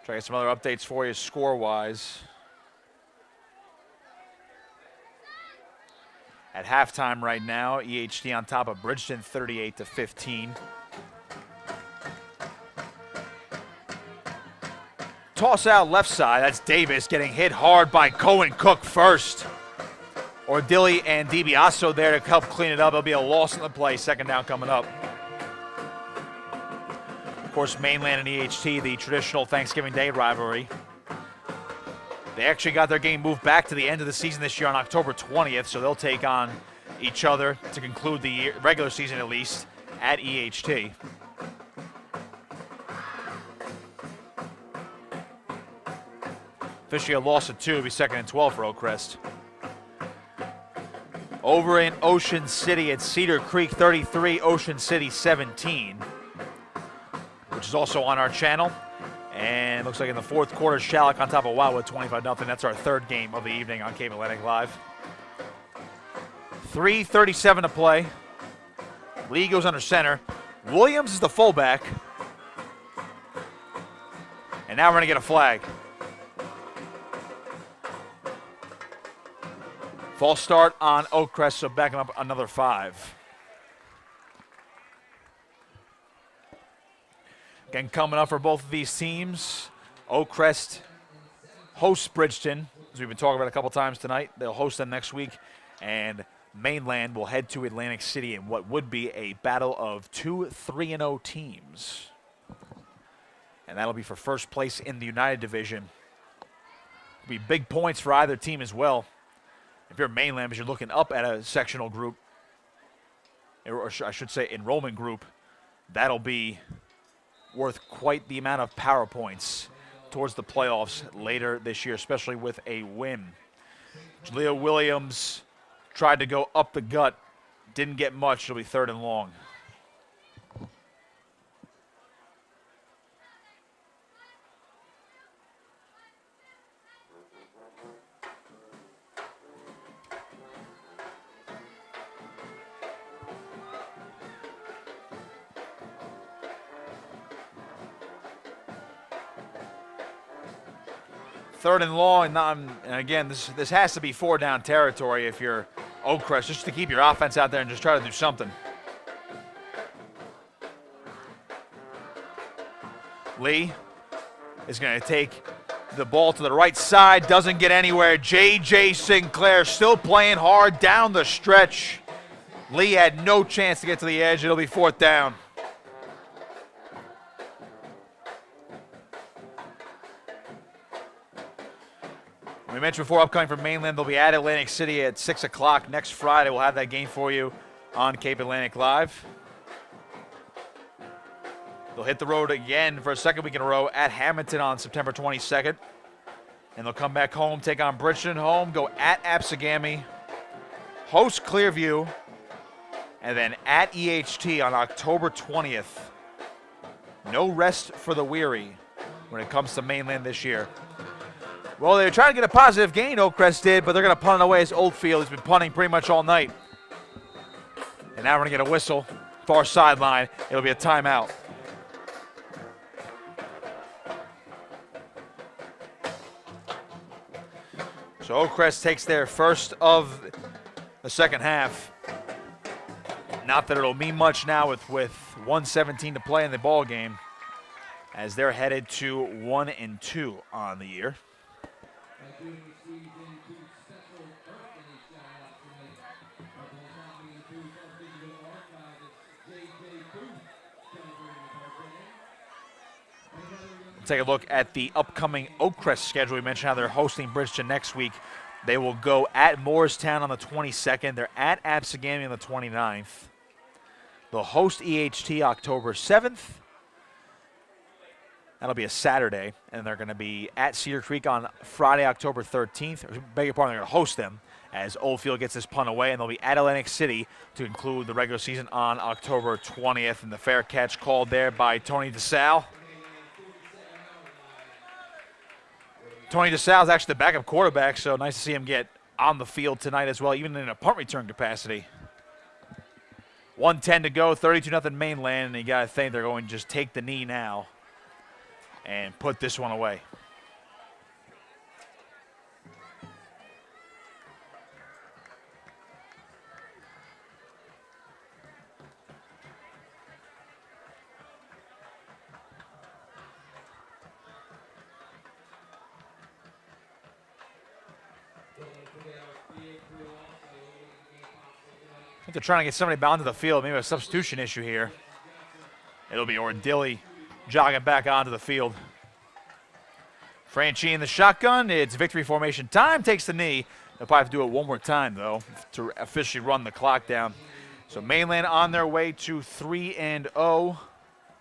[SPEAKER 3] Try to get some other updates for you score-wise. At halftime right now, EHT on top of Bridgeton 38-15. Toss out left side. That's Davis getting hit hard by Cohen Cook first. Ordilli and DiBiaso there to help clean it up. It'll be a loss in the play. 2nd down coming up. Of course, Mainland and EHT, the traditional Thanksgiving Day rivalry. They actually got their game moved back to the end of the season this year on October 20th, so they'll take on each other to conclude the regular season at least at EHT. Officially a loss of 2, it'll be 2nd and 12 for OAKCREST. Over in Ocean City at Cedar Creek 33, Ocean City 17, which is also on our channel. And it looks like in the 4th quarter, Shallock on top of Wildwood 25-0. That's our 3rd game of the evening on Cape Atlantic Live. 3:37 to play. Lee goes under center. Williams is the fullback. And now we're going to get a flag. False start on OAKCREST, so backing up another 5. Again, coming up for both of these teams, OAKCREST hosts Bridgeton, as we've been talking about a couple times tonight. They'll host them next week, and Mainland will head to Atlantic City in what would be a battle of 2 3-0 teams. And that'll be for first place in the United Division. It'll be big points for either team as well. If you're Mainland, because you're looking up at a sectional group, or I should say enrollment group, that'll be worth quite the amount of power points towards the playoffs later this year, especially with a win. Jaleel Williams tried to go up the gut, didn't get much. It'll be 3rd and long. Third and long, and again, this has to be 4-down territory if you're OAKCREST, just to keep your offense out there and just try to do something. Lee is going to take the ball to the right side, doesn't get anywhere. J.J. Sinclair still playing hard down the stretch. Lee had no chance to get to the edge. It'll be 4th down. We mentioned before, upcoming from Mainland, they'll be at Atlantic City at 6 o'clock next Friday. We'll have that game for you on Cape Atlantic Live. They'll hit the road again for a second week in a row at Hamilton on September 22nd. And they'll come back home, take on Bridgeton home, go at Apsagami, host Clearview, and then at EHT on October 20th. No rest for the weary when it comes to Mainland this year. Well, they were trying to get a positive gain, OAKCREST did, but they're going to punt it away as Oldfield has been punting pretty much all night. And now we're going to get a whistle, far sideline. It'll be a timeout. So OAKCREST takes their first of the second half. Not that it'll mean much now with 1:17 to play in the ball game, as they're headed to 1-2 on the year. Take a look at the upcoming OAKCREST schedule. We mentioned how they're hosting Bridgeton next week. They will go at Morristown on the 22nd. They're at Apsagami on the 29th. They'll host EHT October 7th. That'll be a Saturday. And they're going to be at Cedar Creek on Friday, October 13th. Beg your pardon, they're going to host them as Oldfield gets this punt away. And they'll be at Atlantic City to conclude the regular season on October 20th. And the fair catch called there by Tony DeSalle. Tony DeSalle is actually the backup quarterback, so nice to see him get on the field tonight as well, even in a punt return capacity. 1:10 to go, 32-0 Mainland, and you got to think they're going to just take the knee now and put this one away. I think they're trying to get somebody bound to the field. Maybe a substitution issue here. It'll be Ordilly jogging back onto the field. Franchi in the shotgun. It's victory formation time. Takes the knee. They'll probably have to do it one more time, though, to officially run the clock down. So Mainland on their way to 3-0.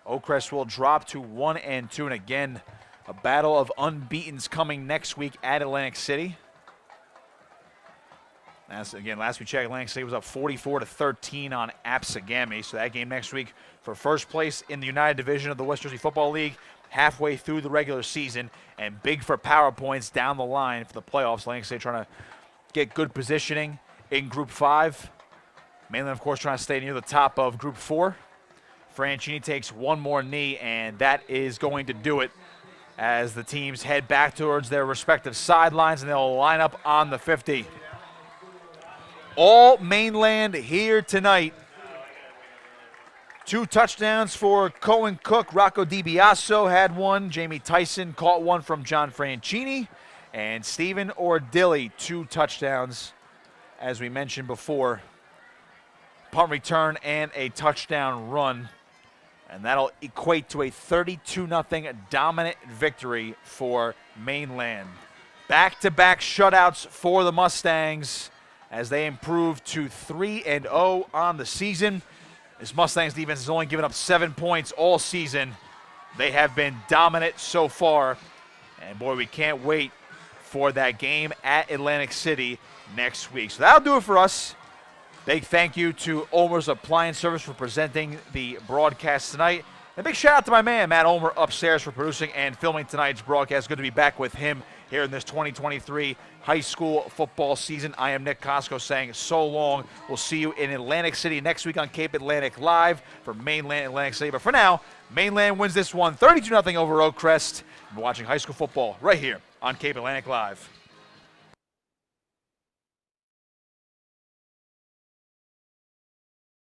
[SPEAKER 3] OAKCREST will drop to 1-2. And again, a battle of unbeatens coming next week at Atlantic City. Again, last we checked, Atlantic City was up 44-13 on Apsagami. So that game next week for first place in the United Division of the West Jersey Football League, halfway through the regular season, and big for power points down the line for the playoffs. Atlantic City trying to get good positioning in Group 5. Mainland, of course, trying to stay near the top of Group 4. Franchini takes one more knee, and that is going to do it as the teams head back towards their respective sidelines, and they'll line up on the 50. All Mainland here tonight. 2 touchdowns for Cohen Cook. Rocco DiBiaso had one. Jamie Tyson caught one from John Franchini. And Stephen Ordilly, 2 touchdowns, as we mentioned before. Punt return and a touchdown run. And that'll equate to a 32-0 dominant victory for Mainland. Back-to-back shutouts for the Mustangs as they improve to 3-0 on the season. This Mustangs defense has only given up 7 points all season. They have been dominant so far. And boy, we can't wait for that game at Atlantic City next week. So that'll do it for us. Big thank you to Ulmers Appliance Service for presenting the broadcast tonight. And a big shout out to my man, Matt Ulmer, upstairs for producing and filming tonight's broadcast. Good to be back with him here in this 2023 high school football season. I am Nick Costco saying so long. We'll see you in Atlantic City next week on Cape Atlantic Live for Mainland Atlantic City. But for now, Mainland wins this one 32-0 over OAKCREST. We're watching high school football right here on Cape Atlantic Live.